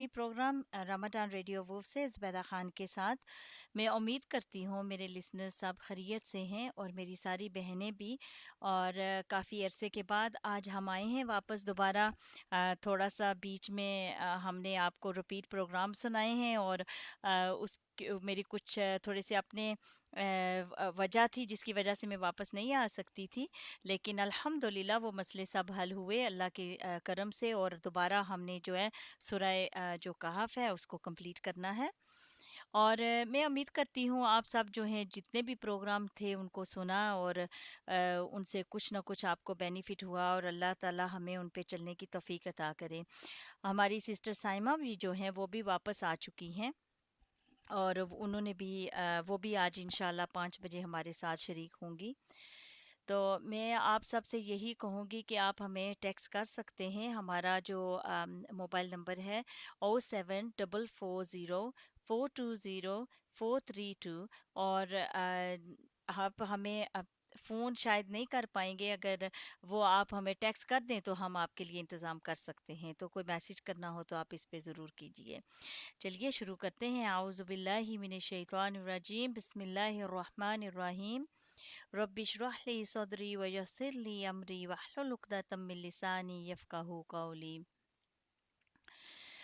Programme Ramadan radio woof से ज़ुबैदा ख़ान के साथ। मैं उम्मीद करती हूँ मेरे लिसनर्स सब खैरियत से हैं और मेरी सारी बहनें भी। और काफ़ी अरसे के बाद आज हम आए हैं वापस दोबारा। थोड़ा सा बीच में हमने आपको रिपीट प्रोग्राम सुनाए हैं और उस मेरी कुछ थोड़े से अपने वजह थी जिसकी वजह से मैं वापस नहीं आ सकती थी। लेकिन अल्हम्दुलिल्लाह वो मसले सब हल हुए अल्लाह के करम से, और दोबारा हमने जो है सूरह जो कहफ है उसको कंप्लीट करना है। और मैं उम्मीद करती हूँ आप सब जो हैं जितने भी प्रोग्राम थे उनको सुना और उनसे कुछ ना कुछ आपको बेनिफिट हुआ, और अल्लाह ताला हमें उन पे चलने की तौफीक अता करे। हमारी सिस्टर साइमा भी जो हैं वो भी वापस आ चुकी हैं, और उन्होंने भी वो भी आज इंशाल्लाह 5 बजे हमारे साथ शरीक होंगी। तो मैं आप सब से यही कहूँगी कि आप हमें टेक्स्ट कर सकते हैं। हमारा जो मोबाइल नंबर है 07440 420 432। और आप हमें फ़ोन शायद नहीं कर पाएंगे, अगर वो आप हमें टेक्स्ट कर दें तो हम आपके लिए इंतज़ाम कर सकते हैं। तो कोई मैसेज करना हो तो आप इस पे ज़रूर कीजिए। चलिए शुरू करते हैं। आऊज़ु बिल्लाहि मिनश शैतानिर रजीम, बिस्मिल्लाहिर रहमानिर रहीम। रब्बिशरह ली सदरी वयस्सिर ली अमरी वहलुल उक़दतम मिन लिसानी यफ़क़हू क़ौली।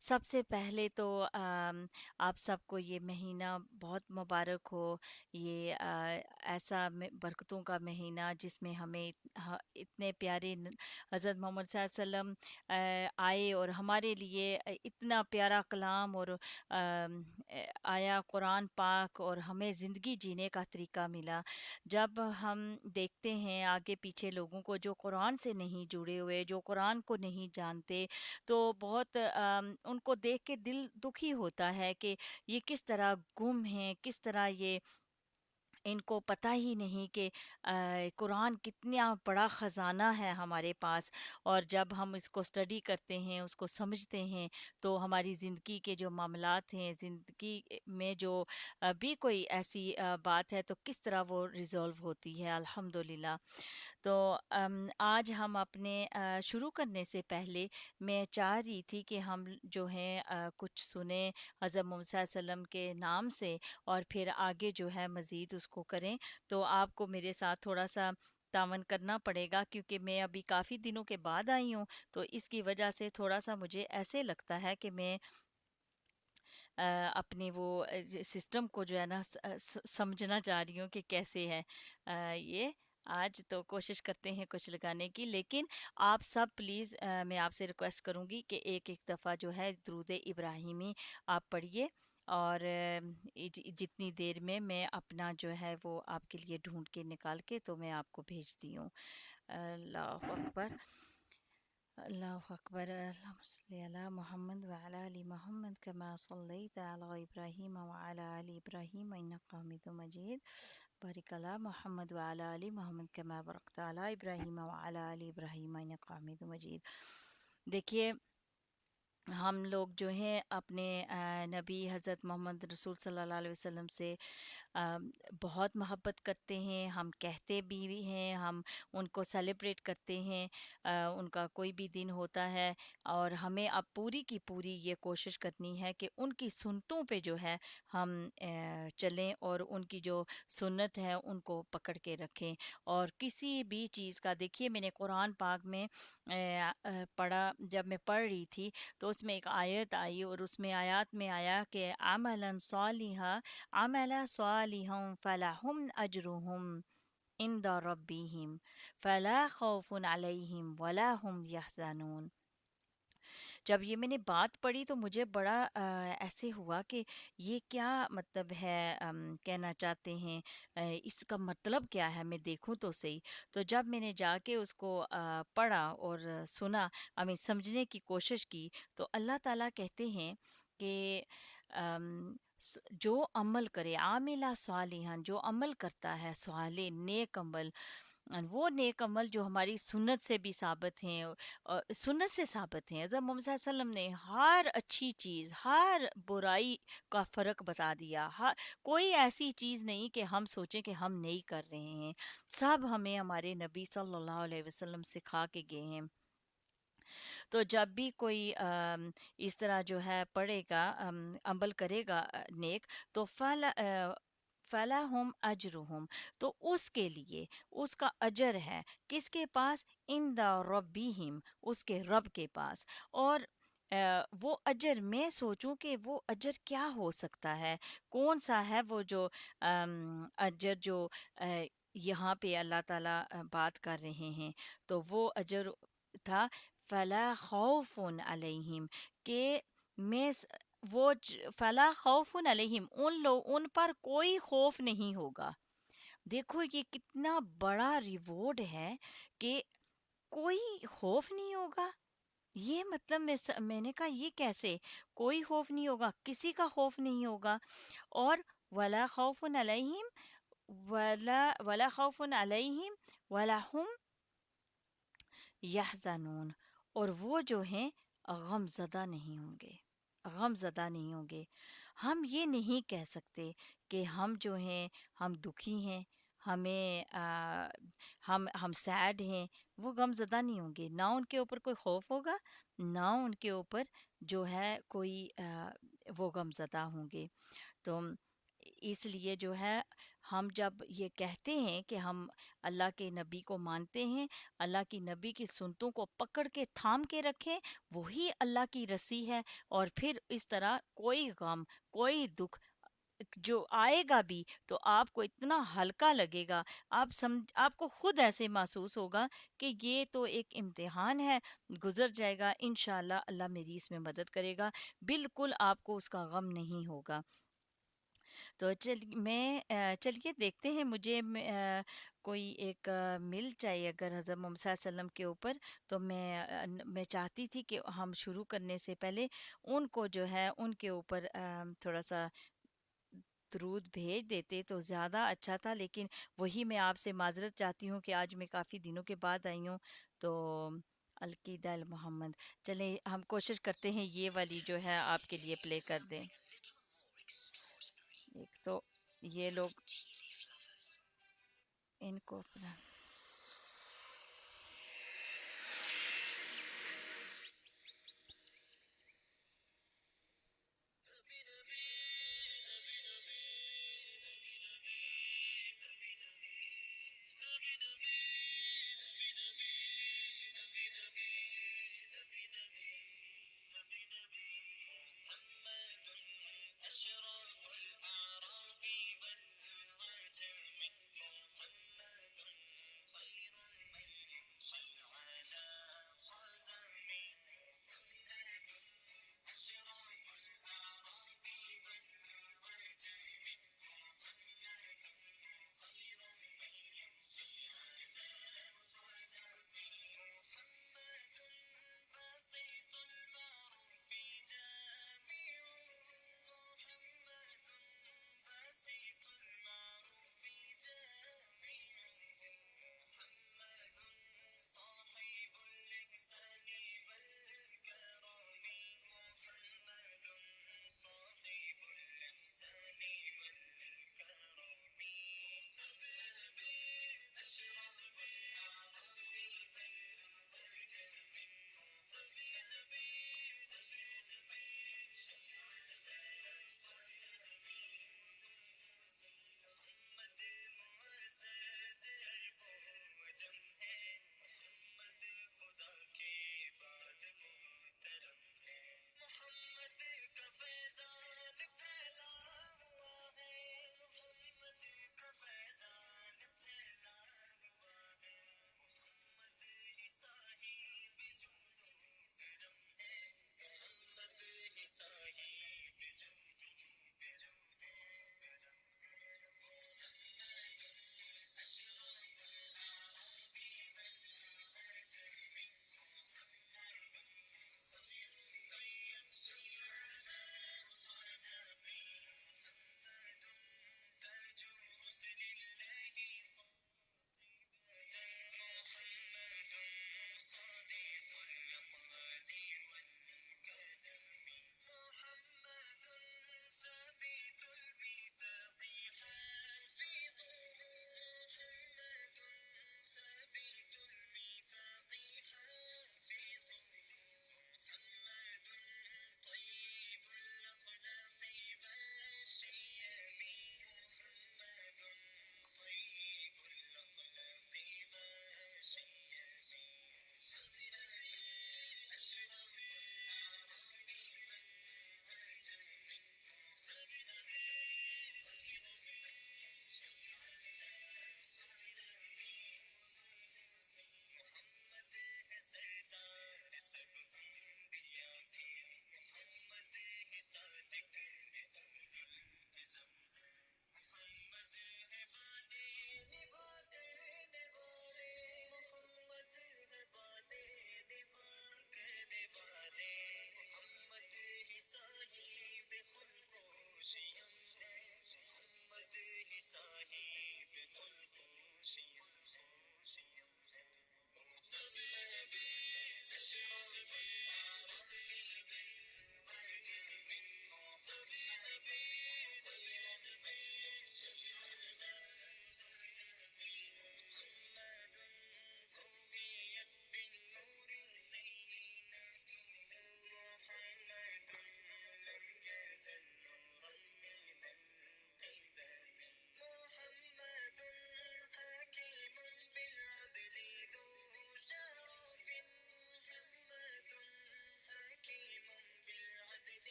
सबसे पहले तो आप सबको ये महीना बहुत मुबारक हो। ये ऐसा बरकतों का महीना जिसमें हमें इतने प्यारे हज़रत मोहम्मद सल्लल्लाहु अलैहि वसल्लम आए और हमारे लिए इतना प्यारा कलाम और आया कुरान पाक, और हमें ज़िंदगी जीने का तरीका मिला। जब हम देखते हैं आगे पीछे लोगों को जो कुरान से नहीं जुड़े हुए, जो कुरान को नहीं जानते, तो बहुत उनको देख के दिल दुखी होता है कि ये किस तरह गुम हैं, किस तरह ये इनको पता ही नहीं कि कुरान कितना बड़ा ख़जाना है हमारे पास। और जब हम इसको स्टडी करते हैं, उसको समझते हैं, तो हमारी ज़िंदगी के जो मामलात हैं, ज़िंदगी में जो भी कोई ऐसी बात है तो किस तरह वो रिज़ॉल्व होती है अल्हम्दुलिल्लाह। तो आज हम अपने शुरू करने से पहले मैं चाह रही थी कि हम जो हैं कुछ सुने हज़रत मोहम्मद सल्लल्लाहु अलैहि वसल्लम के नाम से, और फिर आगे जो है मज़ीद उसको करें। तो आपको मेरे साथ थोड़ा सा तावन करना पड़ेगा, क्योंकि मैं अभी काफ़ी दिनों के बाद आई हूँ। तो इसकी वजह से थोड़ा सा मुझे ऐसे लगता है कि मैं अपने वो सिस्टम को जो है ना समझना चाह रही हूँ कि कैसे है ये। आज तो कोशिश करते हैं कुछ लगाने की, लेकिन आप सब प्लीज़ मैं आपसे रिक्वेस्ट करूँगी कि एक एक दफ़ा जो है दुरूद इब्राहिमी आप पढ़िए। और जितनी देर में मैं अपना जो है वो आपके लिए ढूंढ के निकाल के तो मैं आपको भेजती हूँ। अल्लाह अकबर, अल्लाहु अकबर। अल्लाहुम्मा सल्ली अला मुहम्मद व अला आलि मुहम्मद कमा सल्लैता अला इब्राहीम व अला आलि इब्राहीम इन्नका हमीदुम मजीद। बारिक अला मुहम्मद व अला आलि मुहम्मद कमा बारकता अला इब्राहीम व अला आलि इब्राहीम इन्नका हमीदुम मजीद। देखिए, हम लोग जो हैं अपने नबी हज़रत मोहम्मद रसूल सल्लल्लाहु अलैहि वसल्लम से अ, बहुत मोहब्बत करते हैं। हम कहते भी हैं, हम उनको सेलिब्रेट करते हैं। उनका कोई भी दिन होता है, और हमें अब पूरी की पूरी ये कोशिश करनी है कि उनकी सुन्नतों पे जो है हम चलें, और उनकी जो सुन्नत है उनको पकड़ के रखें। और किसी भी चीज़ का, देखिए मैंने कुरान पाक में पढ़ा, जब मैं पढ़ रही थी तो उसमें एक आयत आई, और उसमें आयत में आया कि अमलन सालिहा अमला सालिहम फलाहुम अजरुहुम इंदा रब्बिहिम फला खौफुन अलैहिम वला हुम यहज़नून। जब ये मैंने बात पढ़ी तो मुझे बड़ा ऐसे हुआ कि ये क्या मतलब है, कहना चाहते हैं, इसका मतलब क्या है, मैं देखूं तो सही। तो जब मैंने जाके उसको पढ़ा और सुना, समझने की कोशिश की, तो अल्लाह ताला कहते हैं कि जो अमल करे आमिला सालिहान, जो अमल करता है साले नेक अमल, वो नेक अमल जो हमारी सुन्नत से भी साबित हैं, सुन्नत से साबित हैं। हज़रत मोहम्मद सल्लल्लाहु अलैहि वसल्लम ने हर अच्छी चीज़, हर बुराई का फ़र्क बता दिया। हर कोई ऐसी चीज़ नहीं कि हम सोचें कि हम नहीं कर रहे हैं। सब हमें हमारे नबी सल्लल्लाहु अलैहि वसल्लम सिखा के गए हैं। तो जब भी कोई इस तरह जो है पढ़ेगा, अमल करेगा नेक, तो फलाहुम अजरुहुम, तो उसके लिए उसका अजर है किसके पास? इन द रब्बिहिम, उसके रब के पास। और वो अजर, मैं सोचूं कि वो अजर क्या हो सकता है, कौन सा है वो जो अजर जो अ, यहाँ पे अल्लाह ताला बात कर रहे हैं। तो वो अजर था फला खौफुन अलैहिम, के मैं फला खौफुन अलैहिम, उन पर कोई खौफ नहीं होगा। देखो ये कितना बड़ा रिवॉर्ड है कि कोई खौफ नहीं होगा। ये मतलब मैंने कहा ये कैसे, कोई खौफ नहीं होगा, किसी का खौफ नहीं होगा। और वला खौफुन अलैहिम, वला खौफुन अलैहिम वला हुम यहज़नून, और वो जो हैं गमज़दा नहीं होंगे, गमज़दा नहीं होंगे। हम ये नहीं कह सकते कि हम जो हैं हम दुखी हैं, हमें हम सैड हैं, वो गमज़दा नहीं होंगे, ना उनके ऊपर कोई खौफ होगा, ना उनके ऊपर जो है कोई वो गमज़दा होंगे। तो इसलिए जो है हम जब ये कहते हैं कि हम अल्लाह के नबी को मानते हैं, अल्लाह की नबी की सुन्नतों को पकड़ के थाम के रखें, वही अल्लाह की रस्सी है। और फिर इस तरह कोई गम, कोई दुख जो आएगा भी तो आपको इतना हल्का लगेगा, आपको खुद ऐसे महसूस होगा कि ये तो एक इम्तिहान है, गुजर जाएगा, इंशाल्लाह अल्लाह मेरी इसमें मदद करेगा, बिल्कुल आपको उसका गम नहीं होगा। तो चलिए देखते हैं, मुझे कोई एक मिल जाए अगर हज़रत मोहम्मद सल्लल्लाहु अलैहि वसल्लम के ऊपर, तो मैं चाहती थी कि हम शुरू करने से पहले उनको जो है उनके ऊपर थोड़ा सा दरूद भेज देते तो ज़्यादा अच्छा था। लेकिन वही मैं आपसे माज़रत चाहती हूँ कि आज मैं काफ़ी दिनों के बाद आई हूँ। तो अलकीदा अल मोहम्मद, चलें हम कोशिश करते हैं ये वाली जो है आपके लिए प्ले कर दें। एक तो ये लोग इनको अपना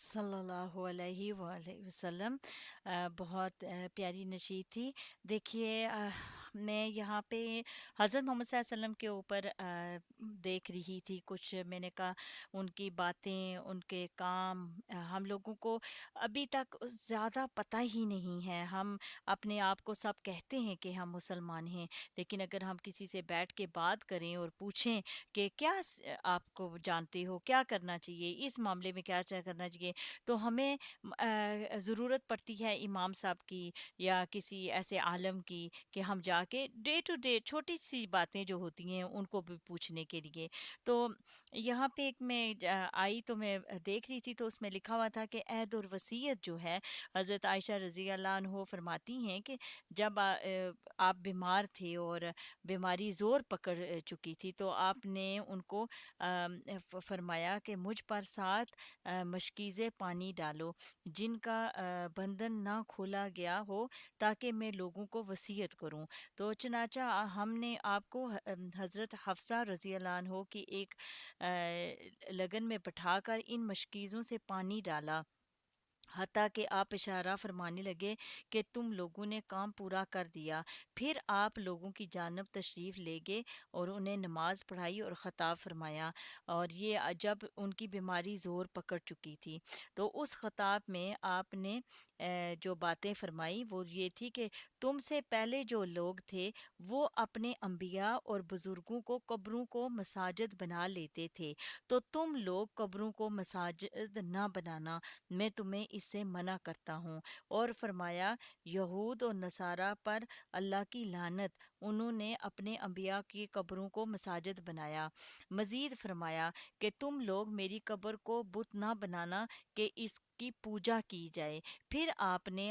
सल्लल्लाहु अलैहि वसल्लम। बहुत प्यारी नशीद थी। देखिए, मैं यहाँ पे हज़रत मोहम्मद सल्लल्लाहु अलैहि वसल्लम के ऊपर देख रही थी कुछ। मैंने कहा उनकी बातें, उनके काम, हम लोगों को अभी तक ज़्यादा पता ही नहीं है। हम अपने आप को सब कहते हैं कि हम मुसलमान हैं, लेकिन अगर हम किसी से बैठ के बात करें और पूछें कि क्या आपको जानते हो, क्या करना चाहिए इस मामले में, क्या क्या करना चाहिए, तो हमें ज़रूरत पड़ती है इमाम साहब की या किसी ऐसे आलम की कि हम जाके डे टू डे छोटी सी बातें जो होती हैं उनको भी पूछने के लिए। तो यहाँ पे एक मैं आई तो मैं देख रही थी, तो उसमें लिखा हुआ था कि अहद और वसीयत जो है, हज़रत आयशा रज़ी अल्लाह अन्हो फरमाती हैं कि जब आप बीमार थे और बीमारी ज़ोर पकड़ चुकी थी, तो आपने उनको फरमाया कि मुझ पर 7 मशकीज़े पानी डालो जिनका बंधन ना खोला गया हो, ताकि मैं लोगों को वसीयत करूं। तो चनाचा हमने आपको हज़रत हफ्सा रज़ी अल्लाह अन्हो की एक लगन में बैठाकर इन मशकीज़ों से पानी डाला, हत्ता कि आप इशारा फरमाने लगे कि तुम लोगों ने काम पूरा कर दिया। फिर आप लोगों की जानब तशरीफ़ ले गए और उन्हें नमाज पढ़ाई और ख़ताब फरमाया। और ये जब उनकी बीमारी ज़ोर पकड़ चुकी थी, तो उस ख़ताब में आपने जो बातें फरमाई वो ये थी कि तुमसे पहले जो लोग थे वो अपने अम्बिया और बुज़ुर्गों को कब्रों को मसाजिद बना लेते थे, तो तुम लोग कब्रों को मसाजिद ना बनाना, मैं तुम्हें इससे मना करता हूँ। और फरमाया, यहूद और नसारा पर अल्लाह की लानत, उन्होंने अपने अम्बिया की कब्रों को मसाजिद बनाया। मजीद फरमाया कि तुम लोग मेरी कब्र को बुत ना बनाना कि इसकी पूजा की जाए। फिर आपने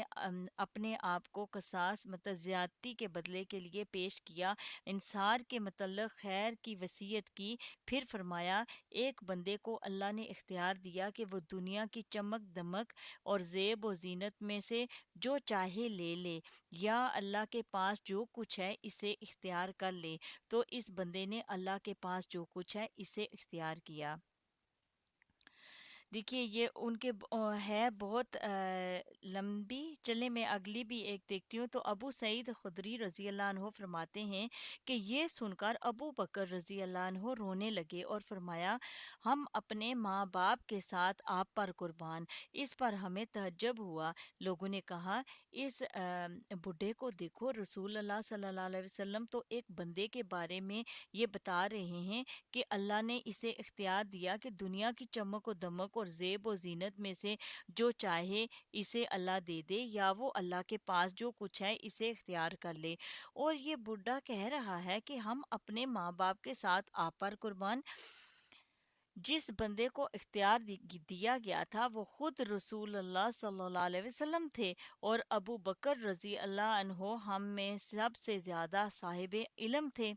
अपने आप को कसास मतलब ज्यादती के बदले के लिए पेश किया, इंसार के मतलब खैर की वसीयत की। फिर फरमाया, एक बंदे को अल्लाह ने इख्तियार दिया कि वो दुनिया की चमक दमक और ज़ेब और ज़ीनत में से जो चाहे ले ले, या अल्लाह के पास जो कुछ है इसे इख्तियार कर ले। तो इस बंदे ने अल्लाह के पास जो कुछ है इसे इख्तियार किया। देखिए, ये उनके है बहुत लंबी। चले मैं अगली भी एक देखती हूँ। तो अबू सईद खुदरी रज़ी अल्लाह अन्हो फरमाते हैं कि ये सुनकर अबू बकर रज़ी अल्लाह अन्हो रोने लगे और फरमाया, हम अपने माँ बाप के साथ आप पर कुर्बान। इस पर हमें तहज्जुब हुआ। लोगों ने कहा, इस बूढ़े को देखो, रसूल अल्लाह सल्लल्लाहु अलैहि वसल्लम तो एक बंदे के बारे में ये बता रहे हैं कि अल्लाह ने इसे इख्तियार दिया कि दुनिया की चमक और दमक और ज़ेब और ज़ीनत में से जो चाहे इसे अल्लाह दे दे, या वो अल्लाह के पास जो कुछ है इसे इख्तियार कर ले। और ये बुढ़ा कह रहा है कि हम अपने माँ बाप के साथ आप पर कुर्बान। जिस बंदे को इख्तियार दिया गया था वो खुद रसूलुल्लाह सल्लल्लाहु अलैहि वसल्लम थे, और अबू बकर रजी अल्लाह अन्हो हम में सबसे ज्यादा साहिब इल्म थे।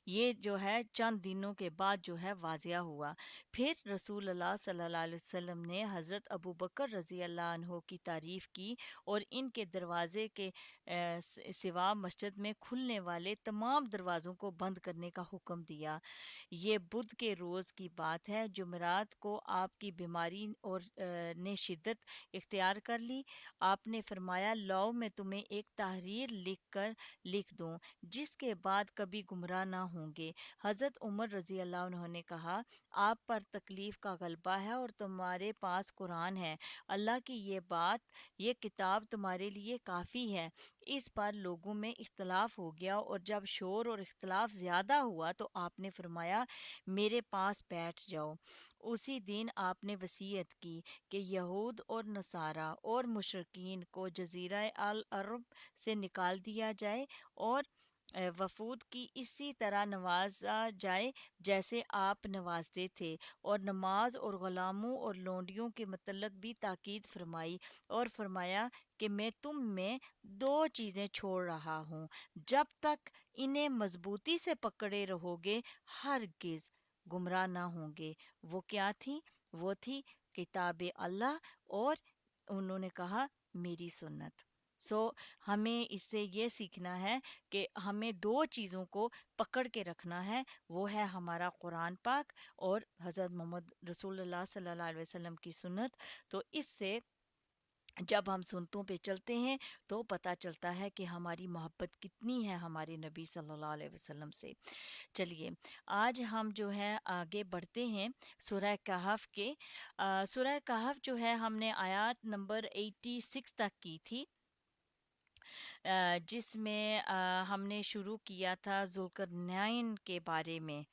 یہ جو ہے چند دنوں کے بعد جو ہے واضح ہوا۔ پھر رسول اللہ صلی اللہ علیہ وسلم نے حضرت ابو بکر رضی اللہ عنہ کی تعریف کی اور ان کے دروازے کے سوا مسجد میں کھلنے والے تمام دروازوں کو بند کرنے کا حکم دیا۔ یہ بدھ کے روز کی بات ہے، جمعرات کو آپ کی بیماری اور نے شدت اختیار کر لی۔ آپ نے فرمایا لاؤ میں تمہیں ایک تحریر لکھ دوں جس کے بعد کبھی گمراہ نہ ہوں گے۔ حضرت عمر رضی اللہ عنہ نے کہا آپ پر تکلیف کا غلبہ ہے اور تمہارے پاس قرآن ہے، اللہ کی یہ کتاب تمہارے لیے کافی ہے۔ اس پر لوگوں میں اختلاف ہو گیا اور جب شور اور اختلاف زیادہ ہوا تو آپ نے فرمایا میرے پاس بیٹھ جاؤ۔ اسی دن آپ نے وصیت کی کہ یہود اور نصارہ اور مشرکین کو جزیرہ العرب سے نکال دیا جائے اور وفود کی اسی طرح نوازا جائے جیسے آپ نوازتے تھے، اور نماز اور غلاموں اور لونڈیوں کے متعلق بھی تاکید فرمائی اور فرمایا کہ میں تم میں دو چیزیں چھوڑ رہا ہوں، جب تک انہیں مضبوطی سے پکڑے رہو گے ہرگز گمراہ نہ ہوں گے۔ وہ کیا تھی؟ وہ تھی کتاب اللہ اور انہوں نے کہا میری سنت۔ ہمیں اس سے یہ سیکھنا ہے کہ ہمیں دو چیزوں کو پکڑ کے رکھنا ہے، وہ ہے ہمارا قرآن پاک اور حضرت محمد رسول اللہ صلی اللہ علیہ وسلم کی سنت۔ تو اس سے جب ہم سنتوں پہ چلتے ہیں تو پتہ چلتا ہے کہ ہماری محبت کتنی ہے ہمارے نبی صلی اللہ علیہ وسلم سے۔ چلیے آج ہم جو ہے آگے بڑھتے ہیں سورہ کہف کے۔ سورہ کہف جو ہے ہم نے آیات نمبر 86 تک کی تھی، جس میں ہم نے شروع کیا تھا ذوالقرنین کے بارے میں۔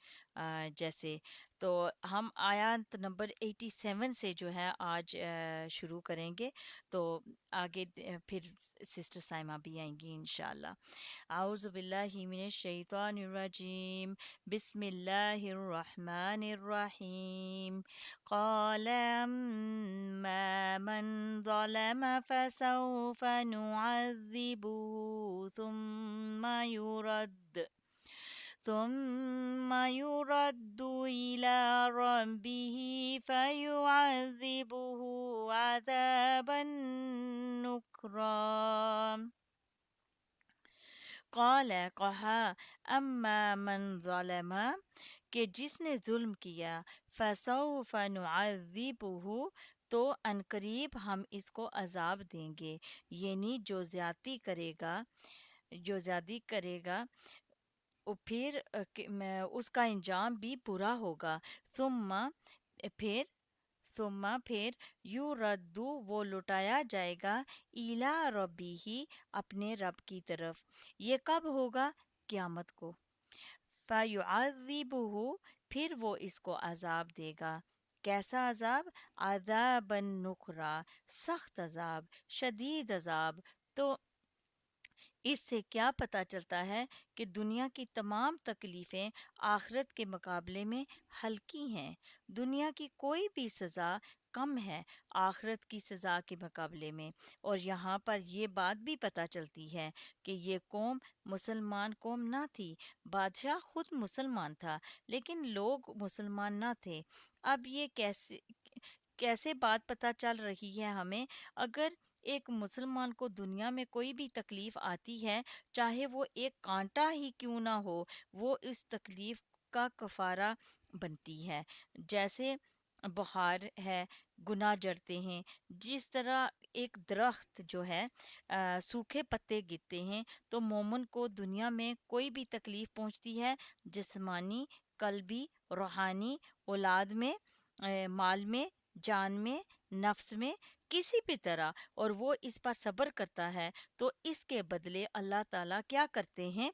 جیسے تو ہم آیات نمبر 87 سے جو ہے آج شروع کریں گے، تو آگے پھر سسٹر سائمہ بھی آئیں گی انشاءاللہ۔ اعوذ باللہ من الشیطان الرجیم، بسم اللہ الرحمن الرحیم۔ قال اما من ظلم فسوف نعذبه ثم يرد إلى ربه فيعذبه عذابا نكرا۔ قال کہا اما من ظلم کہ جس نے ظلم کیا، فسوف نعذبه تو عنقریب ہم اس کو عذاب دیں گے، یعنی جو زیادتی کرے گا پھر اس کا انجام بھی برا ہوگا۔ ثم پھر یردو وہ لوٹایا جائے گا، الی ربہ اپنے رب کی طرف۔ یہ کب ہوگا؟ قیامت کو۔ فیعذبہ پھر وہ اس کو عذاب دے گا۔ کیسا عذاب؟ عذابا نکرا، سخت عذاب، شدید عذاب۔ تو اس سے کیا پتہ چلتا ہے کہ دنیا کی تمام تکلیفیں آخرت کے مقابلے میں ہلکی ہیں۔ دنیا کی کوئی بھی سزا کم ہے آخرت کی سزا کے مقابلے میں۔ اور یہاں پر یہ بات بھی پتہ چلتی ہے کہ یہ قوم مسلمان قوم نہ تھی، بادشاہ خود مسلمان تھا لیکن لوگ مسلمان نہ تھے۔ اب یہ کیسے بات پتہ چل رہی ہے ہمیں؟ اگر ایک مسلمان کو دنیا میں کوئی بھی تکلیف آتی ہے، چاہے وہ ایک کانٹا ہی کیوں نہ ہو، وہ اس تکلیف کا کفارہ بنتی ہے۔ جیسے بخار ہے، گناہ جڑتے ہیں، جس طرح ایک درخت جو ہے سوکھے پتے گرتے ہیں، تو مومن کو دنیا میں کوئی بھی تکلیف پہنچتی ہے، جسمانی، قلبی، روحانی، اولاد میں، مال میں، جان میں، نفس میں، کسی بھی طرح، اور وہ اس پر صبر کرتا ہے تو اس کے بدلے اللہ تعالیٰ کیا کرتے ہیں؟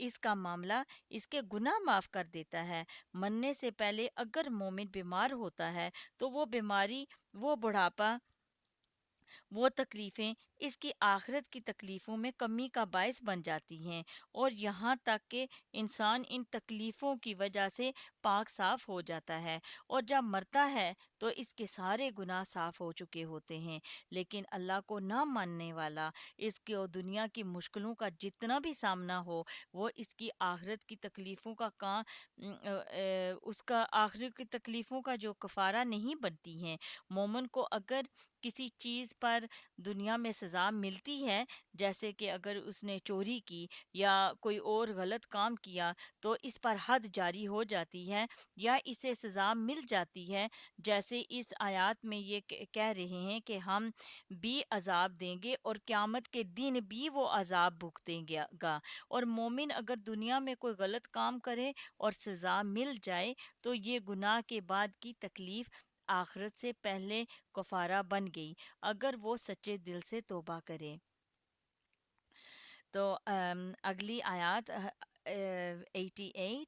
اس کا معاملہ، اس کے گناہ معاف کر دیتا ہے۔ مرنے سے پہلے اگر مومن بیمار ہوتا ہے تو وہ بیماری، وہ بڑھاپا، وہ تکلیفیں اس کی آخرت کی تکلیفوں میں کمی کا باعث بن جاتی ہیں، اور یہاں تک کہ انسان ان تکلیفوں کی وجہ سے پاک صاف ہو جاتا ہے، اور جب مرتا ہے تو اس کے سارے گناہ صاف ہو چکے ہوتے ہیں۔ لیکن اللہ کو نہ ماننے والا، اس کو دنیا کی مشکلوں کا جتنا بھی سامنا ہو، وہ اس کی آخرت کی تکلیفوں کا اس کا آخرت کی تکلیفوں کا جو کفارہ نہیں بنتی ہیں۔ مومن کو اگر کسی چیز پر دنیا میں سزا ملتی ہے، جیسے کہ اگر اس نے چوری کی یا کوئی اور غلط کام کیا، تو اس پر حد جاری ہو جاتی ہے یا اسے سزا مل جاتی ہے، جیسے اس آیات میں یہ کہہ رہے ہیں کہ ہم بھی عذاب دیں گے اور قیامت کے دن بھی وہ عذاب بھگتیں گا۔ اور مومن اگر دنیا میں کوئی غلط کام کرے اور سزا مل جائے تو یہ گناہ کے بعد کی تکلیف آخرت سے پہلے کفارہ بن گئی، اگر وہ سچے دل سے توبہ کرے۔ تو اگلی آیات 88،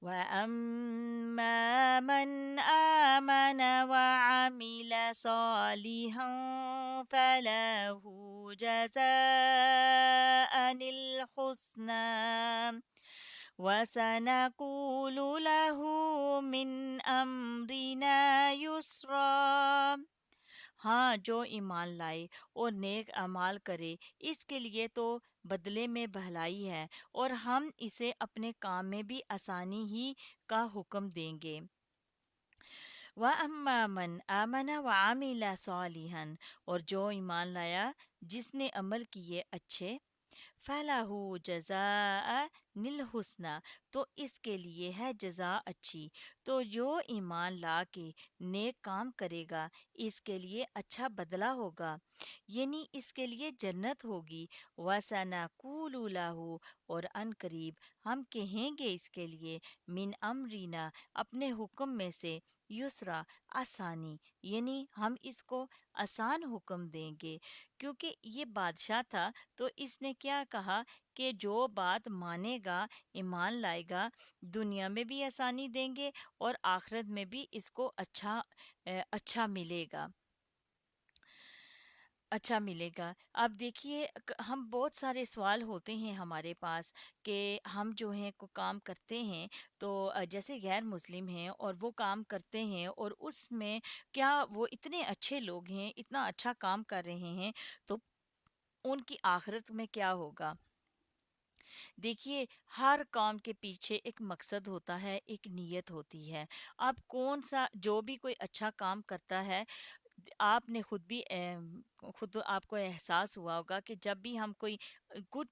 وَأَمَّا مَنْ آمَنَ وَعَمِلَ صَالِحًا فَلَهُ جَزَاءً الْحُسْنَى وَسَنَقُولُ لَهُ مِنْ أَمْرِنَا يُسْرًا۔ ہاں، جو ایمان لائے اور نیک اعمال کرے اس کے لیے تو بدلے میں بھلائی ہے، اور ہم اسے اپنے کام میں بھی آسانی ہی کا حکم دیں گے۔ وَأَمَّا مَنْ آمَنَ وَعَمِلَ صَالِحًا، اور جو ایمان لایا، جس نے عمل کیے اچھے، فَلَهُ جَزَاءً الْحُسْنَى، تو اس کے لیے ہے جزا اچھی۔ تو جو ایمان لا کے نیک کام کرے گا اس کے لیے اچھا بدلہ ہوگا، یعنی اس کے لیے جنت ہوگی۔ وَسَنَقُولُ لَهُ، اور ان قریب ہم کہیں گے اس کے لیے، من امرینا، اپنے حکم میں سے، یسرا، آسانی، یعنی ہم اس کو آسان حکم دیں گے۔ کیونکہ یہ بادشاہ تھا تو اس نے کیا کہا کہ جو بات مانے گا، ایمان لائے گا، دنیا میں بھی آسانی دیں گے اور آخرت میں بھی اس کو اچھا ملے گا، اچھا ملے گا۔ اب دیکھیے، ہم بہت سارے سوال ہوتے ہیں ہمارے پاس کہ ہم جو ہیں کو کام کرتے ہیں تو جیسے غیر مسلم ہیں اور وہ کام کرتے ہیں اور اس میں کیا وہ اتنے اچھے لوگ ہیں، اتنا اچھا کام کر رہے ہیں، تو ان کی آخرت میں کیا ہوگا؟ دیکھیے، ہر کام کے پیچھے ایک مقصد ہوتا ہے، ایک نیت ہوتی ہے۔ اب کون سا جو بھی کوئی اچھا کام کرتا ہے، آپ نے خود بھی خود آپ کو احساس ہوا ہوگا کہ جب بھی ہم کوئی گڈ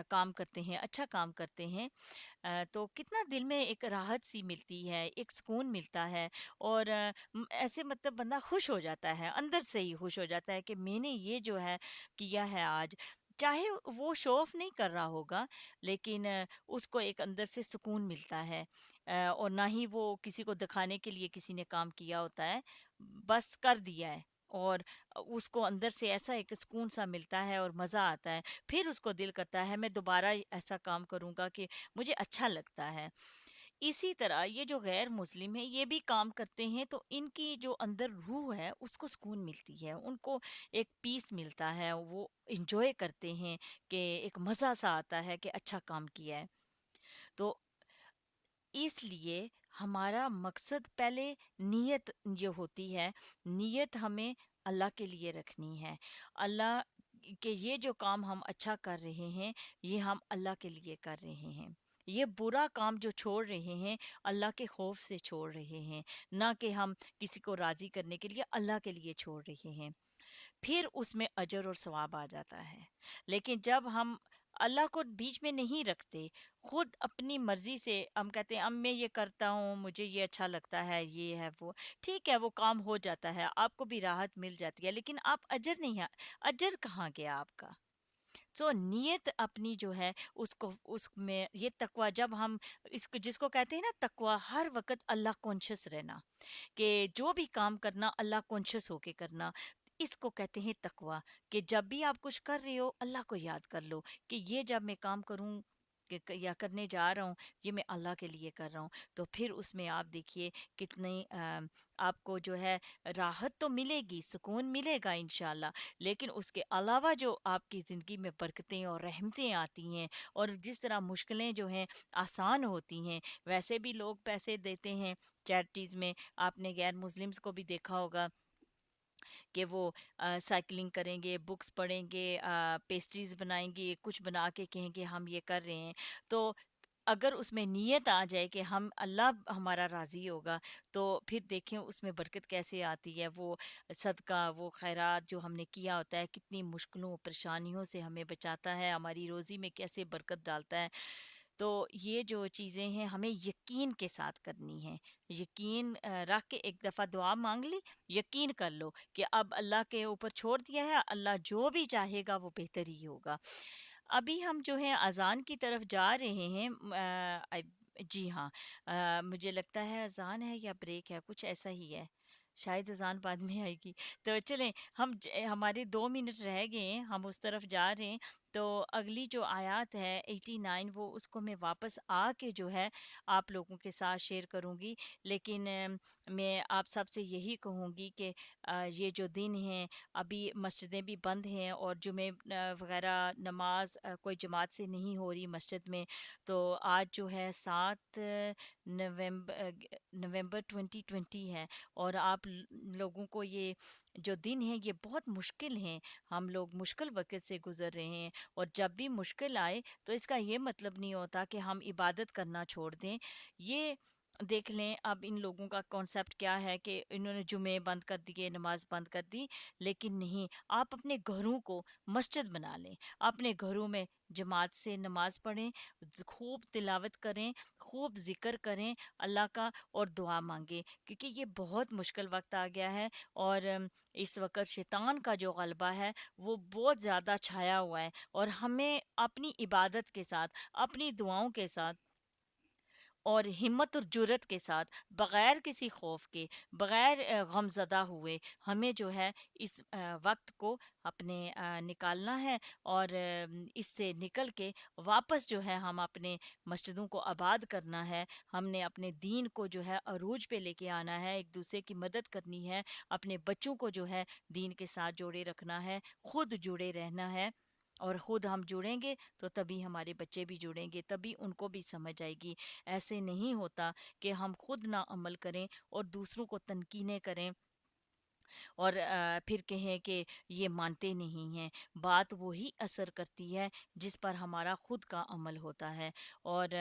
کام کرتے ہیں، اچھا کام کرتے ہیں، تو کتنا دل میں ایک راحت سی ملتی ہے، ایک سکون ملتا ہے، اور ایسے مطلب بندہ خوش ہو جاتا ہے، اندر سے ہی خوش ہو جاتا ہے کہ میں نے یہ جو ہے کیا ہے آج، چاہے وہ شو آف نہیں کر رہا ہوگا، لیکن اس کو ایک اندر سے سکون ملتا ہے، اور نہ ہی وہ کسی کو دکھانے کے لیے کسی نے کام کیا ہوتا ہے، بس کر دیا ہے، اور اس کو اندر سے ایسا ایک سکون سا ملتا ہے اور مزہ آتا ہے، پھر اس کو دل کرتا ہے میں دوبارہ ایسا کام کروں گا کہ مجھے اچھا لگتا ہے۔ اسی طرح یہ جو غیر مسلم ہیں یہ بھی کام کرتے ہیں تو ان کی جو اندر روح ہے اس کو سکون ملتی ہے، ان کو ایک پیس ملتا ہے، وہ انجوائے کرتے ہیں کہ ایک مزہ سا آتا ہے کہ اچھا کام کیا ہے۔ تو اس لیے ہمارا مقصد پہلے نیت جو ہوتی ہے، نیت ہمیں اللہ کے لیے رکھنی ہے، اللہ کہ یہ جو کام ہم اچھا کر رہے ہیں یہ ہم اللہ کے لیے کر رہے ہیں، یہ برا کام جو چھوڑ رہے ہیں اللہ کے خوف سے چھوڑ رہے ہیں، نہ کہ ہم کسی کو راضی کرنے کے لیے، اللہ کے لیے چھوڑ رہے ہیں، پھر اس میں اجر اور ثواب آ جاتا ہے۔ لیکن جب ہم اللہ کو بیچ میں نہیں رکھتے، خود اپنی مرضی سے ہم کہتے ہیں اب میں یہ کرتا ہوں، مجھے یہ اچھا لگتا ہے، یہ ہے وہ، ٹھیک ہے وہ کام ہو جاتا ہے، آپ کو بھی راحت مل جاتی ہے، لیکن آپ اجر نہیں، اجر کہاں گیا آپ کا؟ سو نیت اپنی جو ہے اس میں یہ تقوی، جب ہم اس کو جس کو کہتے ہیں نا تقوی، ہر وقت اللہ کانشیس رہنا، کہ جو بھی کام کرنا اللہ کانشیس ہو کے کرنا، اس کو کہتے ہیں تقوی، کہ جب بھی آپ کچھ کر رہے ہو اللہ کو یاد کر لو کہ یہ جب میں کام کروں या करने जा रहा हूँ, ये मैं अल्लाह के लिए कर रहा हूँ, तो फिर उसमें आप देखिए कितनी आपको जो है राहत तो मिलेगी, सुकून मिलेगा इंशाल्लाह। लेकिन उसके अलावा जो आपकी ज़िंदगी में बरकतें और रहमतें आती हैं, और जिस तरह मुश्किलें जो हैं आसान होती हैं, वैसे भी लोग पैसे देते हैं चैरिटीज़ में। आपने गैर मुस्लिम्स को भी देखा होगा कि वो साइकिलिंग करेंगे, बुक्स पढ़ेंगे, पेस्ट्रीज बनाएंगे, कुछ बना के कहेंगे हम ये कर रहे हैं। तो अगर उसमें नीयत आ जाए कि हम अल्लाह हमारा राज़ी होगा, तो फिर देखें उसमें बरकत कैसे आती है। वो सदका, वो खैरात जो हमने किया होता है, कितनी मुश्किलों परेशानियों से हमें बचाता है, हमारी रोज़ी में कैसे बरकत डालता है। तो ये जो चीज़ें हैं हमें यकीन के साथ करनी है। यकीन रख के एक दफ़ा दुआ मांग ली, यकीन कर लो कि अब अल्लाह के ऊपर छोड़ दिया है, अल्लाह जो भी चाहेगा वो बेहतर ही होगा। अभी हम जो है अजान की तरफ जा रहे हैं। जी हाँ, मुझे लगता है अजान है या ब्रेक है, कुछ ऐसा ही है। शायद अजान बाद में आएगी। तो चलें, हमारे 2 मिनट रह गए हैं, हम उस तरफ जा रहे हैं। तो अगली जो आयत है 89, वो उसको मैं वापस आके जो है आप लोगों के साथ शेयर करूंगी। लेकिन मैं आप सबसे यही कहूँगी कि ये जो दिन हैं, अभी मस्जिदें भी बंद हैं और जुमे वगैरह नमाज कोई जमात से नहीं हो रही मस्जिद में। तो आज जो है 7 नवंबर 2020 है, और आप लोगों को ये जो दिन है ये बहुत मुश्किल हैं। हम लोग मुश्किल वक़्त से गुज़र रहे हैं, और जब भी मुश्किल आए तो इसका ये मतलब नहीं होता कि हम इबादत करना छोड़ दें। ये देख लें अब इन लोगों का कॉन्सेप्ट क्या है कि इन्होंने जुमे बंद कर दिए, नमाज बंद कर दी। लेकिन नहीं, आप अपने घरों को मस्जिद बना लें, अपने घरों में जमात से नमाज पढ़ें, खूब तिलावत करें, खूब जिक्र करें अल्लाह का, और दुआ मांगे, क्योंकि ये बहुत मुश्किल वक्त आ गया है। और इस वक्त शैतान का जो गलबा है वो बहुत ज़्यादा छाया हुआ है, और हमें अपनी इबादत के साथ, अपनी दुआओं के साथ, और हिम्मत और जुर्रत के साथ, बग़ैर किसी खौफ के, बग़ैर गमज़दा हुए, हमें जो है इस वक्त को अपने निकालना है। और इससे निकल के वापस जो है हम अपने मस्जिदों को आबाद करना है। हमने अपने दीन को जो है अरूज पे लेके आना है, एक दूसरे की मदद करनी है, अपने बच्चों को जो है दीन के साथ जोड़े रखना है, खुद जुड़े रहना है। और खुद हम जुड़ेंगे तो तभी हमारे बच्चे भी जुड़ेंगे, तभी उनको भी समझ आएगी। ऐसे नहीं होता कि हम खुद ना अमल करें और दूसरों को तनकीनें करें, और फिर कहें कि ये मानते नहीं हैं। बात वही असर करती है जिस पर हमारा खुद का अमल होता है। और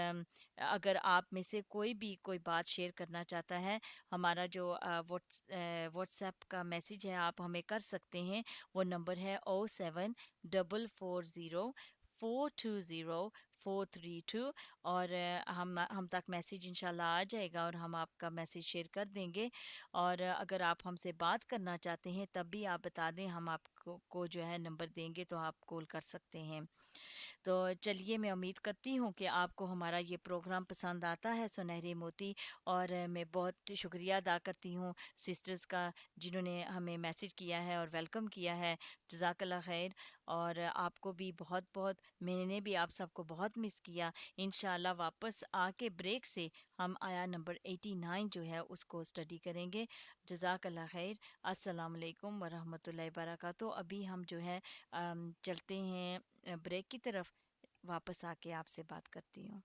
अगर आप में से कोई भी कोई बात शेयर करना चाहता है, हमारा जो व्हाट्सएप का मैसेज है आप हमें कर सकते हैं। वो नंबर है 07440 420 432। और हम तक मैसेज इंशाल्लाह आ जाएगा और हम आपका मैसेज शेयर कर देंगे। और अगर आप हमसे बात करना चाहते हैं तब भी आप बता दें, हम आपको को जो है नंबर देंगे तो आप कॉल कर सकते हैं। तो चलिए, मैं उम्मीद करती हूँ कि आपको हमारा ये प्रोग्राम पसंद आता है, सुनहरे मोती। और मैं बहुत शुक्रिया अदा करती हूँ सिस्टर्स का, जिन्होंने हमें मैसेज किया है और वेलकम किया है। जज़ाकल्लाह खैर। और आपको भी बहुत बहुत, मैंने भी आप सबको बहुत मिस किया। इंशाल्लाह वापस आके ब्रेक से हम आया नंबर 89 जो है उसको स्टडी करेंगे। जज़ाकल्लाह खैर। अस्सलाम वालेकुम वरहमतुल्लाहि वबरकातुहू। अभी हम जो है चलते हैं ब्रेक की तरफ। वापस आके आपसे बात करती हूँ।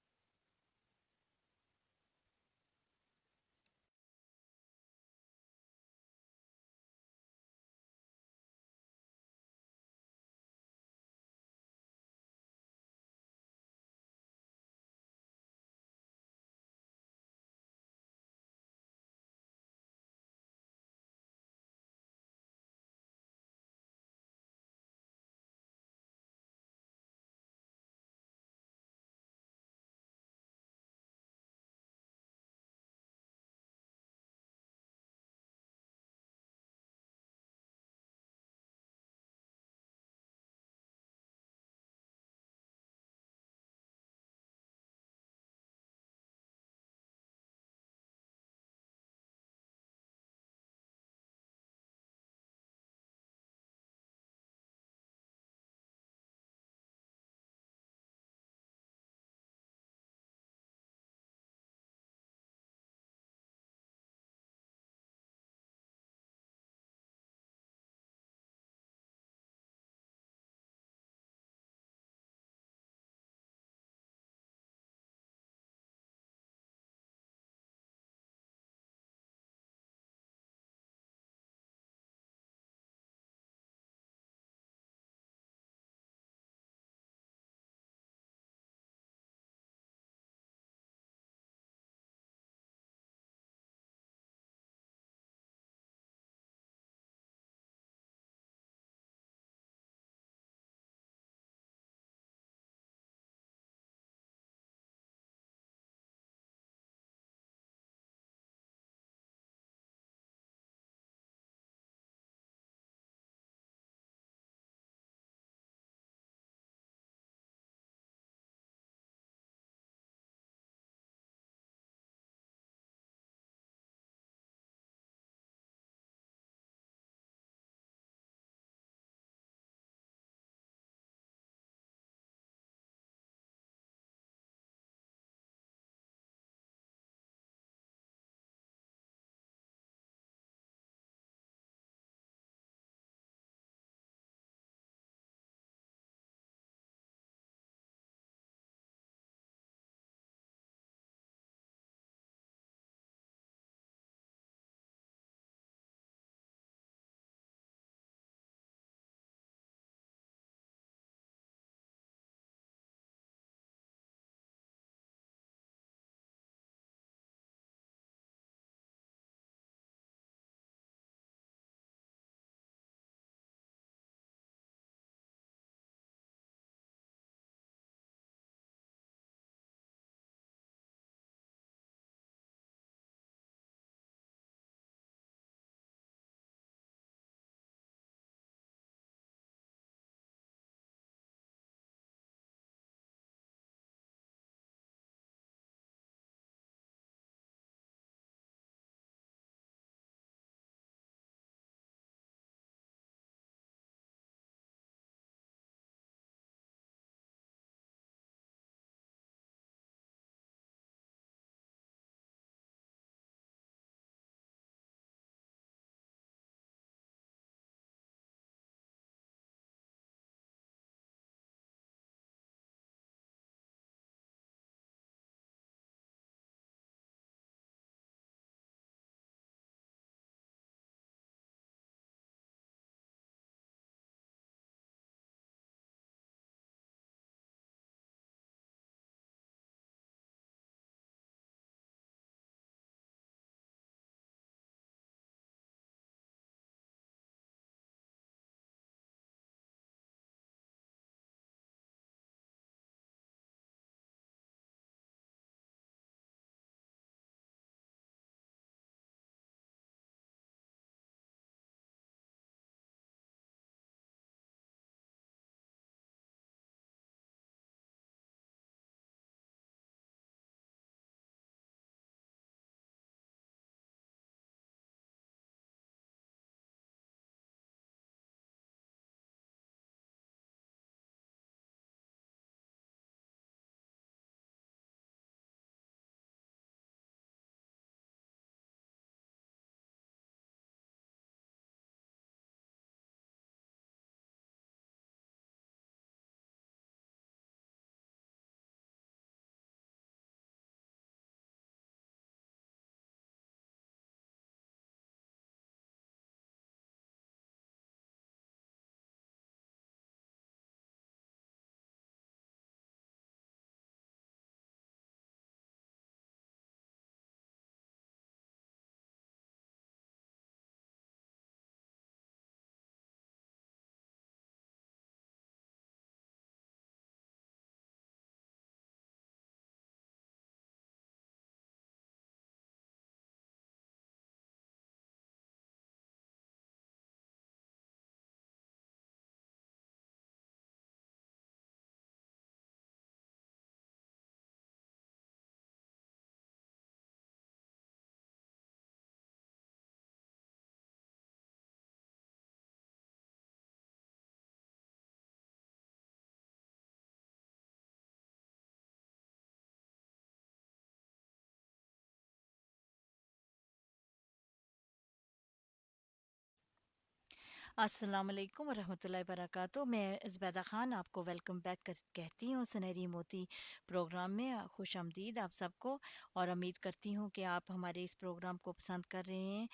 अस्सलाम वालेकुम वरहमतुल्लाहि वबरकातुहू। मैं ज़ुबैदा ख़ान आपको वेलकम बैक कहती हूँ सुनहरी मोती प्रोग्राम में। खुश आमदीद आप सबको। और उम्मीद करती हूँ कि आप हमारे इस प्रोग्राम को पसंद कर रहे हैं।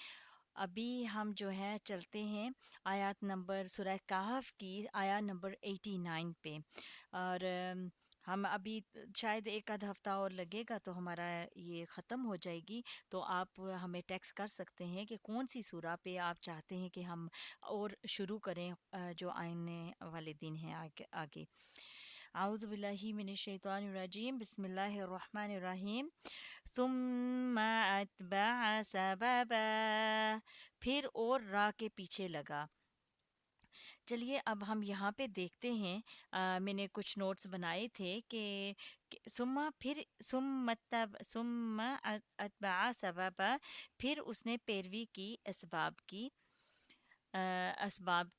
अभी हम जो है चलते हैं आयत नंबर सूरह कहफ की आयत नंबर 89 पे। और हम अभी शायद एक आध हफ्ता और लगेगा तो हमारा ये ख़त्म हो जाएगी। तो आप हमें टेक्स्ट कर सकते हैं कि कौन सी सूरा पे आप चाहते हैं कि हम और शुरू करें, जो आने वाले दिन हैं आगे आगे। आउज़ु बिल्लाहि मिनश शैतानिर रजीम, बिस्मिल्लाहिर रहमानिर रहीम। सुम्मा अतबअ सबबा, फिर और राह के पीछे लगा। चलिए अब हम यहाँ पे देखते हैं। मैंने कुछ नोट्स बनाए थे कि सुम्मा फिर सुम्मा अतबअ सबबा, फिर उसने पैरवी की असबाब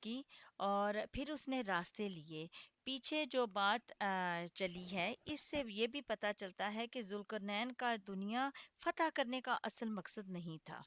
की, और फिर उसने रास्ते लिए। पीछे जो बात चली है, इससे ये भी पता चलता है कि जुल्करनैन का दुनिया फतह करने का असल मकसद नहीं था।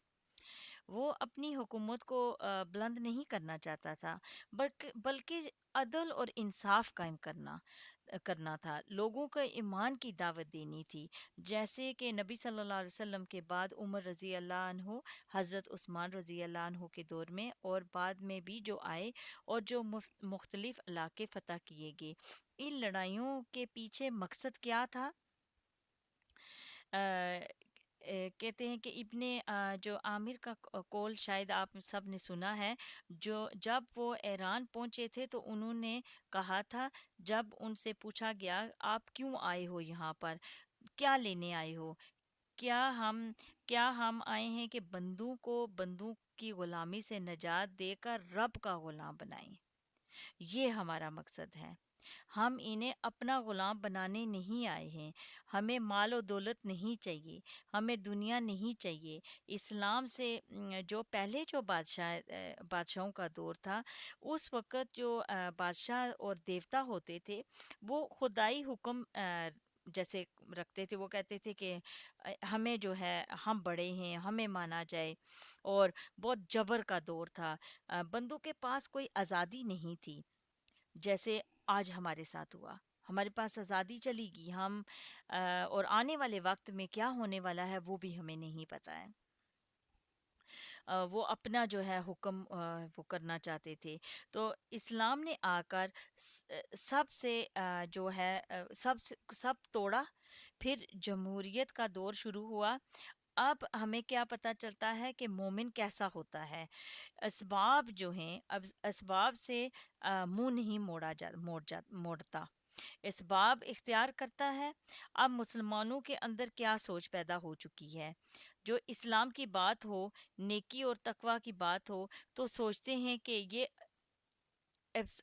वो अपनी हुकूमत को बुलंद नहीं करना चाहता था, बल्कि बल्कि अदल और इंसाफ कायम करना था। लोगों को ईमान की दावत देनी थी। जैसे कि नबी सल्लल्लाहु अलैहि वसल्लम के बाद उमर रजी अल्लाह अन्हु, हज़रत उस्मान रजी अल्लाह अन्हु के दौर में और बाद में भी जो आए, और जो मुख्तलिफ इलाके फतह किए गए। इन लड़ाइयों के पीछे मकसद क्या था? कहते हैं कि इब्ने जो आमिर का कौल शायद आप सब ने सुना है। जो जब वो ईरान पहुंचे थे तो उन्होंने कहा था, जब उनसे पूछा गया आप क्यों आए हो यहाँ पर, क्या लेने आए हो, क्या हम क्या हम आए हैं कि बंदूक की गुलामी से निजात देकर रब का गुलाम बनाएं। ये हमारा मकसद है। हम इन्हें अपना गुलाम बनाने नहीं आए हैं। हमें माल और दौलत नहीं चाहिए, हमें दुनिया नहीं चाहिए। इस्लाम से जो पहले जो बादशाहों का दौर था, उस वक़्त जो बादशाह और देवता होते थे, वो खुदाई हुक्म जैसे रखते थे। वो कहते थे कि हमें जो है, हम बड़े हैं, हमें माना जाए। और बहुत जबर का दौर था। बंदों के पास कोई आज़ादी नहीं थी, जैसे आज हमारे साथ हुआ। हमारे पास आज़ादी चली गई, और आने वाले वक्त में क्या होने वाला है वो भी हमें नहीं पता है। वो अपना जो है हुक्म वो करना चाहते थे। तो इस्लाम ने आकर सबसे जो है सब तोड़ा। फिर जमहूरियत का दौर शुरू हुआ। अब हमें क्या पता चलता है कि मोमिन कैसा होता है। असबाब जो हैं, अब असबाब से मुंह नहीं मोड़ता, इसबाब इख्तियार करता है। अब मुसलमानों के अंदर क्या सोच पैदा हो चुकी है? जो इस्लाम की बात हो, नेकी और तकवा की बात हो, तो सोचते हैं कि ये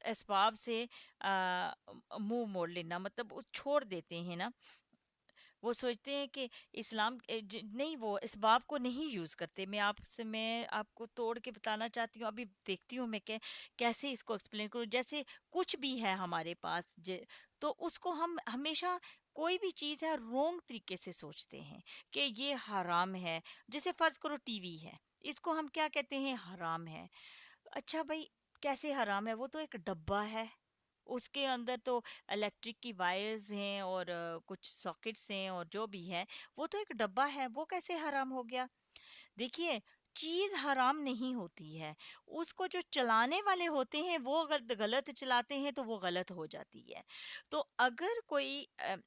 इसबाब से मुंह मोड़ लेना, मतलब वो छोड़ देते हैं ना। वो सोचते हैं कि नहीं, वो इस बाब को नहीं यूज़ करते। मैं आपको तोड़ के बताना चाहती हूँ। अभी देखती हूँ मैं कैसे इसको एक्सप्लेन करूँ। जैसे कुछ भी है हमारे पास, तो उसको हम हमेशा कोई भी चीज़ है रोंग तरीके से सोचते हैं कि ये हराम है। जैसे फ़र्ज़ करो टीवी है, इसको हम क्या कहते हैं, हराम है। अच्छा भाई, कैसे हराम है? वो तो एक डब्बा है, उसके अंदर तो इलेक्ट्रिक की वायर्स हैं और कुछ सॉकेट्स हैं और जो भी है, वो तो एक डब्बा है, वो कैसे हराम हो गया? देखिए, चीज़ हराम नहीं होती है, उसको जो चलाने वाले होते हैं वो गलत चलाते हैं तो वो गलत हो जाती है। तो अगर कोई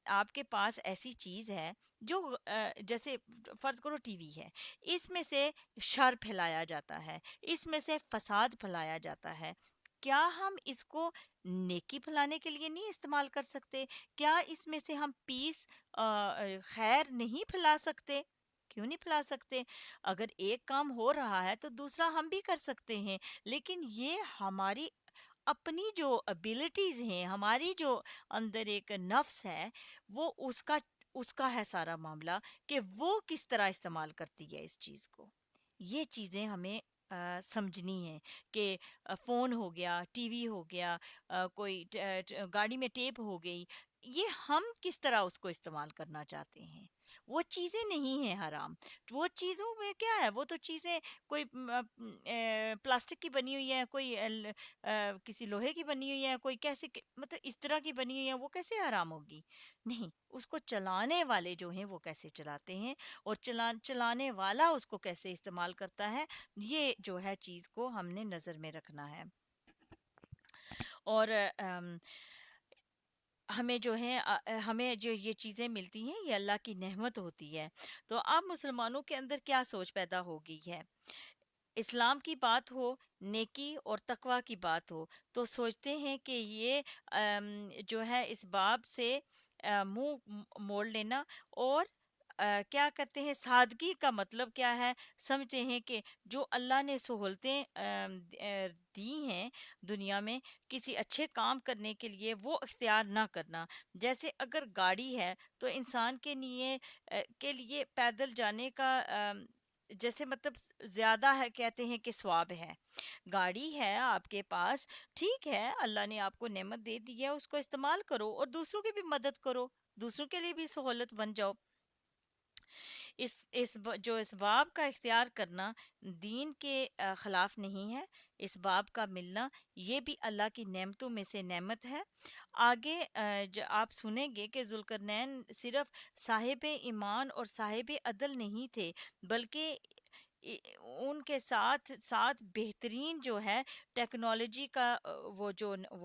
आपके पास ऐसी चीज़ है जो जैसे फ़र्ज़ करो टीवी है, इसमें से शर फैलाया जाता है, इसमें से फ़साद फैलाया जाता है, क्या हम इसको नेकी फैलाने के लिए नहीं इस्तेमाल कर सकते? क्या इसमें से हम पीस खैर नहीं फैला सकते? क्यों नहीं फैला सकते? अगर एक काम हो रहा है तो दूसरा हम भी कर सकते हैं। लेकिन ये हमारी अपनी जो एबिलिटीज़ हैं, हमारी जो अंदर एक नफ्स है, वो उसका है सारा मामला, कि वो किस तरह इस्तेमाल करती है इस चीज़ को। ये चीज़ें हमें समझनी है कि फ़ोन हो गया, टीवी हो गया, कोई गाड़ी में टेप हो गई, ये हम किस तरह उसको इस्तेमाल करना चाहते हैं। وہ چیزیں نہیں ہیں حرام. وہ چیزوں میں کیا ہے، وہ تو چیزیں کوئی پلاسٹک کی بنی ہوئی ہے، کوئی کسی لوہے کی بنی ہوئی ہے، کوئی کیسے مطلب اس طرح کی بنی ہوئی ہے، وہ کیسے حرام ہوگی؟ نہیں. اس کو چلانے والے جو ہیں وہ کیسے چلاتے ہیں، اور چلانے والا اس کو کیسے استعمال کرتا ہے، یہ جو ہے چیز کو ہم نے نظر میں رکھنا ہے. اور ہمیں جو ہے ہمیں جو یہ چیزیں ملتی ہیں یہ اللہ کی نعمت ہوتی ہے. تو اب مسلمانوں کے اندر کیا سوچ پیدا ہو گئی ہے؟ اسلام کی بات ہو، نیکی اور تقوی کی بات ہو، تو سوچتے ہیں کہ یہ جو ہے اس باب سے منہ موڑ لینا، اور کیا کرتے ہیں، سادگی کا مطلب کیا ہے، سمجھتے ہیں کہ جو اللہ نے سہولتیں دی ہیں دنیا میں کسی اچھے کام کرنے کے لیے، وہ اختیار نہ کرنا. جیسے اگر گاڑی ہے تو انسان کے لیے پیدل جانے کا جیسے مطلب زیادہ ہے، کہتے ہیں کہ ثواب ہے. گاڑی ہے آپ کے پاس، ٹھیک ہے، اللہ نے آپ کو نعمت دے دی ہے، اس کو استعمال کرو اور دوسروں کی بھی مدد کرو، دوسروں کے لیے بھی سہولت بن جاؤ. جو اس باب کا اختیار کرنا دین کے خلاف نہیں ہے. اس باب کا ملنا یہ بھی اللہ کی نعمتوں میں سے نعمت ہے. آگے آپ سنیں گے کہ ذوالقرنین صرف صاحب ایمان اور صاحب عدل نہیں تھے، بلکہ ان کے ساتھ ساتھ بہترین جو ہے ٹیکنالوجی کا وہ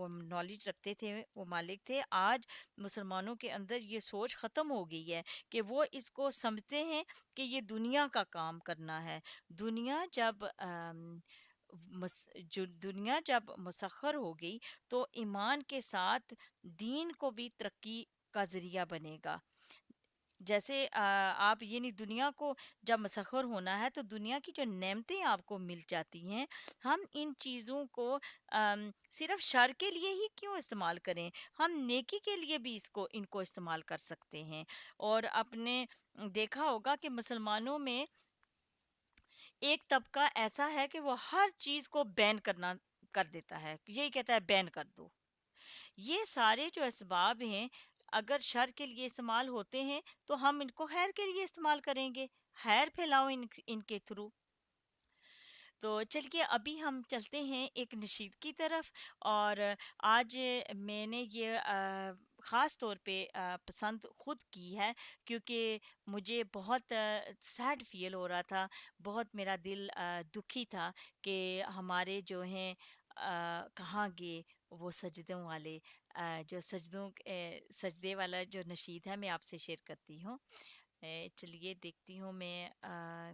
نالج رکھتے تھے، وہ مالک تھے. آج مسلمانوں کے اندر یہ سوچ ختم ہو گئی ہے کہ وہ اس کو سمجھتے ہیں کہ یہ دنیا کا کام کرنا ہے. دنیا جب دنیا جب مسخر ہو گئی تو ایمان کے ساتھ دین کو بھی ترقی کا ذریعہ بنے گا. جیسے آپ یعنی دنیا کو جب مسخر ہونا ہے تو دنیا کی جو نعمتیں آپ کو مل جاتی ہیں، ہم ان چیزوں کو صرف شر کے لیے ہی کیوں استعمال کریں، ہم نیکی کے لیے بھی ان کو استعمال کر سکتے ہیں. اور اپنے دیکھا ہوگا کہ مسلمانوں میں ایک طبقہ ایسا ہے کہ وہ ہر چیز کو بین کر دیتا ہے، یہی کہتا ہے بین کر دو. یہ سارے جو اسباب ہیں اگر شر کے لیے استعمال ہوتے ہیں تو ہم ان کو خیر کے لیے استعمال کریں گے، خیر پھیلاؤ ان کے تھرو. تو چلیے ابھی ہم چلتے ہیں ایک نشید کی طرف. اور آج میں نے یہ خاص طور پہ پسند خود کی ہے کیونکہ مجھے بہت سیڈ فیل ہو رہا تھا، بہت میرا دل دکھی تھا کہ ہمارے جو ہیں کہاں گئے وہ سجدوں والے. جو سجدے والا جو نشید ہے میں آپ سے شیئر کرتی ہوں. چلیے دیکھتی ہوں میں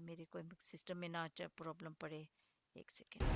میرے کوئی سسٹم میں نہ پرابلم پڑے. ایک سیکنڈ.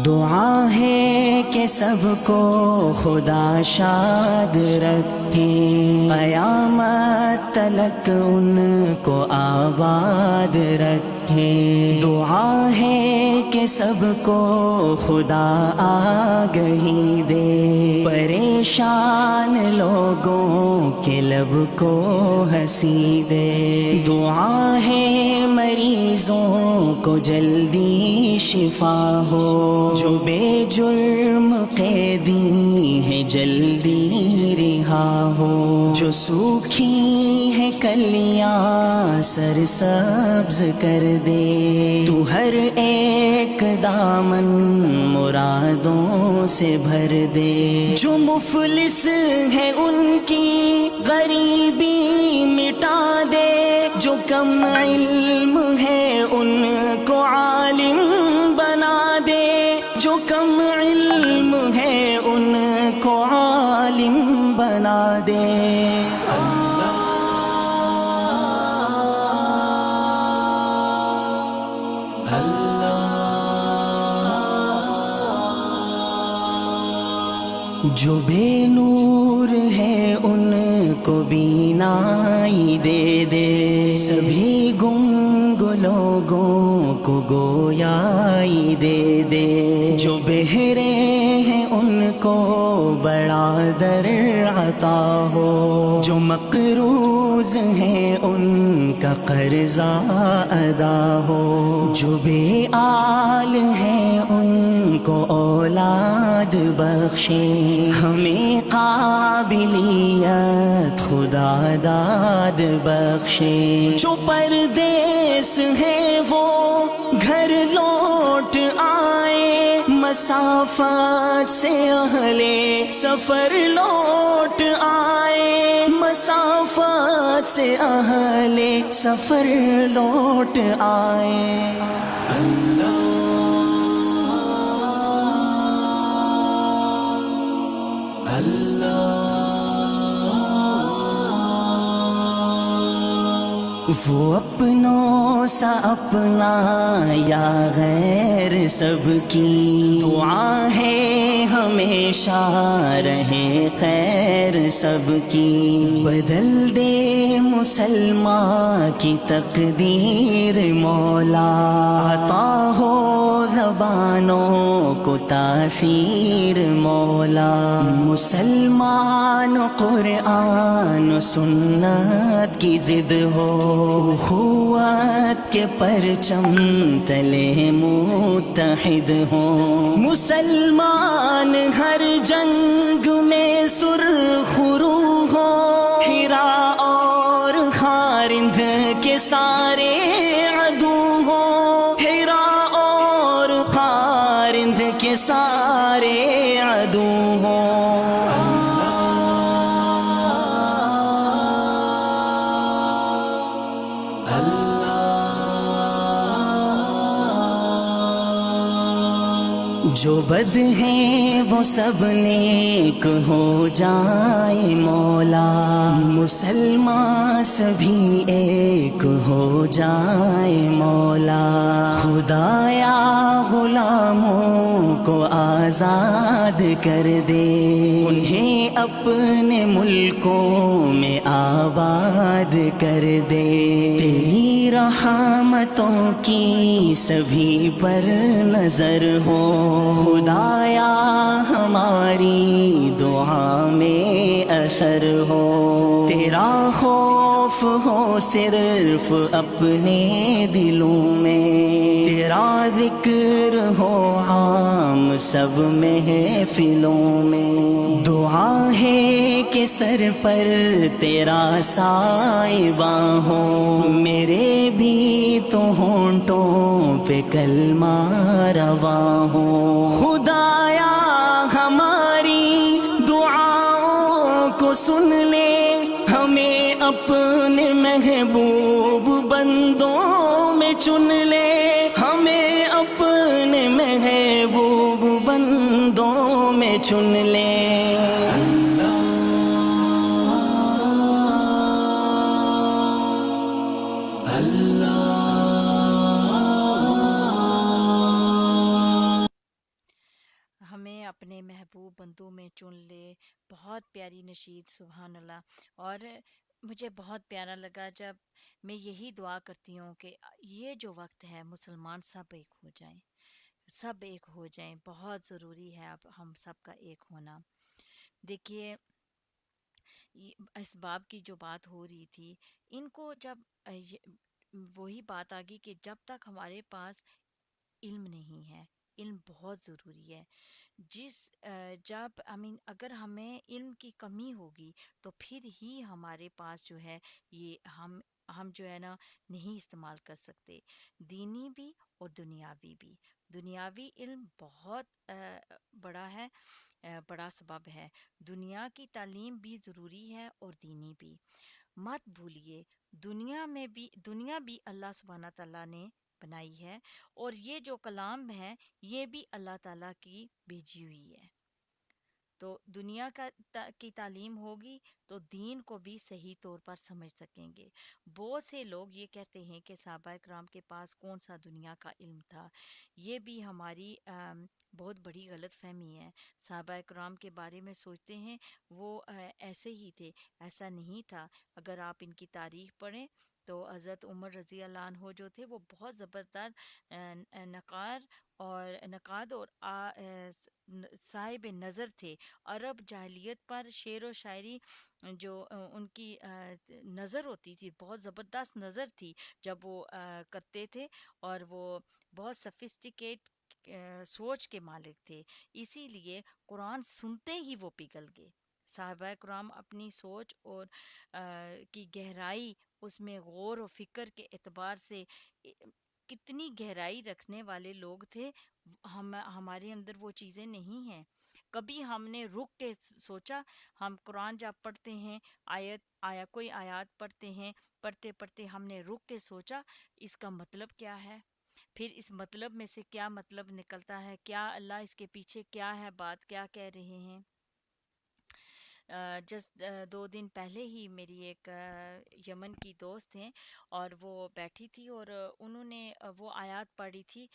دعا ہے کہ سب کو خدا شاد رکھے، قیامت تلک ان کو آباد رکھے. دعا ہے کہ سب کو خدا آگہی دے، پریشان لوگوں کے لب کو ہنسی دے. دعا ہے مریضوں کو جلدی شفا ہو، جو بے جرم قیدی ہے جلدی رہا ہو. جو سوکھی ہے کلیاں سرسبز کر دے، تو ہر ایک دامن مرادوں سے بھر دے. جو مفلس ہے ان کی غریبی مٹا دے، جو کم علم ہے ان کو عالم بنا دے. جو کم علم ہے ان کو عالم بنا دے. جو بے نور معذور ہے ان کو بینائی دے دے، سبھی گنگ لوگوں کو گویائی دے دے، جو بہرے ہیں ان کو بڑا در عطا ہو، جو مقروض ہیں ان کا قرضہ ادا ہو، جو بے آل ہیں ان کو اولاد بخشے، ہمیں قابلیت خدا داد بخشے، جو پردیس ہیں وہ گھر لوٹ آئے، مسافت سے اہل سفر لوٹ آئے، مسافت سے اہل سفر لوٹ آئے۔ وہ اپنوں سا اپنا یا غیر سب کی دعا ہے، ہمیشہ رہے خیر سب کی، بدل دے مسلمان کی تقدیر مولا، عطا ہو زبانوں کو تاثیر مولا، مسلمان قرآن و سنت کی ضد ہو، اخوت کے پرچم تلے متحد ہوں، مسلمان ہر جنگ میں سرخ رو ہو، ہیرا اور خارند کے سارے عدو ہوں، ہیرا اور خارند کے سارے عدو ہوں۔ جو بد ہیں وہ سب نیک ہو جائے مولا، مسلمان سبھی ایک ہو جائے مولا، خدایا غلاموں کو آزاد کر دے، انہیں اپنے ملکوں میں آباد کر دے، تیری رحمتوں کی سبھی پر نظر ہو، خدایا ہماری دعا میں اثر ہو، تیرا خوف ہو صرف اپنے دلوں میں، تیرا ذکر ہو عام سب محفلوں میں، دعا ہے کہ سر پر تیرا سائباں ہو، میرے بھی تو ہونٹوں پہ کلمہ رواں ہو، خدایا ہماری دعاؤں کو سن لے، ہمیں اپنے محبوب بندوں میں چن لے، ہمیں اپنے محبوب بندوں میں چن لے۔ ہمیں اپنے محبوب بندوں میں چن لے، بہت پیاری نشید، سبحان اللہ۔ اور مجھے بہت پیارا لگا جب میں یہی دعا کرتی ہوں کہ یہ جو وقت ہے مسلمان سب ایک ہو جائیں، سب ایک ہو جائیں، بہت ضروری ہے اب ہم سب کا ایک ہونا۔ دیکھیے اسباب کی جو بات ہو رہی تھی، ان کو جب وہی بات آ گئی کہ جب تک ہمارے پاس علم نہیں ہے، علم بہت ضروری ہے۔ جب اگر ہمیں علم کی کمی ہوگی تو پھر ہی ہمارے پاس جو ہے یہ ہم جو ہے نا نہیں استعمال کر سکتے، دینی بھی اور دنیاوی بھی۔ دنیاوی علم بہت بڑا ہے، بڑا سبب ہے، دنیا کی تعلیم بھی ضروری ہے اور دینی بھی۔ مت بھولیے دنیا بھی اللہ سبحانہ تعالیٰ نے بنائی ہے، اور یہ جو کلام ہے یہ بھی اللہ تعالیٰ کی بھیجی ہوئی ہے۔ تو دنیا کی تعلیم ہوگی تو دین کو بھی صحیح طور پر سمجھ سکیں گے۔ بہت سے لوگ یہ کہتے ہیں کہ صحابہ کرام کے پاس کون سا دنیا کا علم تھا، یہ بھی ہماری بہت بڑی غلط فہمی ہے۔ صحابہ کرام کے بارے میں سوچتے ہیں وہ ایسے ہی تھے، ایسا نہیں تھا۔ اگر آپ ان کی تاریخ پڑھیں تو حضرت عمر رضی اللہ عنہ جو تھے وہ بہت زبردست نقار اور نقاد اور صاحب نظر تھے۔ عرب جاہلیت پر شعر و شاعری جو ان کی نظر ہوتی تھی، بہت زبردست نظر تھی جب وہ کرتے تھے، اور وہ بہت سفسٹیکیٹ سوچ کے مالک تھے۔ اسی لیے قرآن سنتے ہی وہ پگھل گئے۔ صحابہ کرام اپنی سوچ اور کی گہرائی، اس میں غور و فکر کے اعتبار سے کتنی گہرائی رکھنے والے لوگ تھے، ہمارے اندر وہ چیزیں نہیں ہیں۔ کبھی ہم نے رک کے سوچا؟ ہم قرآن جب پڑھتے ہیں، کوئی آیات پڑھتے ہیں، پڑھتے پڑھتے ہم نے رک کے سوچا اس کا مطلب کیا ہے؟ پھر اس مطلب میں سے کیا مطلب نکلتا ہے؟ کیا اللہ اس کے پیچھے کیا ہے بات، کیا کہہ رہے ہیں؟ جسٹ 2 دن پہلے ہی میری ایک یمن کی دوست ہیں، اور وہ بیٹھی تھی اور انہوں نے وہ آیات پڑھی تھی۔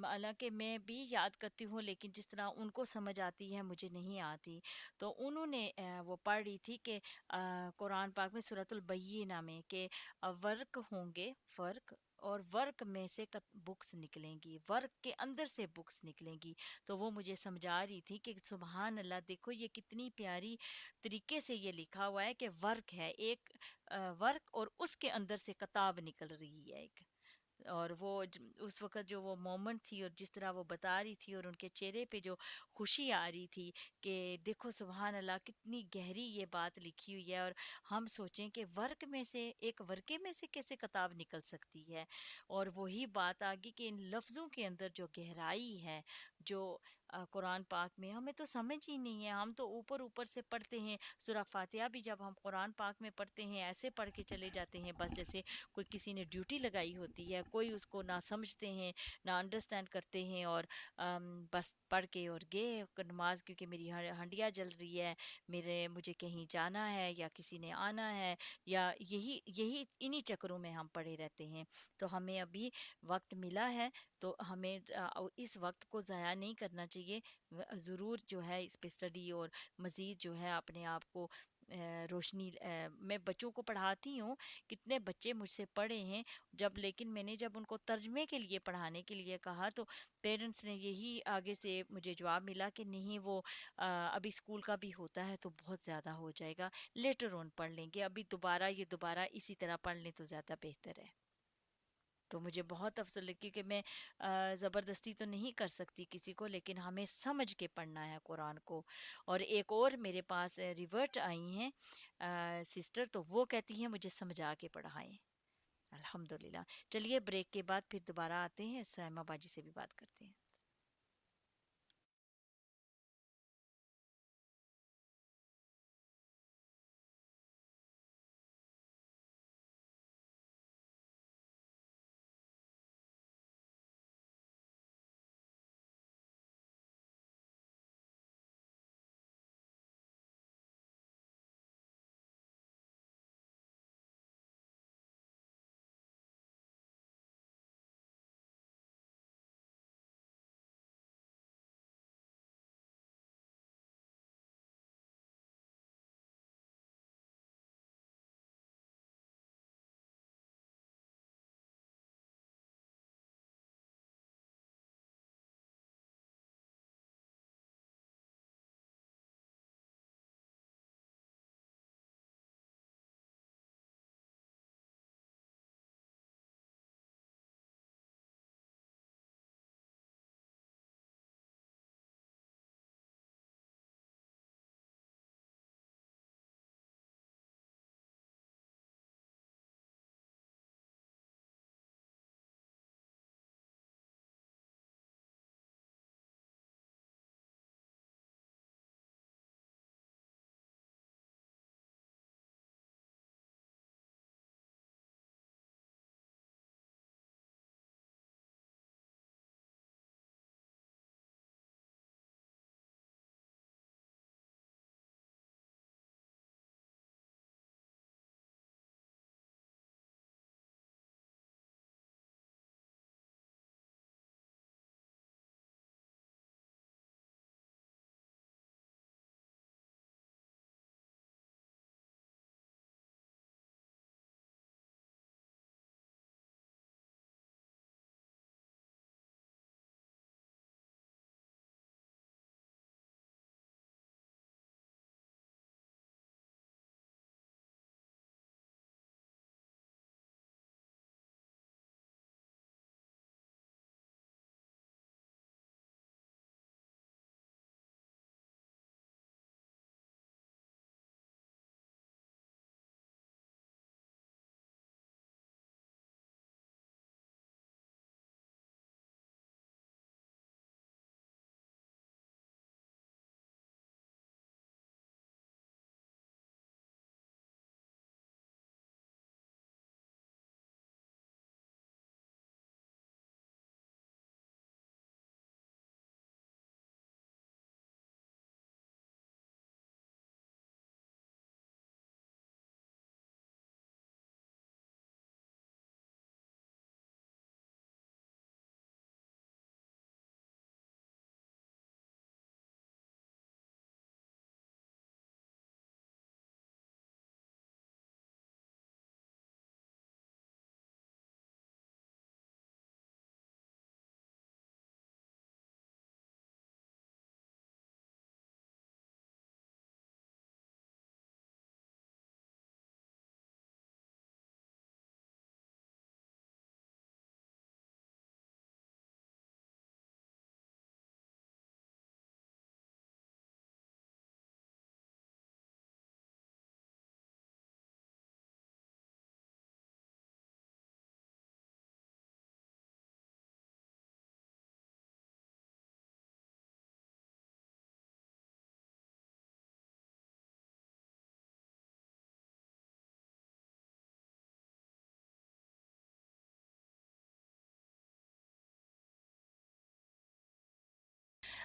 حالانکہ میں بھی یاد کرتی ہوں، لیکن جس طرح ان کو سمجھ آتی ہے مجھے نہیں آتی۔ تو انہوں نے وہ پڑھ رہی تھی کہ قرآن پاک میں سورۃ البینہ میں کہ ورق ہوں گے، فرق، اور ورق میں سے بکس نکلیں گی، ورق کے اندر سے بکس نکلیں گی۔ تو وہ مجھے سمجھا رہی تھی کہ سبحان اللہ، دیکھو یہ کتنی پیاری طریقے سے یہ لکھا ہوا ہے کہ ورق ہے ایک، ورق، اور اس کے اندر سے کتاب نکل رہی ہے ایک۔ اور وہ اس وقت جو وہ مومنٹ تھی اور جس طرح وہ بتا رہی تھی، اور ان کے چہرے پہ جو خوشی آ رہی تھی کہ دیکھو سبحان اللہ کتنی گہری یہ بات لکھی ہوئی ہے، اور ہم سوچیں کہ ورق میں سے، ایک ورقے میں سے کیسے کتاب نکل سکتی ہے؟ اور وہی بات آگی کہ ان لفظوں کے اندر جو گہرائی ہے، جو قرآن پاک میں ہمیں تو سمجھ ہی نہیں ہے۔ ہم تو اوپر اوپر سے پڑھتے ہیں، سورہ فاتحہ بھی جب ہم قرآن پاک میں پڑھتے ہیں ایسے پڑھ کے چلے جاتے ہیں، بس جیسے کوئی کسی نے ڈیوٹی لگائی ہوتی ہے، کوئی اس کو نہ سمجھتے ہیں نہ انڈرسٹینڈ کرتے ہیں، اور بس پڑھ کے اور گئے نماز، کیونکہ میری ہنڈیا جل رہی ہے، مجھے کہیں جانا ہے یا کسی نے آنا ہے، یا یہی انہی چکروں میں ہم پڑے رہتے ہیں۔ تو ہمیں ابھی وقت ملا ہے تو ہمیں اس وقت کو ضائع نہیں کرنا چاہیے۔ ضرور جو ہے اس پہ اسٹڈی اور مزید جو ہے اپنے آپ کو روشنی، میں بچوں کو پڑھاتی ہوں، کتنے بچے مجھ سے پڑھے ہیں لیکن میں نے جب ان کو ترجمے کے لیے پڑھانے کے لیے کہا تو پیرنٹس نے یہی آگے سے مجھے جواب ملا کہ نہیں، وہ ابھی اسکول کا بھی ہوتا ہے تو بہت زیادہ ہو جائے گا، لیٹر آن پڑھ لیں گے، ابھی دوبارہ اسی طرح پڑھ لیں تو زیادہ بہتر ہے۔ تو مجھے بہت افسوس لگا، کیونکہ میں زبردستی تو نہیں کر سکتی کسی کو، لیکن ہمیں سمجھ کے پڑھنا ہے قرآن کو۔ اور ایک اور میرے پاس ریورٹ آئی ہیں سسٹر، تو وہ کہتی ہیں مجھے سمجھا کے پڑھائیں۔ الحمدللہ۔ چلیے بریک کے بعد پھر دوبارہ آتے ہیں، سائمہ باجی سے بھی بات کرتے ہیں۔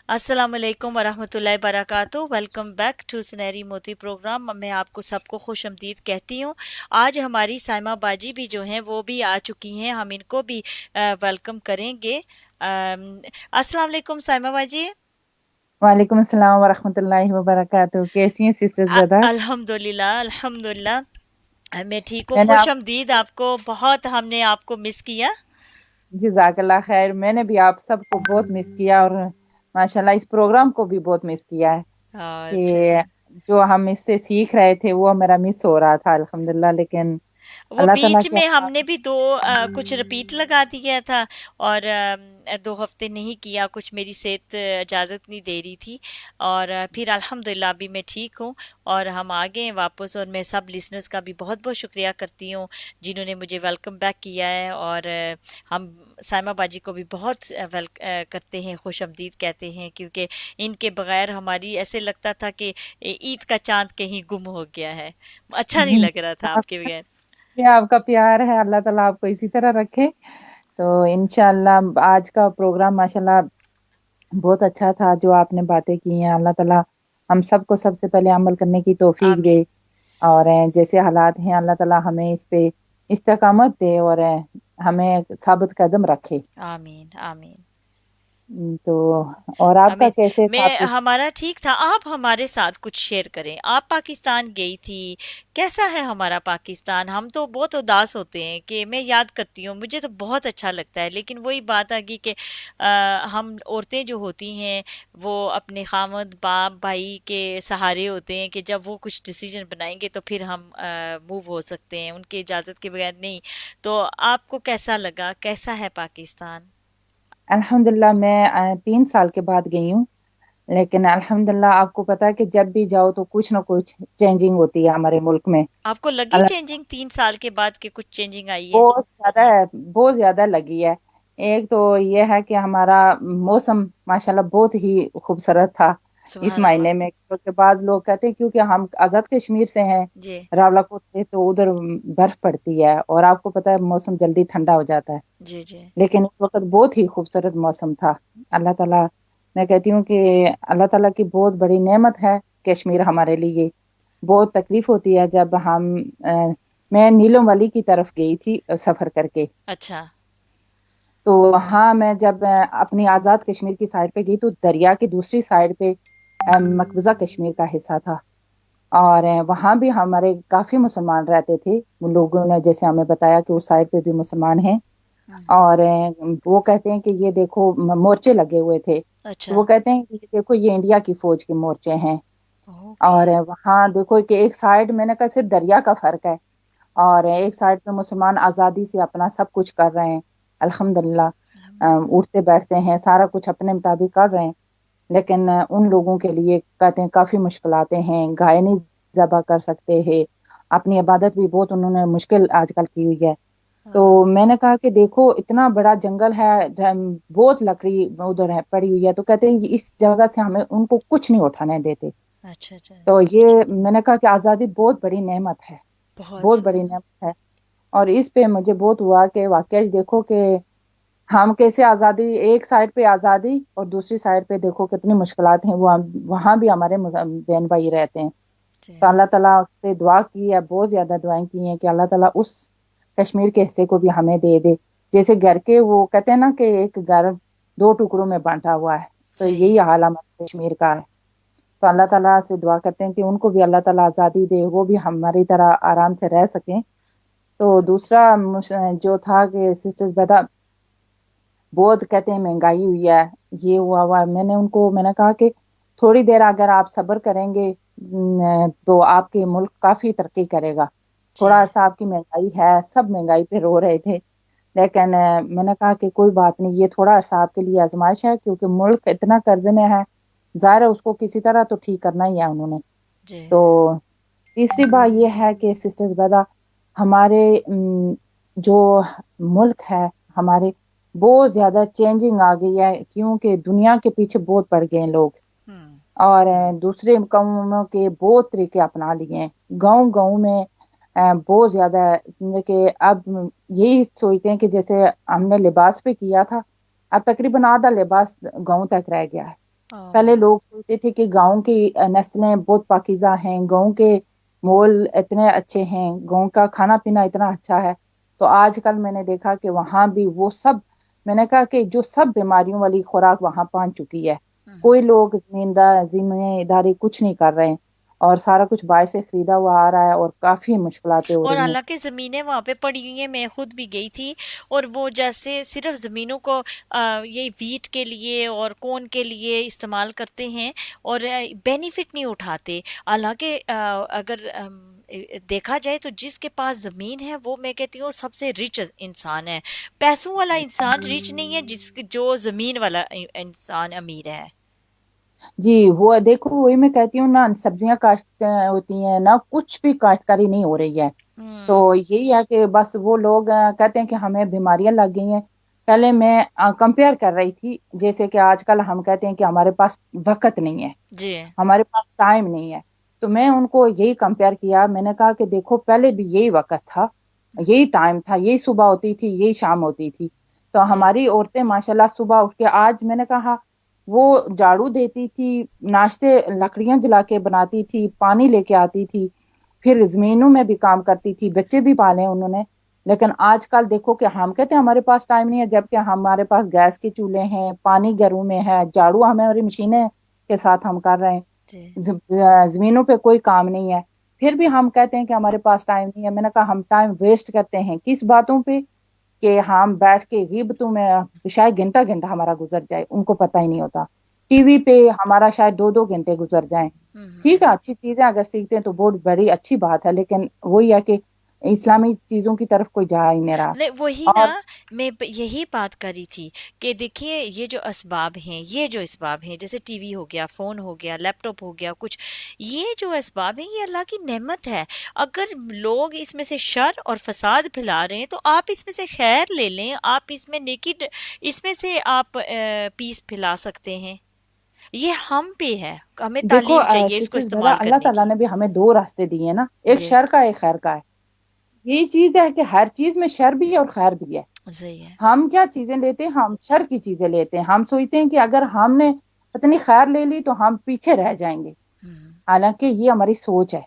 अस्सलाम वालेकुम वरहमतुल्लाहि वबरकातुहू। वेलकम बैक टू सुनहरी मोती प्रोग्राम। मैं आपको सबको खुश आमदीद कहती हूँ। आज हमारी साइमा बाजी भी जो हैं वो भी आ चुकी हैं, हम इनको भी वेलकम करेंगे। अस्सलाम वालेकुम साइमा बाजी। वालेकुम अस्सलाम वरहमतुल्लाहि वबरकातुहू। कैसी हैं सिस्टर्स बता? अल्हम्दुलिल्लाह अल्हम्दुलिल्लाह। मैं ठीक हूँ, मैंने खुश आप आमदीद आपको। बहुत हमने आपको मिस किया। जज़ाकल्लाह खैर, मैंने भी आप सबको बहुत मिस किया और माशाल्लाह इस प्रोग्राम को भी बहुत मिस किया है अच्छा कि अच्छा। जो हम इससे सीख रहे थे वो मेरा मिस हो रहा था अल्हम्दुलिल्लाह। लेकिन वो अल्लाह ताला बीच के में हमने भी दो कुछ रिपीट लगा दिया था, और 2 हफ्ते नहीं किया, कुछ मेरी सेहत इजाज़त नहीं दे रही थी। और फिर अल्हम्दुलिल्लाह अभी मैं ठीक हूँ और हम आ गए हैं वापस। और मैं सब लिसनर्स का भी बहुत बहुत शुक्रिया करती हूँ जिन्होंने मुझे वेलकम बैक किया है। और हम साइमा बाजी को भी बहुत करते हैं, खुश आमदीद कहते हैं, क्योंकि इनके बगैर हमारी ऐसे लगता था कि ईद का चांद कहीं गुम हो गया है, अच्छा नहीं लग रहा था आपके बगैर। ये आपका प्यार है, अल्लाह ताला आपको इसी तरह रखे। तो इंशाल्लाह आज का प्रोग्राम माशाल्लाह बहुत अच्छा था जो आपने बातें की हैं। अल्लाह ताला हम सबको सबसे पहले अमल करने की तौफीक दे आमीन और जैसे हालात हैं अल्लाह ताला हमें इस पे इस्तकामत दे और हमें साबित कदम रखे। आमीन आमीन तो और आपका आमीन। कैसे था मैं आपके? हमारा ठीक था। आप हमारे साथ कुछ शेयर करें। आप पाकिस्तान गई थी, कैसा है हमारा पाकिस्तान? हम तो बहुत उदास होते हैं कि मैं याद करती हूँ, मुझे तो बहुत अच्छा लगता है, लेकिन वही बात आ गई कि हम औरतें जो होती हैं वो अपने खामद बाप भाई के सहारे होते हैं कि जब वो कुछ डिसीजन बनाएंगे तो फिर हम मूव हो सकते हैं, उनकी इजाज़त के बगैर नहीं। तो आपको कैसा लगा, कैसा है पाकिस्तान? अल्हम्दुलिल्लाह मैं 3 साल के बाद गई हूँ। लेकिन अल्हम्दुलिल्लाह आपको पता है कि जब भी जाओ तो कुछ ना कुछ चेंजिंग होती है हमारे मुल्क में। आपको लगी अल्लाह चेंजिंग 3 साल के बाद के कुछ चेंजिंग आई है? बहुत ज्यादा लगी है। एक तो ये है कि हमारा मौसम माशाल्लाह बहुत ही खूबसूरत था इस सुभान अल्लाह। महीने में, क्योंकि बाज लोग कहते हैं क्योंकि हम आजाद कश्मीर से हैं, जी रावलाकोट से, तो उधर बर्फ पड़ती है और आपको पता है मौसम जल्दी ठंडा हो जाता है। जी जी। लेकिन इस वक्त बहुत ही खूबसूरत मौसम था। अल्लाह ताला, मैं कहती हूँ कि अल्लाह ताला की बहुत बड़ी नेमत है कश्मीर हमारे लिए। बहुत तकलीफ होती है जब हम मैं नीलों वाली की तरफ गई थी सफर करके। अच्छा। तो वहाँ मैं जब अपनी आज़ाद कश्मीर की साइड पे गई तो दरिया की दूसरी साइड पे मकबूजा कश्मीर का हिस्सा था और वहाँ भी हमारे काफी मुसलमान रहते थे। उन लोगों ने जैसे हमें बताया कि उस साइड पे भी मुसलमान हैं हम्म। और वो कहते हैं कि ये देखो मोर्चे लगे हुए थे, तो अच्छा। वो कहते हैं कि ये देखो ये इंडिया की फौज के मोर्चे हैं। ओके। और वहाँ देखो कि एक साइड मैंने कहा सिर्फ दरिया का फर्क है और एक साइड पे मुसलमान आज़ादी से अपना सब कुछ कर रहे हैं अल्हम्दुलिल्लाह। अल्हम्दुलिल्लाह। उठते बैठते हैं, सारा कुछ अपने मुताबिक कर रहे हैं। लेकिन उन लोगों के लिए कहते हैं काफी मुश्किलातें हैं, गाय नहीं ज़बह कर सकते हैं, अपनी इबादत भी बहुत उन्होंने मुश्किल आजकल की हुई है। तो हाँ। मैंने कहा कि देखो इतना बड़ा जंगल है, बहुत लकड़ी उधर है पड़ी हुई है, तो कहते हैं इस जगह से हमें उनको कुछ नहीं उठाने देते। अच्छा अच्छा। तो ये मैंने कहा कि आज़ादी बहुत बड़ी नेमत है, बहुत बहुत बड़ी सुंदर। नेमत है। और इस पे मुझे बहुत हुआ कि वाकई देखो कि हम कैसे आज़ादी, एक साइड पे आज़ादी और दूसरी साइड पे देखो कितनी मुश्किलात हैं। वो वहाँ भी हमारे बहन भाई रहते हैं। जी तो अल्लाह ताला से दुआ की है, बहुत ज्यादा दुआएं की हैं कि अल्लाह ताला उस कश्मीर के हिस्से को भी हमें दे दे। जैसे घर के वो कहते हैं ना कि एक घर दो टुकड़ों में बांटा हुआ है, तो सही। यही हाल हमारे कश्मीर का है। तो अल्लाह ताला से दुआ करते हैं कि उनको भी अल्लाह ताला आज़ादी दे, वो भी हमारी तरह आराम से रह सकें। तो दूसरा जो था कि सिस्टर्स बता बहुत कहते हैं महंगाई हुई है, ये हुआ है। मैंने कहा कि थोड़ी देर अगर आप सब्र करेंगे तो आपके मुल्क काफी तरक्की करेगा। थोड़ा जी अरसा आपकी महंगाई है, सब महंगाई पे रो रहे थे, लेकिन मैंने कहा कि कोई बात नहीं, ये थोड़ा अरसा आपके लिए आजमाइश है, क्योंकि मुल्क इतना कर्जे में है, जाहिर है उसको किसी तरह तो ठीक करना ही है उन्होंने। जी। तो तीसरी बात ये है कि सिस्टर्स बता हमारे जो मुल्क है हमारे, बहुत ज्यादा चेंजिंग आ गई है, क्योंकि दुनिया के पीछे बहुत पड़ गए हैं लोग हम्म। और दूसरे कौमों के बहुत तरीके अपना लिए हैं। गांव गांव में बहुत ज्यादा समझे कि अब यही सोचते हैं कि जैसे हमने लिबास पे किया था, अब तकरीबन आधा लिबास गांव तक रह गया है। पहले लोग सोचते थे कि गांव की नस्लें बहुत पाकीज़ा हैं, गांव के मोल इतने अच्छे हैं, गांव का खाना पीना इतना अच्छा है। तो आजकल मैंने देखा कि वहां भी वो सब, मैंने कहा कि जो सब बीमारियों वाली खुराक वहां पहुंच चुकी है। हम्म। कोई लोग जिम्मेदारी कुछ नहीं कर रहे हैं, और सारा कुछ बाहर से खरीदा हुआ आ रहा है, और काफी मुश्किलातें हो और रही हैं। हालांकि ज़मीनें वहाँ पे पड़ी हुई हैं, मैं खुद भी गई थी। और वो जैसे सिर्फ ज़मीनों को ये वीट के लिए और कॉर्न के लिए इस्तेमाल करते हैं और बेनिफिट नहीं उठाते। हालांकि अगर देखा जाए तो जिसके पास ज़मीन है वो, मैं कहती हूँ, सबसे रिच इंसान है। पैसों वाला इंसान रिच नहीं है, जो ज़मीन वाला इंसान अमीर है। जी, वो देखो, वही मैं कहती हूँ ना, सब्जियां काश्त होती हैं ना, कुछ भी काश्तकारी नहीं हो रही है। हम्म। तो यही है कि बस वो लोग कहते हैं कि हमें बीमारियां लग गई हैं। पहले मैं कंपेयर कर रही थी, जैसे कि आजकल हम कहते हैं कि हमारे पास वक्त नहीं है, जी। हमारे पास टाइम नहीं है। तो मैं उनको यही कंपेयर किया, मैंने कहा कि देखो, पहले भी यही वक्त था, यही टाइम था, यही सुबह होती थी, यही शाम होती थी। तो जी। हमारी औरतें माशाल्लाह सुबह उठ के, आज मैंने कहा, वो झाड़ू देती थी, नाश्ते लकड़ियां जला के बनाती थी, पानी लेके आती थी, फिर जमीनों में भी काम करती थी, बच्चे भी पाले उन्होंने। लेकिन आजकल देखो कि हम कहते हैं हमारे पास टाइम नहीं है, जबकि हमारे पास गैस के चूल्हे हैं, पानी घरों में है, झाड़ू हमारी मशीनें के साथ हम कर रहे हैं, जी। जमीनों पे कोई काम नहीं है। फिर भी हम कहते हैं कि हमारे पास टाइम नहीं है। मैंने कहा, हम टाइम वेस्ट करते हैं किस बातों पे, कि हम बैठ के गिबतों में शायद घंटा घंटा हमारा गुजर जाए, उनको पता ही नहीं होता। टीवी पे हमारा शायद दो दो घंटे गुजर जाएं। ठीक है, अच्छी चीजें अगर सीखते हैं तो बहुत बड़ी अच्छी बात है, लेकिन वही है कि इस्लामी चीजों की तरफ कोई जा ही नहीं रहा। नहीं, वही ना, और मैं यही बात करी थी कि देखिए, ये जो असबाब हैं, ये जो असबाब हैं, जैसे टीवी हो गया, फोन हो गया, लैपटॉप हो गया, कुछ ये जो असबाब हैं, ये अल्लाह की नेमत है। अगर लोग इसमें से शर और फसाद फैला रहे हैं तो आप इसमें से खैर ले लें, आप इसमें नेकी, इसमें से आप पीस फैला सकते हैं। ये हम पे है, हमें देखो तालीम चाहिए इसको सिस्टर्स बेदा, इस्तेमाल अल्लाह करने ताला की। ने भी हमें दो रास्ते दिए हैं ना, एक जी। शर का एक खैर का है। यही चीज है कि हर चीज में शर भी है और खैर भी है। सही है। हम क्या चीजें लेते हैं, हम शर की चीजें लेते हैं, हम सोचते हैं कि अगर हमने इतनी खैर ले ली तो हम पीछे रह जाएंगे। हम्म। हालांकि ये हमारी सोच है।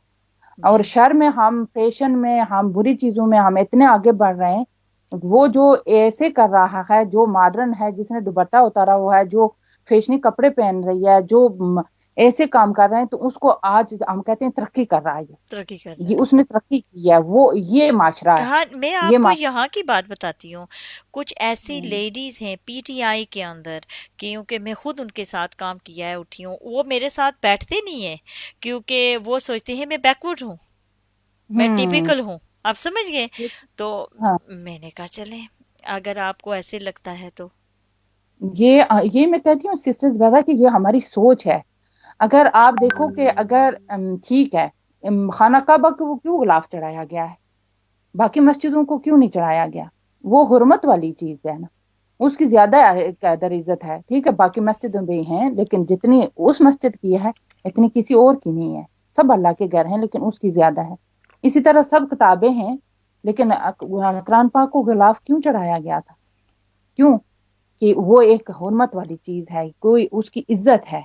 और जी। शर में, हम फैशन में, हम बुरी चीजों में हम इतने आगे बढ़ रहे हैं। वो जो ऐसे कर रहा है, जो मॉडर्न है, जिसने दुपट्टा उतारा हुआ है, जो फैशनी कपड़े पहन रही है, जो ऐसे काम कर रहे हैं, तो उसको आज हम कहते हैं तरक्की कर रहा है। तरक्की कर रहा ये है। उसने तरक्की की है, वो ये माशरा है। हाँ, मैं ये आपको माशरा। यहाँ की बात बताती हूँ। कुछ ऐसी लेडीज हैं पीटीआई के अंदर, क्योंकि मैं खुद उनके साथ काम किया है, उठी हूँ, वो मेरे साथ बैठते नहीं है, क्योंकि वो सोचते हैं मैं बैकवर्ड हूँ, मैं हम्म। टिपिकल हूँ। आप समझ गए? ये- तो हाँ, मैंने कहा चले, अगर आपको ऐसे लगता है तो। ये मैं कहती हूँ सिस्टर्स बेदा कि ये हमारी सोच है। अगर आप देखो कि अगर ठीक है, खाना काबा को क्यों गिलाफ चढ़ाया गया है, बाकी मस्जिदों को क्यों नहीं चढ़ाया गया? वो हुर्मत वाली चीज है ना, उसकी ज्यादा कदर इज्जत है। ठीक है, बाकी मस्जिदों में हैं, लेकिन जितनी उस मस्जिद की है, इतनी किसी और की नहीं है। सब अल्लाह के घर हैं, लेकिन उसकी ज्यादा है। इसी तरह सब किताबें हैं, लेकिन कुरान पाक को गिलाफ क्यों चढ़ाया गया था? क्यों? कि वो एक हुर्मत वाली चीज है, कोई उसकी इज्जत है।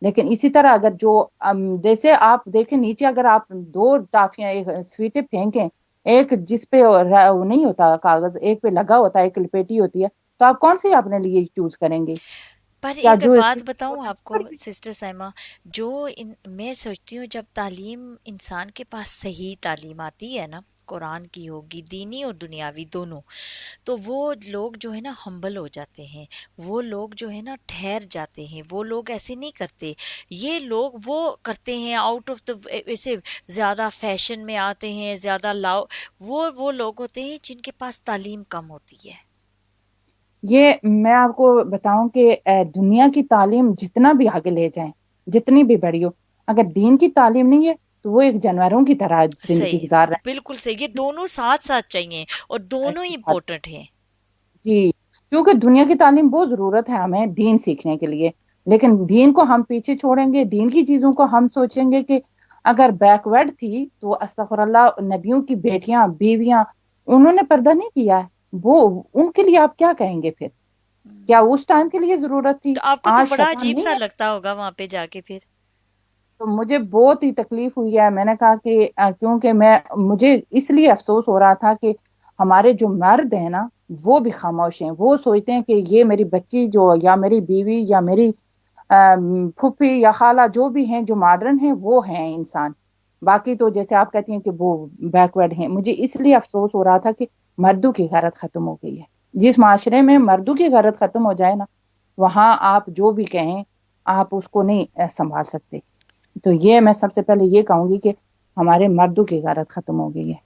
लेकिन इसी तरह अगर जो जैसे आप देखें नीचे, अगर आप दो टाफियां, एक स्वीटें फेंकें, एक जिस पे वो नहीं होता कागज, एक पे लगा होता है, एक लिपेटी होती है, तो आप कौन सी अपने लिए चूज करेंगे? पर क्या एक जो बात स्वीट बताऊं होता है आपको पर भी। सिस्टर सैमा, मैं सोचती हूँ जब तालीम इंसान के पास सही तालीम आती है ना, कुरान की होगी, दीनी और दुनियावी दोनों, तो वो लोग जो है ना हम्बल हो जाते हैं, वो लोग जो है ना ठहर जाते हैं, वो लोग ऐसे नहीं करते। ये लोग वो करते हैं आउट ऑफ द, ऐसे ज़्यादा फैशन में आते हैं, ज़्यादा लाओ, वो लोग होते हैं जिनके पास तालीम कम होती है। ये मैं आपको बताऊं कि दुनिया की तालीम जितना भी आगे ले जाएं, जितनी भी बड़ी हो, अगर दीन की तालीम नहीं है, तो वो एक जानवरों की तरह जिंदगी सही, गुजार रहे बिल्कुल सही, ये दोनों साथ साथ चाहिए और दोनों ही हैं। इम्पोर्टेंट हैं। जी, क्योंकि दुनिया की तालीम बहुत जरूरत है हमें दीन सीखने के लिए, लेकिन दीन को हम पीछे छोड़ेंगे, दीन की चीजों को हम सोचेंगे कि अगर बैकवर्ड थी तो अस्तगफुरुल्लाह, नबियों की बेटियां बीवियां, उन्होंने पर्दा नहीं किया है, वो उनके लिए आप क्या कहेंगे फिर? क्या उस टाइम के लिए जरूरत थी? तो आपको तो आज बड़ा शैतान अजीब नहीं सा है। लगता होगा वहां पे जाके फिर। तो मुझे बहुत ही तकलीफ हुई है। मैंने कहा कि क्योंकि मुझे इसलिए अफसोस हो रहा था कि हमारे जो मर्द हैं ना, वो भी खामोश हैं। वो सोचते हैं कि ये मेरी बच्ची जो, या मेरी बीवी, या मेरी फूफी या खाला, जो भी हैं, जो मॉडर्न हैं, वो हैं इंसान। बाकी तो जैसे आप कहती हैं कि वो बैकवर्ड हैं। मुझे इसलिए अफसोस हो रहा था कि मर्दों की गैरत खत्म हो गई है। जिस माशरे में मर्दों की गैरत खत्म हो जाए ना, वहां आप जो भी कहें, आप उसको नहीं संभाल सकते। तो ये मैं सबसे पहले ये कहूंगी कि हमारे मर्दों की गैरत खत्म हो गई है,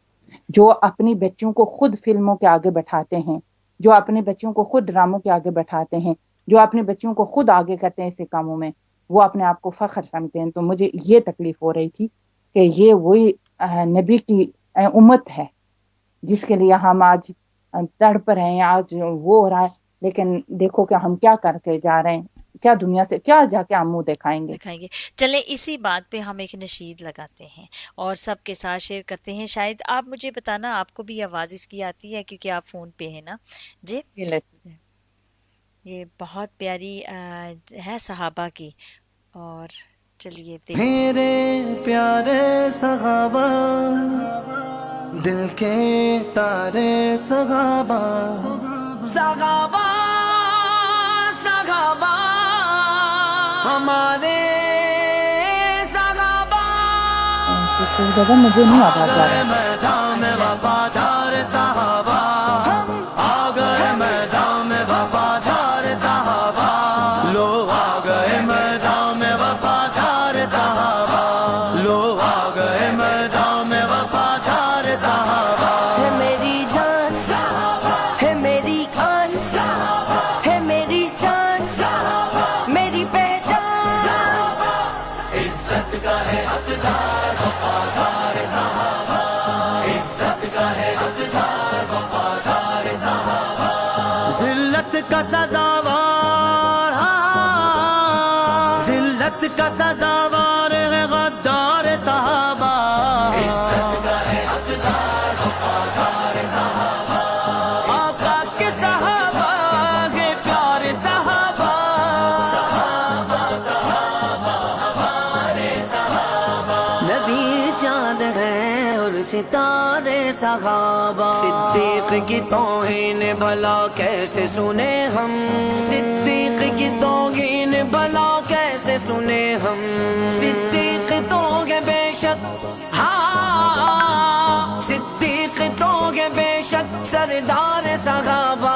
जो अपनी बच्चियों को खुद फिल्मों के आगे बैठाते हैं, जो अपने बच्चियों को खुद ड्रामों के आगे बैठाते हैं, जो अपने बच्चियों को खुद आगे करते हैं ऐसे कामों में, वो अपने आप को फख्र समझते हैं। तो मुझे ये तकलीफ हो रही थी कि ये वही नबी की उम्मत है जिसके लिए हम आज तड़प रहे हैं, आज वो हो रहा है। लेकिन देखो कि हम क्या करके जा रहे हैं, क्या दुनिया से क्या जाके हम मुंह दिखाएंगे। दिखाएंगे। चले इसी बात पे हम एक नशीद लगाते हैं और सबके साथ शेयर करते हैं। शायद आप मुझे बताना आपको भी आवाज़ इसकी आती है, क्योंकि आप फ़ोन पे है ना जी। ये लेते हैं। ये बहुत प्यारी है सहाबा की। और चलिए देख। मेरे प्यारे सहाबा, दिल के तारे सहाबा, सहाबा सहाबा हमारे सहाबा, तो जगह मुझे नहीं आवाज आ रहा। मैदान में वफादार सहाबा, आ गए मैदान में वफादार सहाबा, लो आ गए मैदान में वफादार सहाबा, लो आ गए मैदान में वफादार सहाबा। है मेरी जान, है मेरी खान, है मेरी शान, मेरी पहचान, इज्जत का है हकदार वफादार सहाबा, इज्जत का है हकदार वफादार सहाबा, जिल्लत का सजावार, जिल्लत का सजावार है गद्दार सहाबा, इज्जत का है हकदार वफादार सहाबा, आका के सहाबा है प्यारे सहाबा, सहाबा सहाबा हमारे सहाबा, नबी चाँद है और सितारे सहाबा, सिद्दीक की तौहीन भला कैसे सुने हम, सिद्दीक की तौहीन भला कैसे सुने हम, सिद्दीक तो है बेशक, हाँ सिद्दीक तो है बेशक सरदार सहाबा,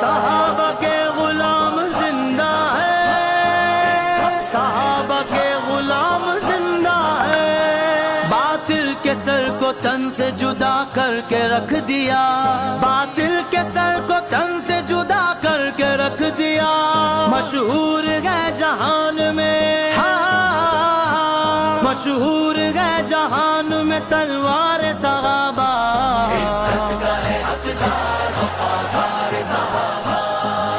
सहाबा के गुलाम जिंदा है, सहाबा के गुलाम जिंदा है, बातिल के सर को तन से जुदा करके रख दिया, बातिल के सर को तन से जुदा करके रख दिया, मशहूर है जहान में, हाँ मशहूर है जहान में तलवार सहाबा, इज्जत का है हकदार वफादार सहाबा,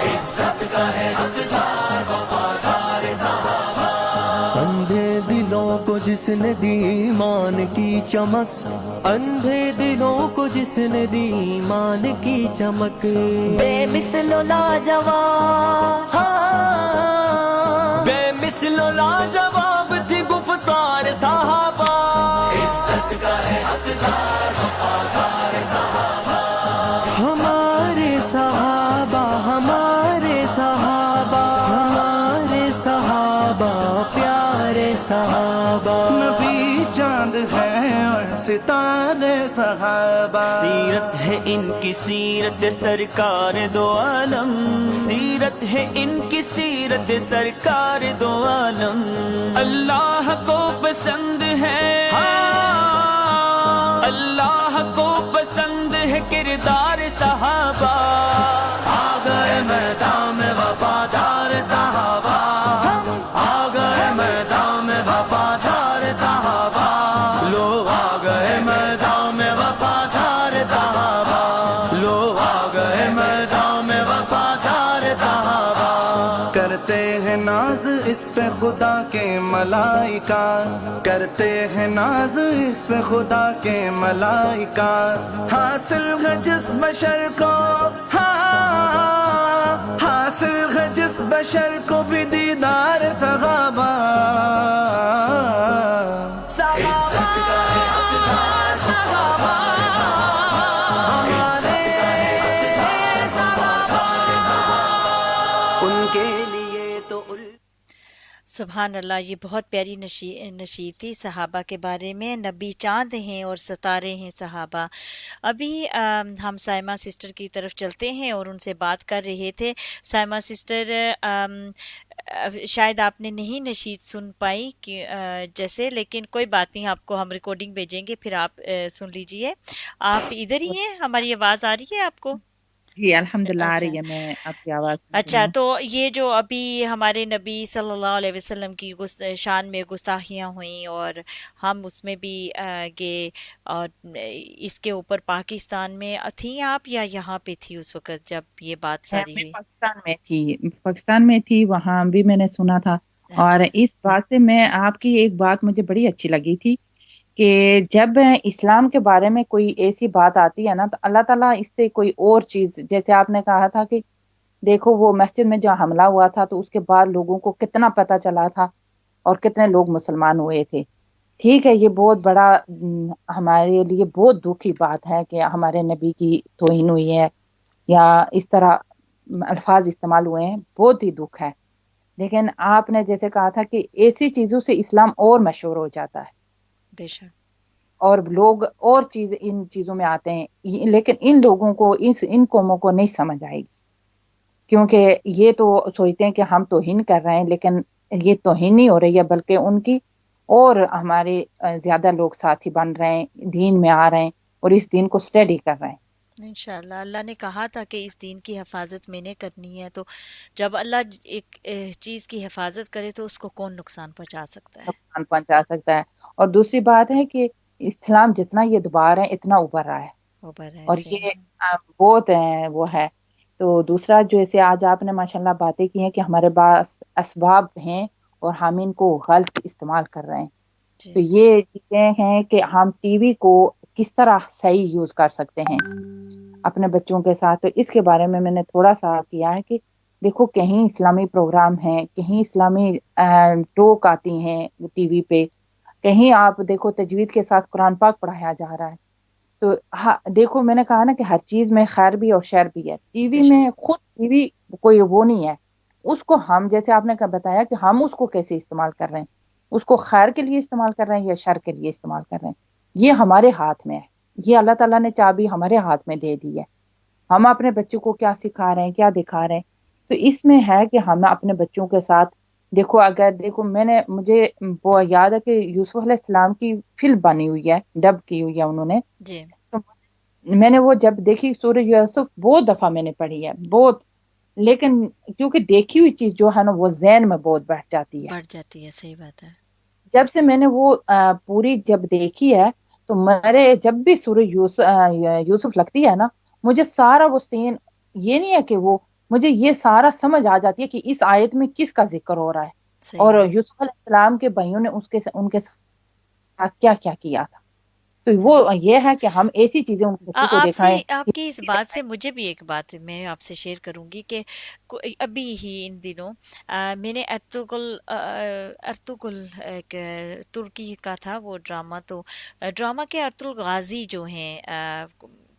इज्जत का है हकदार वफादार सहाबा, अंधे दिलों को जिसने दी ईमान की चमक, अंधे दिलों को जिसने दी ईमान की चमक, बेमिसलो लाजवाब, हाँ बेमिसलो लाजवाब थी गुफ्तार सहाबा, इज्जत का है हकदार वफादार सहाबा, हमारे सहाबा, हमारे सहाबा, हमारे सहाबा प्यारे सहाबा, नबी चांद है और सितारे सहाबा, सीरत है इनकी सीरत सरकार दो आलम, सीरत है इनकी सीरत सरकार दो आलम, अल्लाह को पसंद है, अल्लाह को पसंद है किरदार सहाबा, आ गए मैदान में वफादार सहाबा, आ गए मैदान में वफादार सहाबा, लो आ गए मैदान में वफादार सहाबा, लो आ गए मैदान में वफादार सहाबा, करते हैं नाज इस पे खुदा के मलाइका, करते हैं नाज इस पे खुदा के मलाइका, हासिल है जिस बशर को, हाँ بشر کو بھی دیدار صحابہ ان کے لیے تو سبحان اللہ، یہ بہت پیاری نشید تھی صحابہ کے بارے میں. نبی چاند ہیں اور ستارے ہیں صحابہ. ابھی ہم سائمہ سسٹر کی طرف چلتے ہیں اور ان سے بات کر رہے تھے. سائمہ سسٹر، شاید آپ نے نہیں نشید سن پائی کہ جیسے، لیکن کوئی بات نہیں، آپ کو ہم ریکارڈنگ بھیجیں گے، پھر آپ سن لیجئے. آپ ادھر ہی ہیں؟ ہماری آواز آ رہی ہے آپ کو؟ جی الحمدللہ آ اچھا رہی ہے، میں آپ کی آواز سن رہی اچھا، ہوں. تو یہ جو ابھی ہمارے نبی صلی اللہ علیہ وسلم کی شان میں گستاخیاں ہوئیں اور ہم اس میں بھی گئے، اور اس کے اوپر پاکستان میں تھیں آپ یا یہاں پہ تھی اس وقت جب یہ بات ساری میں ہوئی؟ پاکستان میں تھی، وہاں بھی میں نے سنا تھا. اور اچھا. اس بات سے میں آپ کی ایک بات مجھے بڑی اچھی لگی تھی کہ جب اسلام کے بارے میں کوئی ایسی بات آتی ہے نا تو اللہ تعالیٰ اس سے کوئی اور چیز، جیسے آپ نے کہا تھا کہ دیکھو وہ مسجد میں جو حملہ ہوا تھا تو اس کے بعد لوگوں کو کتنا پتہ چلا تھا اور کتنے لوگ مسلمان ہوئے تھے. ٹھیک ہے، یہ بہت بڑا ہمارے لیے بہت دکھ کی بات ہے کہ ہمارے نبی کی توہین ہوئی ہے یا اس طرح الفاظ استعمال ہوئے ہیں، بہت ہی دکھ ہے. لیکن آپ نے جیسے کہا تھا کہ ایسی چیزوں سے اسلام اور مشہور ہو جاتا ہے بے شک. اور لوگ اور چیز ان چیزوں میں آتے ہیں، لیکن ان لوگوں کو ان قوموں کو نہیں سمجھ آئے گی، کیونکہ یہ تو سوچتے ہیں کہ ہم توہین کر رہے ہیں، لیکن یہ توہین نہیں ہو رہی ہے بلکہ ان کی اور ہمارے زیادہ لوگ ساتھی بن رہے ہیں، دین میں آ رہے ہیں اور اس دین کو اسٹڈی کر رہے ہیں. انشاءاللہ اللہ نے کہا تھا کہ اس دین کی حفاظت میں نے کرنی ہے، تو جب اللہ ایک چیز کی حفاظت کرے تو اس کو کون نقصان پہنچا سکتا ہے؟ نقصان پہنچا سکتا ہے. اور دوسری بات ہے کہ اسلام جتنا یہ دوبارہ ہے اتنا ابھر رہا ہے اوپر ہے اور سے. یہ بہت وہ ہے. تو دوسرا جیسے آج آپ نے ماشاءاللہ باتیں کی ہیں کہ ہمارے پاس اسباب ہیں اور ہم ان کو غلط استعمال کر رہے ہیں. جی. تو یہ چیزیں ہیں کہ ہم ٹی وی کو کس طرح صحیح یوز کر سکتے ہیں اپنے بچوں کے ساتھ. تو اس کے بارے میں نے تھوڑا سا کیا ہے کہ دیکھو کہیں اسلامی پروگرام ہیں، کہیں اسلامی ٹوک آتی ہیں ٹی وی پہ، کہیں آپ دیکھو تجوید کے ساتھ قرآن پاک پڑھایا جا رہا ہے. تو دیکھو میں نے کہا نا کہ ہر چیز میں خیر بھی اور شر بھی ہے. ٹی وی بے شک. میں خود ٹی وی کوئی وہ نہیں ہے، اس کو ہم جیسے آپ نے بتایا کہ ہم اس کو کیسے استعمال کر رہے ہیں، اس کو خیر کے لیے استعمال کر رہے ہیں یا شر کے لیے استعمال کر رہے ہیں، یہ ہمارے ہاتھ میں ہے. یہ اللہ تعالیٰ نے چابی ہمارے ہاتھ میں دے دی ہے، ہم اپنے بچوں کو کیا سکھا رہے ہیں، کیا دکھا رہے ہیں. تو اس میں ہے کہ ہم اپنے بچوں کے ساتھ دیکھو، اگر دیکھو مجھے وہ یاد ہے کہ یوسف علیہ السلام کی فلم بنی ہوئی ہے، ڈب کی ہوئی ہے انہوں نے. جی. تو میں نے وہ جب دیکھی سورہ یوسف بہت دفعہ میں نے پڑھی ہے، بہت، لیکن کیونکہ دیکھی ہوئی چیز جو ہے نا وہ ذہن میں بہت بیٹھ جاتی ہے. بڑھ جاتی ہے، صحیح بات ہے. جب سے میں نے وہ پوری جب دیکھی ہے تو میرے جب بھی سورہ یوسف لگتی ہے نا، مجھے سارا وہ سین، یہ نہیں ہے کہ وہ، مجھے یہ سارا سمجھ آ جاتی ہے کہ اس آیت میں کس کا ذکر ہو رہا ہے صحیح اور ہے. یوسف علیہ السلام کے بھائیوں نے ان کے ساتھ کیا کیا کیا تھا. تو وہ یہ ہے کہ ہم ایسی چیزیں ان بچوں کو آپ سے، دکھائیں. آپ کی اس بات سے مجھے بھی ایک بات میں آپ سے شیئر کروں گی کہ ابھی ہی ان دنوں میں نے ارطغرل ایک ترکی کا تھا وہ ڈرامہ، تو ڈرامہ کے ارطغرل غازی جو ہیں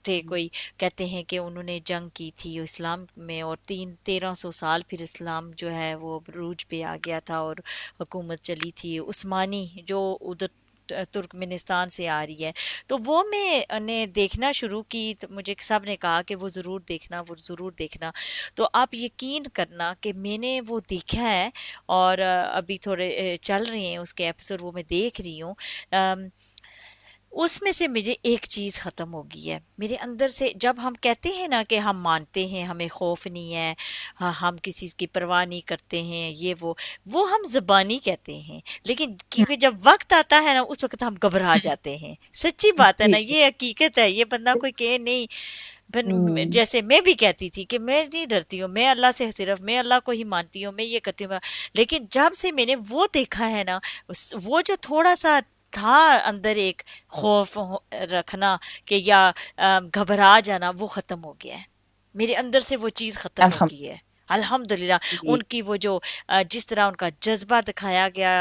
تھے، کوئی کہتے ہیں کہ انہوں نے جنگ کی تھی اسلام میں اور 1300 سال پھر اسلام جو ہے وہ عروج پہ آ گیا تھا اور حکومت چلی تھی عثمانی جو ادھر ترکمنستان سے آ رہی ہے. تو وہ میں نے دیکھنا شروع کی، تو مجھے سب نے کہا کہ وہ ضرور دیکھنا، وہ ضرور دیکھنا. تو آپ یقین کرنا کہ میں نے وہ دیکھا ہے اور ابھی تھوڑے چل رہے ہیں اس کے ایپیسوڈ، وہ میں دیکھ رہی ہوں. اس میں سے مجھے ایک چیز ختم ہو گئی ہے میرے اندر سے. جب ہم کہتے ہیں نا کہ ہم مانتے ہیں، ہمیں خوف نہیں ہے، ہم کسی کی پرواہ نہیں کرتے ہیں، یہ وہ ہم زبانی کہتے ہیں، لیکن کیونکہ جب وقت آتا ہے نا اس وقت ہم گھبرا جاتے ہیں. سچی بات ہے جی نا، جی یہ حقیقت ہے، یہ بندہ کوئی کہ نہیں. جیسے میں بھی کہتی تھی کہ میں نہیں ڈرتی ہوں، میں اللہ سے صرف میں اللہ کو ہی مانتی ہوں، میں یہ کرتی ہوں. لیکن جب سے میں نے وہ دیکھا ہے نا، وہ جو تھوڑا سا تھا اندر ایک خوف رکھنا کہ یا گھبرا جانا، وہ ختم ہو گیا ہے میرے اندر سے، وہ چیز ختم ہو الحمد گئی ہے. अल्हम्दुलिल्लाह जी उनकी वो जो जिस तरह उनका जज्बा दिखाया गया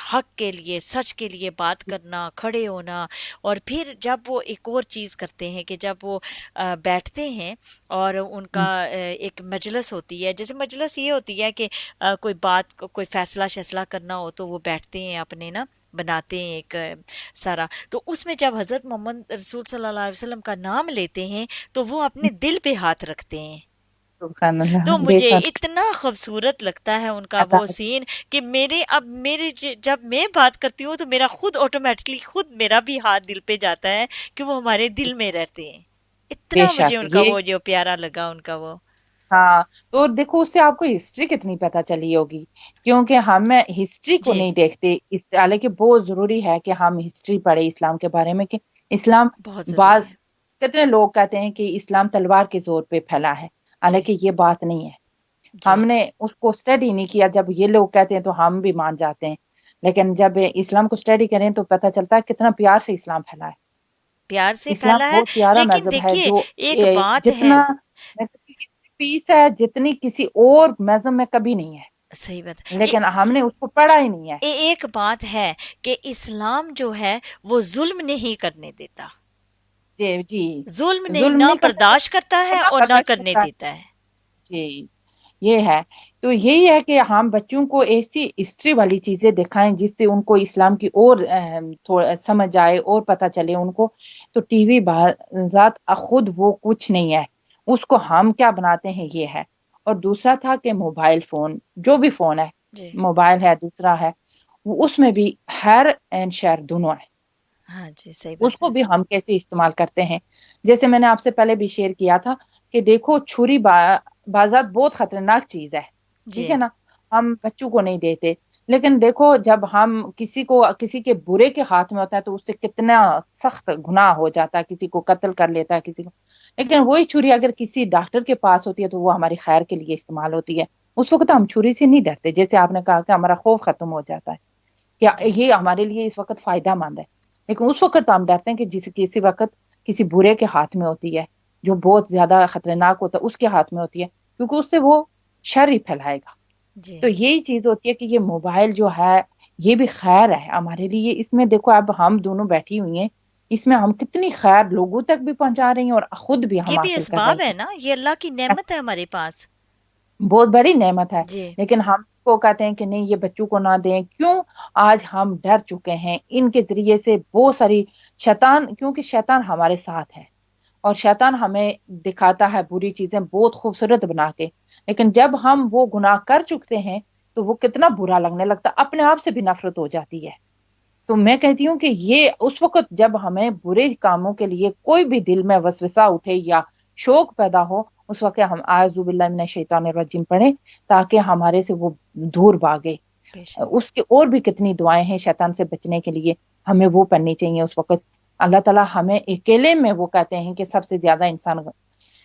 हक के लिए, सच के लिए बात करना, खड़े होना। और फिर जब वो एक और चीज़ करते हैं कि जब वो बैठते हैं और उनका एक मजलिस होती है, जैसे मजलिस ये होती है कि कोई बात कोई फैसला शैसला करना हो तो वो बैठते हैं अपने ना, बनाते हैं एक सारा। तो उसमें जब हजरत मोहम्मद रसूल सल्लल्लाहु अलैहि वसल्लम का नाम लेते हैं तो वो अपने दिल पे हाथ रखते हैं। सुभान अल्लाह तो मुझे देखा इतना खूबसूरत लगता है उनका अता वो सीन कि जब मैं बात करती हूँ तो मेरा खुद ऑटोमेटिकली खुद मेरा भी हाथ दिल पे जाता है कि वो हमारे दिल में रहते हैं। इतना बेशक मुझे उनका ये वो जो प्यारा लगा उनका वो। हाँ। तो देखो उससे आपको हिस्ट्री कितनी पता चली होगी, क्योंकि हम हिस्ट्री को जी, नहीं देखते इस, हालांकि बहुत जरूरी है कि हम हिस्ट्री पढ़े इस्लाम के बारे में कि इस्लाम, बहुत ज़रूरी बाज है। कितने लोग कहते हैं कि इस्लाम तलवार के जोर पे फैला है, जी, हालांकि ये बात नहीं है। जी, हमने उसको स्टडी नहीं किया, जब ये लोग कहते हैं तो हम भी मान जाते हैं, लेकिन जब इस्लाम को स्टडी करें तो पता चलता है कितना प्यार से इस्लाम फैला है। प्यार से इस्लाम फैला है। बहुत प्यारा लेकिन मजहब है देखिए जो एक बात है, जितना मैं कहती हूँ, इतनी पीस है जितनी किसी और मजहब में कभी नहीं है, सही बात। लेकिन हमने उसको पढ़ा ही नहीं है। एक बात है कि इस्लाम जो है वो जुल्म नहीं करने देता, जी जी, जुल्म नहीं जुल्म ना नहीं करता बर्दाश्त करता और है ना और ना बर्दाश्त करने करता है। देता है। जी, ये है। तो यही है कि हम बच्चों को ऐसी हिस्ट्री वाली चीजें दिखाएं जिससे उनको इस्लाम की और थोड़ा समझ आए और पता चले उनको। तो टीवी बाजात खुद वो कुछ नहीं है, उसको हम क्या बनाते हैं ये है। और दूसरा था कि मोबाइल फोन, जो भी फोन है, जी, मोबाइल है, दूसरा है, वो उसमें भी खैर एंड शर दोनों है। हाँ जी, सही बात उसको है। भी हम कैसे इस्तेमाल करते हैं। जैसे मैंने आपसे पहले भी शेयर किया था कि देखो छुरी बाजात बहुत खतरनाक चीज है, ठीक है जी, ना, हम बच्चों को नहीं देते। लेकिन देखो जब हम किसी को किसी के बुरे के हाथ में होता है तो उससे कितना सख्त गुनाह हो जाता है, किसी को कत्ल कर लेता है किसी को। लेकिन वही छुरी अगर किसी डॉक्टर के पास होती है तो वो हमारी खैर के लिए इस्तेमाल होती है। उस वक्त हम छुरी से नहीं डरते, जैसे आपने कहा कि हमारा खौफ खत्म हो जाता है कि जी, ये हमारे लिए इस वक्त फायदा मंद है। लेकिन उस वक्त हम डरते हैं कि जिस किसी वक्त किसी बुरे के हाथ में होती है, जो बहुत ज्यादा खतरनाक होता है उसके हाथ में होती है, क्योंकि उससे वो शर ही फैलाएगा। जी, तो यही चीज होती है कि ये मोबाइल जो है ये भी खैर है हमारे लिए। इसमें देखो अब हम दोनों बैठी हुई हैं, इसमें हम कितनी खैर लोगों तक भी पहुंचा रही हैं और खुद भी ये हम भी हासिल कर असबाब रही है हैं। ना, ये अल्लाह की नेमत है हमारे पास। बहुत बड़ी नेमत है। जी, लेकिन हम इसको कहते हैं कि नहीं ये बच्चों को ना दें, क्यों? आज हम डर चुके हैं इनके जरिए से बहुत सारी शैतान, क्योंकि शैतान हमारे साथ है और शैतान हमें दिखाता है बुरी चीजें बहुत खूबसूरत बना के। लेकिन जब हम वो गुनाह कर चुकते हैं तो वो कितना बुरा लगने लगता, अपने आप से भी नफरत हो जाती है। तो मैं कहती हूँ कि ये उस वक्त जब हमें बुरे कामों के लिए कोई भी दिल में वसवसा उठे या शौक पैदा हो, उस वक्त हम आयज़ु बिल्लाहि मिनश शैतानिर रजीम पढ़ें ताकि हमारे से वो दूर भागे। बेशक। उसके और भी कितनी दुआएं हैं शैतान से बचने के लिए, हमें वो पढ़नी चाहिए उस वक्त। अल्लाह ताला हमें अकेले में, वो कहते हैं कि सबसे ज्यादा इंसान,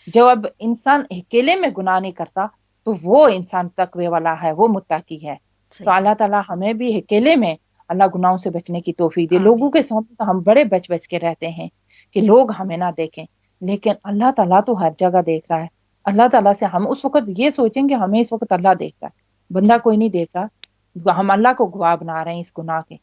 जब इंसान अकेले में गुनाह नहीं करता तो वो इंसान तकवे वाला है, वो मुत्ताकी है। तो सही अल्लाह बात। ताला हमें भी अकेले में अल्लाह गुनाहों से बचने की तौफीक दे। आमीन। लोगों के सामने तो हम बड़े बच बच के रहते हैं कि लोग हमें ना देखें, लेकिन अल्लाह ताला तो हर जगह देख रहा है। अल्लाह ताला से हम उस वक्त ये सोचेंगे हमें इस वक्त अल्लाह देख रहा है, बंदा जी, कोई नहीं देख रहा, हम अल्लाह को गवाह बना रहे हैं इस गुनाह के।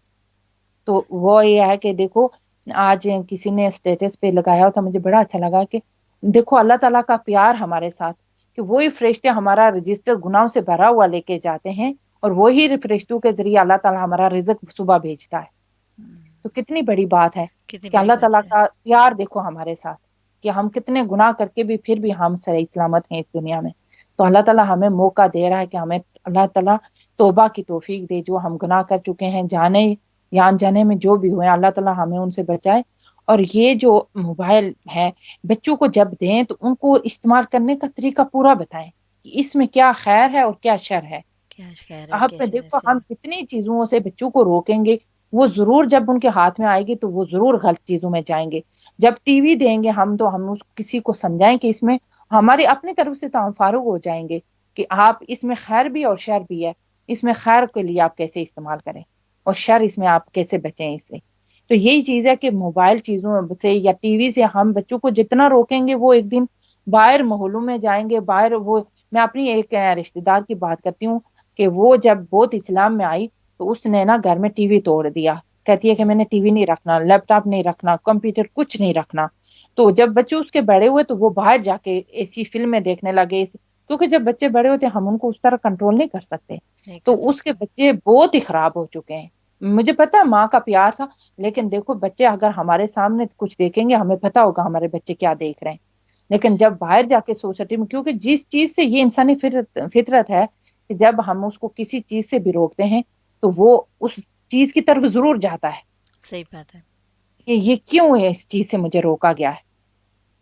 तो वो ये है कि देखो आज किसी ने स्टेटस पे लगाया था, मुझे बड़ा अच्छा लगा कि देखो अल्लाह ताला का प्यार हमारे साथ, कि वही फरिश्ते हमारा रजिस्टर गुनाहों से भरा हुआ लेके जाते हैं और वही फरिश्तों के जरिए अल्लाह ताला हमारा रिज़्क सुबह भेजता है। हम्म, तो कितनी बड़ी बात है कितनी कि बड़ी अल्लाह बात ताला है। का प्यार देखो हमारे साथ, कि हम कितने गुनाह करके भी फिर भी हम सही सलामत हैं इस दुनिया में। तो अल्लाह ताला हमें मौका दे रहा है कि हमें अल्लाह ताला तौबा की तौफीक दे, जो हम गुनाह कर चुके हैं जाने या अनजाने में जो भी हुए, अल्लाह ताला हमें उनसे बचाए। और ये जो मोबाइल है बच्चों को जब दें तो उनको इस्तेमाल करने का तरीका पूरा बताएं कि इसमें क्या खैर है और क्या शर है। क्या खैर है आप क्या पे शर है, देखो हम सही। कितनी चीजों से बच्चों को रोकेंगे, वो जरूर जब उनके हाथ में आएगी तो वो जरूर गलत चीजों में जाएंगे। जब टीवी देंगे हम तो हम उस किसी को समझाएं कि इसमें हमारी अपनी तरफ से तो हम फारूक हो जाएंगे कि आप इसमें खैर भी और शर भी है, इसमें खैर के लिए आप कैसे इस्तेमाल करें और शर इसमें आप कैसे बचें इससे। तो यही चीज है कि मोबाइल चीजों से या टीवी से हम बच्चों को जितना रोकेंगे वो एक दिन باہر محلوں میں جائیں گے، باہر وہ، میں اپنی ایک رشتے دار کی بات کرتی ہوں کہ وہ جب بہت اسلام میں آئی تو اس نے نا گھر میں ٹی وی توڑ دیا، کہتی ہے کہ میں نے ٹی وی نہیں رکھنا، لیپ ٹاپ نہیں رکھنا، کمپیوٹر کچھ نہیں رکھنا۔ تو جب بچے اس کے بڑے ہوئے تو وہ باہر جا کے ایسی فلمیں دیکھنے لگے، کیونکہ جب بچے بڑے ہوتے ہیں ہم ان کو اس طرح کنٹرول نہیں کر سکتے، نہیں کر تو اس کے سکتے۔ بچے بہت ہی خراب ہو چکے ہیں۔ مجھے پتا ہے ماں کا پیار تھا، لیکن دیکھو بچے اگر ہمارے سامنے کچھ دیکھیں گے ہمیں پتا ہوگا ہمارے بچے کیا دیکھ رہے ہیں، لیکن جی جب باہر جا کے سوسائٹی میں، کیونکہ جس چیز سے یہ انسانی فطرت ہے کہ جب ہم اس کو کسی چیز سے بھی روکتے ہیں تو وہ اس چیز کی طرف ضرور جاتا ہے صحیح بات ہے۔ کہ یہ کیوں ہے، اس چیز سے مجھے روکا گیا ہے،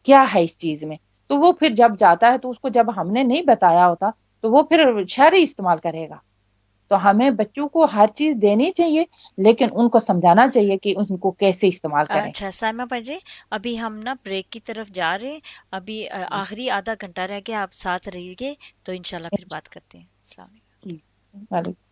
کیا ہے اس چیز میں، تو وہ پھر جب جاتا ہے تو اس کو جب ہم نے نہیں بتایا ہوتا تو وہ پھر شر ہی استعمال کرے گا۔ تو ہمیں بچوں کو ہر چیز دینی چاہیے، لیکن ان کو سمجھانا چاہیے کہ ان کو کیسے استعمال کریں۔ اچھا سائمہ باجی، ابھی ہم نا بریک کی طرف جا رہے ہیں، ابھی آخری آدھا گھنٹہ رہ گیا، آپ ساتھ رہیے گے تو انشاءاللہ پھر بات کرتے ہیں۔ السلام علیکم۔ جی، وعلیکم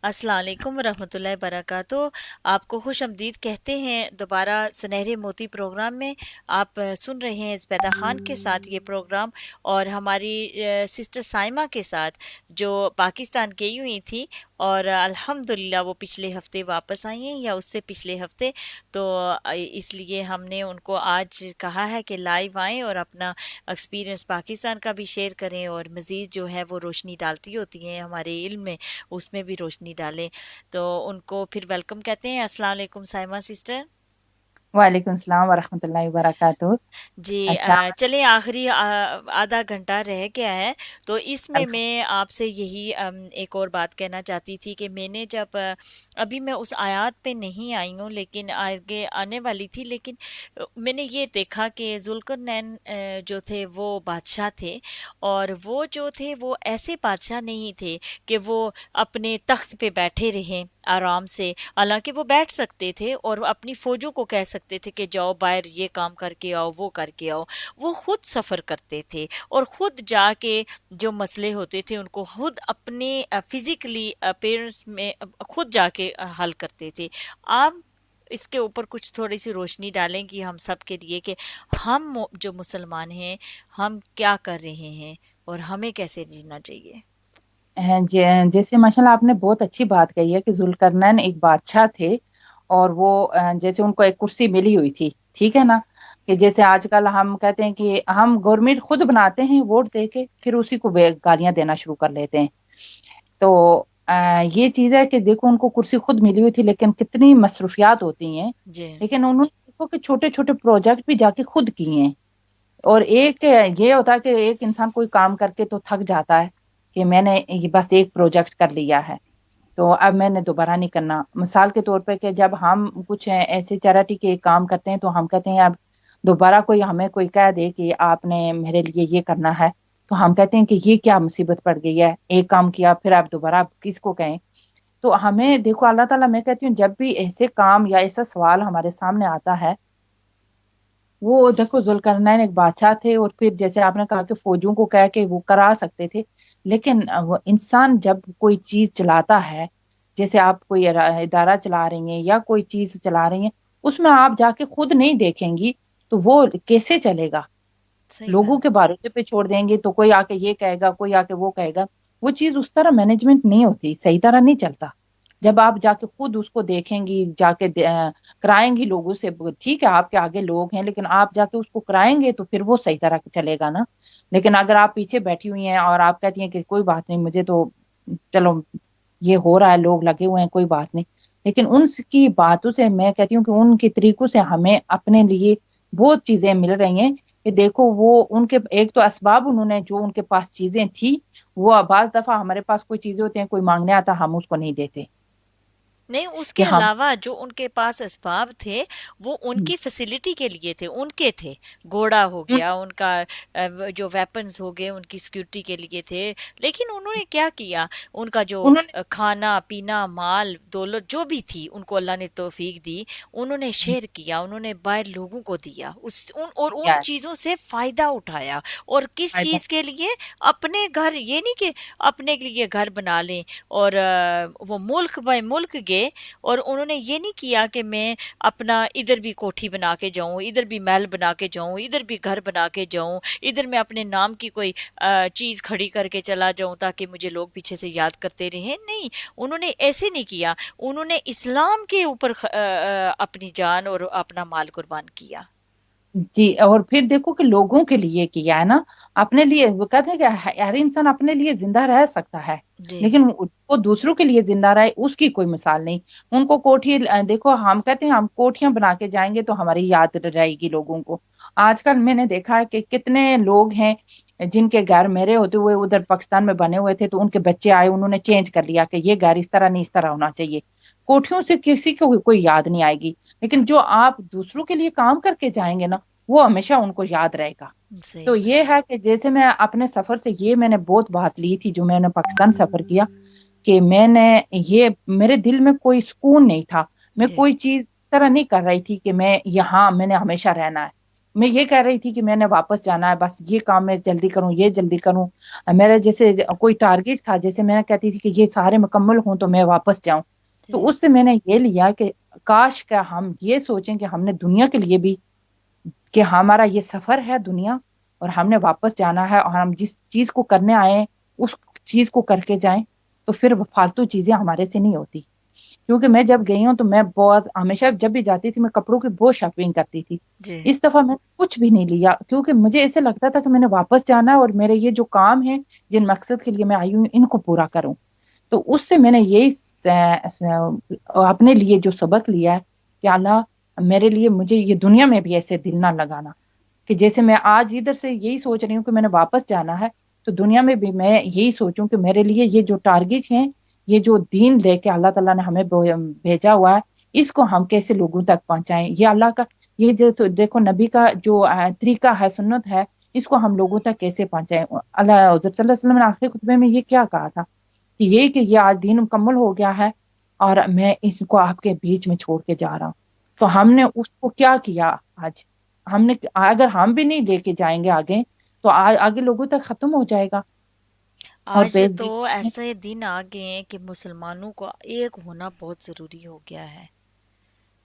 अस्सलाम वालेकुम रहमतुल्लाहि वबरकातुहू। आपको खुश आमदीद कहते हैं दोबारा सुनहरे मोती प्रोग्राम में। आप सुन रहे हैं ज़ुबैदा खान के साथ ये प्रोग्राम, और हमारी सिस्टर साइमा के साथ, जो पाकिस्तान गई हुई थी और अल्हम्दुलिल्लाह वो पिछले हफ्ते वापस आई हैं, या उससे पिछले हफ्ते। तो इसलिए हमने उनको आज कहा है कि लाइव आएँ और अपना एक्सपीरियंस पाकिस्तान का भी शेयर करें, और मज़ीद जो है वो रोशनी डालती होती हैं हमारे इल्म में, उसमें भी रोशनी डालें। तो उनको फिर वेलकम कहते हैं। अस्सलाम वालेकुम साइमा सिस्टर। वालेकुम सलाम व रहमतुल्लाहि व बरकातुहू। जी, अच्छा, चलें, आखिरी आधा घंटा रह गया है, तो इसमें अल्हम्दुलिल्लाह। मैं आपसे यही एक और बात कहना चाहती थी कि मैंने जब अभी मैं उस आयत पे नहीं आई हूँ, लेकिन आगे आने वाली थी, लेकिन मैंने ये देखा कि जुल्करनैन जो थे वो बादशाह थे, और वो जो थे वो ऐसे बादशाह नहीं थे कि वो अपने तख्त पे बैठे रहें आराम से। हालांकि वो बैठ सकते थे और अपनी फौजों को कह सकते थे कि जाओ बाहर ये काम करके आओ, वो करके आओ। वो खुद सफ़र करते थे और खुद जाके जो मसले होते थे उनको खुद अपने फिजिकली अपेयरेंस में खुद जाके हल करते थे। आप इसके ऊपर कुछ थोड़ी सी रोशनी डालें कि हम सब के लिए, कि हम जो मुसलमान हैं हम क्या कर रहे हैं और हमें कैसे जीना चाहिए। जैसे माशाल्लाह आपने बहुत अच्छी बात कही है कि जुल्करनैन एक बादशाह थे, और वो जैसे उनको एक कुर्सी मिली हुई थी, ठीक है ना। कि जैसे आजकल हम कहते हैं कि हम गवर्नमेंट खुद बनाते हैं वोट दे के, फिर उसी को गालियां देना शुरू कर लेते हैं। तो ये चीज है कि देखो उनको कुर्सी खुद मिली हुई थी, लेकिन कितनी मसरूफियात होती हैं। जी। लेकिन उन्होंने देखो कि छोटे छोटे प्रोजेक्ट भी जाके खुद किए हैं। और एक ये होता है कि एक इंसान कोई काम करके तो थक जाता है कि मैंने ये बस एक प्रोजेक्ट कर लिया है, तो अब मैंने दोबारा नहीं करना। मिसाल के तौर पे कि जब हम कुछ ऐसे चैरिटी के काम करते हैं, तो हम कहते हैं अब दोबारा कोई हमें कोई कह दे कि आपने मेरे लिए ये करना है, तो हम कहते हैं कि ये क्या मुसीबत पड़ गई है, एक काम किया फिर आप दोबारा किसको कहें। तो हमें देखो अल्लाह ताला, मैं कहती हूँ जब भी ऐसे काम या ऐसा सवाल हमारे सामने आता है, वो देखो जुल्करनैन एक बादशाह थे, और फिर जैसे आपने कहा कि फौजों को कह के वो करा सकते थे। लेकिन वो इंसान जब कोई चीज चलाता है, जैसे आप कोई इदारा चला रही हैं या कोई चीज चला रही हैं, उसमें आप जाके खुद नहीं देखेंगी तो वो कैसे चलेगा। सही लोगों बात। के भरोसे पे छोड़ देंगे तो कोई आके ये कहेगा, कोई आके वो कहेगा। वो चीज उस तरह मैनेजमेंट नहीं होती, सही तरह नहीं चलता। जब आप जाके खुद उसको देखेंगी, जाके कराएंगी लोगों से, ठीक है आपके आगे लोग हैं, लेकिन आप जाके उसको कराएंगे तो फिर वो सही तरह चलेगा ना। लेकिन अगर आप पीछे बैठी हुई हैं और आप कहती हैं कि कोई बात नहीं, मुझे तो चलो ये हो रहा है, लोग लगे हुए हैं, कोई बात नहीं। लेकिन उनकी बातों से, मैं कहती हूँ कि उनके तरीकों से हमें अपने लिए बहुत चीजें मिल रही हैं। कि देखो वो उनके एक तो असबाब, उन्होंने जो उनके पास चीजें थी, वो बाज दफा हमारे पास कोई चीजें होती हैं, कोई मांगने आता हम उसको नहीं देते नहीं, कि उसके हम। अलावा जो उनके पास असबाब थे वो उनकी फैसिलिटी के लिए थे, उनके थे। घोड़ा हो उन, गया उनका, जो वेपन्स हो गए उनकी सिक्योरिटी के लिए थे। लेकिन उन्होंने क्या किया, उनका जो उन्होंने खाना पीना माल दौलत जो भी थी उनको अल्लाह ने तौफीक दी, उन्होंने शेयर किया, उन्होंने बाहर लोगों को दिया, और उन किया है। चीज़ों से फ़ायदा उठाया। और किस फायदा। चीज़ के लिए? अपने घर, ये नहीं कि अपने के लिए घर बना लें और वो मुल्क बाय मुल्क गए, और उन्होंने ये नहीं किया कि मैं अपना इधर भी कोठी बना के जाऊं, इधर भी महल बना के जाऊं, इधर भी घर बना के जाऊं, इधर मैं अपने नाम की कोई चीज खड़ी करके चला जाऊं ताकि मुझे लोग पीछे से याद करते रहें। नहीं, उन्होंने ऐसे नहीं किया। उन्होंने इस्लाम के ऊपर अपनी जान और अपना माल कुर्बान किया। जी, और फिर देखो कि लोगों के लिए किया है ना, अपने लिए। वो कहते हैं कि हर इंसान अपने लिए जिंदा रह सकता है, जी। लेकिन वो दूसरों के लिए जिंदा रहे उसकी कोई मिसाल नहीं। उनको कोठी, देखो हम कहते हैं हम कोठियां बना के जाएंगे तो हमारी याद रहेगी लोगों को। आजकल मैंने देखा है कि कितने लोग हैं जिनके घर मेरे होते हुए उधर पाकिस्तान में बने हुए थे, तो उनके बच्चे आए, उन्होंने चेंज कर लिया कि ये घर इस तरह नहीं, इस तरह होना चाहिए। कोठियों से किसी को कोई याद नहीं आएगी, लेकिन जो आप दूसरों के लिए काम करके जाएंगे ना, वो हमेशा उनको याद रहेगा। सही तो बात। ये है कि जैसे मैं अपने सफर से ये मैंने बहुत बात ली थी, जो मैंने पाकिस्तान सफर किया, कि मैंने ये मेरे दिल में कोई सुकून नहीं था। मैं जी। कोई चीज इस तरह नहीं कर रही थी कि मैं यहाँ मैंने हमेशा रहना है। मैं ये कह रही थी कि मैंने वापस जाना है, बस ये काम मैं जल्दी करूं, ये जल्दी करूं। मेरा जैसे कोई टारगेट था, जैसे मैंने कहती थी कि ये सारे मुकम्मल हों तो मैं वापस जाऊं। तो जी। उससे मैंने ये लिया कि काश का हम ये सोचें कि हमने दुनिया के लिए भी, कि हमारा ये सफर है दुनिया, और हमने वापस जाना है, और हम जिस चीज को करने आए हैं उस चीज को करके जाएं, तो फिर वो फालतू चीजें हमारे से नहीं होती। क्योंकि मैं जब गई हूँ तो मैं बहुत, हमेशा जब भी जाती थी मैं कपड़ों की बहुत शॉपिंग करती थी। जी। इस दफा मैंने कुछ भी नहीं लिया, क्योंकि मुझे ऐसे लगता था कि मैंने वापस जाना है और मेरे ये जो काम है, जिन मकसद के लिए मैं आई हूँ, इनको पूरा करूं। तो उससे मैंने यही अपने लिए जो सबक लिया है कि अल्लाह मेरे लिए, मुझे ये दुनिया में भी ऐसे दिल ना लगाना, कि जैसे मैं आज इधर से यही सोच रही हूँ कि मैंने वापस जाना है, तो दुनिया में भी मैं यही सोचूं कि मेरे लिए ये जो टारगेट है, ये जो दीन लेके अल्लाह ताला ने हमें भेजा हुआ है, इसको हम कैसे लोगों तक पहुंचाएं। ये अल्लाह का, ये जो तो देखो नबी का जो तरीका है, सुन्नत है, इसको हम लोगों तक कैसे पहुंचाएं। अल्लाह हज़रत सल्लल्लाहु अलैहि वसल्लम ने आखिरी खुतबे में ये क्या कहा था कि ये आज दीन मुकम्मल हो गया है और मैं इसको आपके बीच में छोड़ के जा रहा हूँ। तो सही। हमने उसको क्या किया आज? हमने, अगर हम भी नहीं लेके जाएंगे आगे, तो आगे लोगों तक खत्म हो जाएगा। और आज देश तो देश में, ऐसे दिन आ गए हैं कि मुसलमानों को एक होना बहुत ज़रूरी हो गया है।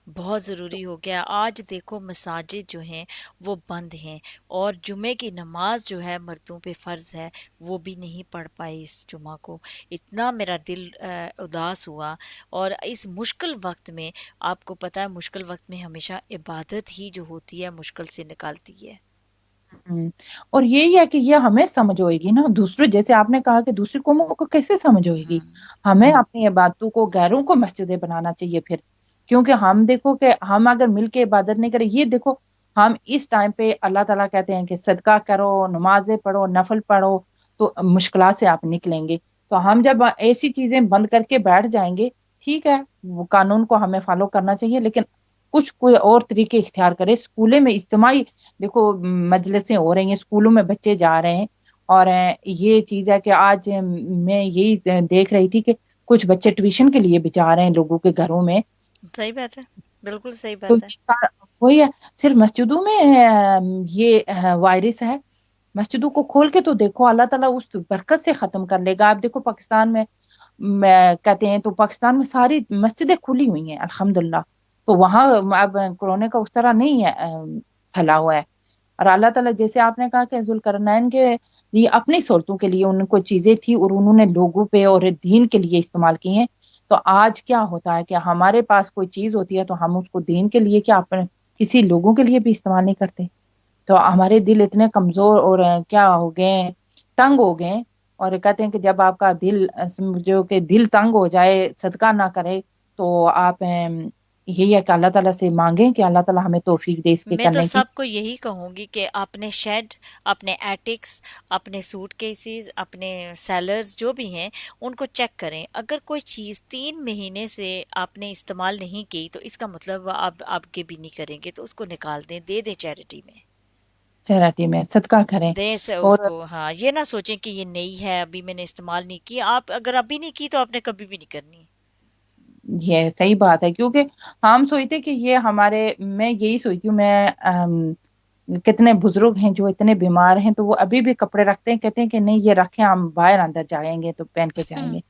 बहुत ज़रूरी हो गया। आज देखो मसाजिद जो हैं वो बंद हैं, और जुमे की नमाज जो है मर्दों पे फ़र्ज़ है, वो भी नहीं पढ़ पाई इस जुमा को। इतना मेरा दिल उदास हुआ। और इस मुश्किल वक्त में, आपको पता है मुश्किल वक्त में हमेशा इबादत ही जो होती है मुश्किल से निकालती है। हम्म, और यही है कि ये हमें समझ होएगी ना, दूसरे, जैसे आपने कहा कि दूसरी कौमों को कैसे समझ होएगी। हम्म। हमें अपनी इबादतों को, गैरों को मस्जिदें बनाना चाहिए फिर। क्योंकि हम देखो कि हम अगर मिलके इबादत नहीं करें, ये देखो, हम इस टाइम पे अल्लाह ताला कहते हैं कि सदका करो, नमाजें पढ़ो, नफल पढ़ो, तो मुश्किलात से आप निकलेंगे। तो हम जब ऐसी चीजें बंद करके बैठ जाएंगे, ठीक है, वो कानून को हमें फॉलो करना चाहिए, लेकिन कुछ कोई और तरीके इख्तियार करे। स्कूलों में इज्तिमाई, देखो मजलिसें हो रही हैं, स्कूलों में बच्चे जा रहे हैं, और ये चीज है कि आज मैं यही देख रही थी कि कुछ बच्चे ट्यूशन के लिए भी जा रहे हैं लोगों के घरों में। सही बात है। बिल्कुल सही तो बात है। वही है, सिर्फ मस्जिदों में ये वायरस है। मस्जिदों को खोल के तो देखो, अल्लाह ताला उस बरकत से खत्म कर लेगा। आप देखो पाकिस्तान में, कहते हैं तो पाकिस्तान में सारी मस्जिदें खुली हुई हैं अल्हम्दुलिल्लाह। तो वहां अब कोरोना का उस तरह नहीं है, फैला हुआ है। और अल्लाह ताला, जैसे आपने कहा कि जुल्करनैन के लिए अपनी सहूलतों के लिए उनको चीजें थी, और उन्होंने लोगों पे और दीन के लिए इस्तेमाल की हैं। तो आज क्या होता है कि हमारे पास कोई चीज होती है तो हम उसको दीन के लिए क्या, अपने किसी लोगों के लिए भी इस्तेमाल नहीं करते। तो हमारे दिल इतने कमजोर और क्या हो गए हैं, तंग हो गए हैं। और कहते हैं कि जब आपका दिल, समझो कि दिल तंग हो जाए, सदका ना करे, तो आप यही है कि अल्लाह ताला से मांगें कि अल्लाह ताला हमें तौफीक दे इसके मैं तो करने की। सबको यही कहूंगी कि अपने शेड, अपने एटिक्स, अपने सूटकेसेस, अपने सेलर्स जो भी हैं, उनको चेक करें। अगर कोई चीज़ 3 महीने से आपने इस्तेमाल नहीं की, तो इसका मतलब आप आगे भी नहीं करेंगे, तो उसको निकाल दें, दे दें चैरिटी में। चैरिटी में सदका करें। दें से और उसको। हाँ, ये ना सोचें कि ये नई है, अभी मैंने इस्तेमाल नहीं की। आप अगर अभी नहीं की तो आपने कभी भी नहीं करनी। ये सही बात है, क्योंकि हम सोचते कि ये हमारे, मैं यही सोचती हूँ, मैं कितने बुजुर्ग हैं जो इतने बीमार हैं, तो वो अभी भी कपड़े रखते हैं, कहते हैं कि नहीं ये रखें, हम बाहर अंदर जाएंगे तो पहन के जाएंगे।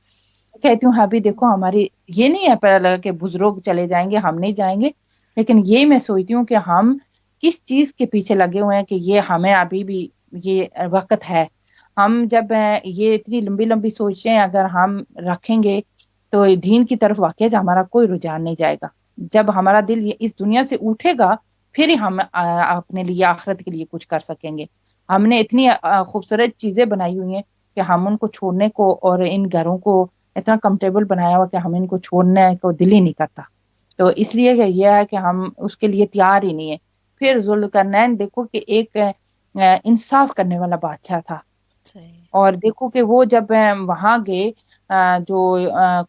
कहती हूँ अभी देखो हमारी, ये नहीं है पता लगा कि बुजुर्ग चले जाएंगे हम नहीं जाएंगे, लेकिन ये मैं सोचती हूँ कि हम किस चीज के पीछे लगे हुए हैं कि ये हमें अभी भी ये वक्त है। हम जब ये इतनी लंबी लंबी सोचें अगर हम रखेंगे, तो ये दीन की तरफ वाकई हमारा कोई रुझान नहीं जाएगा। जब हमारा दिल इस दुनिया से उठेगा, फिर ही हम अपने लिए आखिरत के लिए कुछ कर सकेंगे। हमने इतनी खूबसूरत चीजें बनाई हुई हैं कि हम उनको छोड़ने को, और इन घरों को इतना कंफर्टेबल बनाया हुआ कि हम इनको छोड़ने को दिल ही नहीं करता। तो इसलिए कि यह है कि हम उसके लिए तैयार ही नहीं है। फिर जुल्करनैन देखो कि एक इंसाफ करने वाला बादशाह था। सही। और देखो कि वो जब वहां गए, जो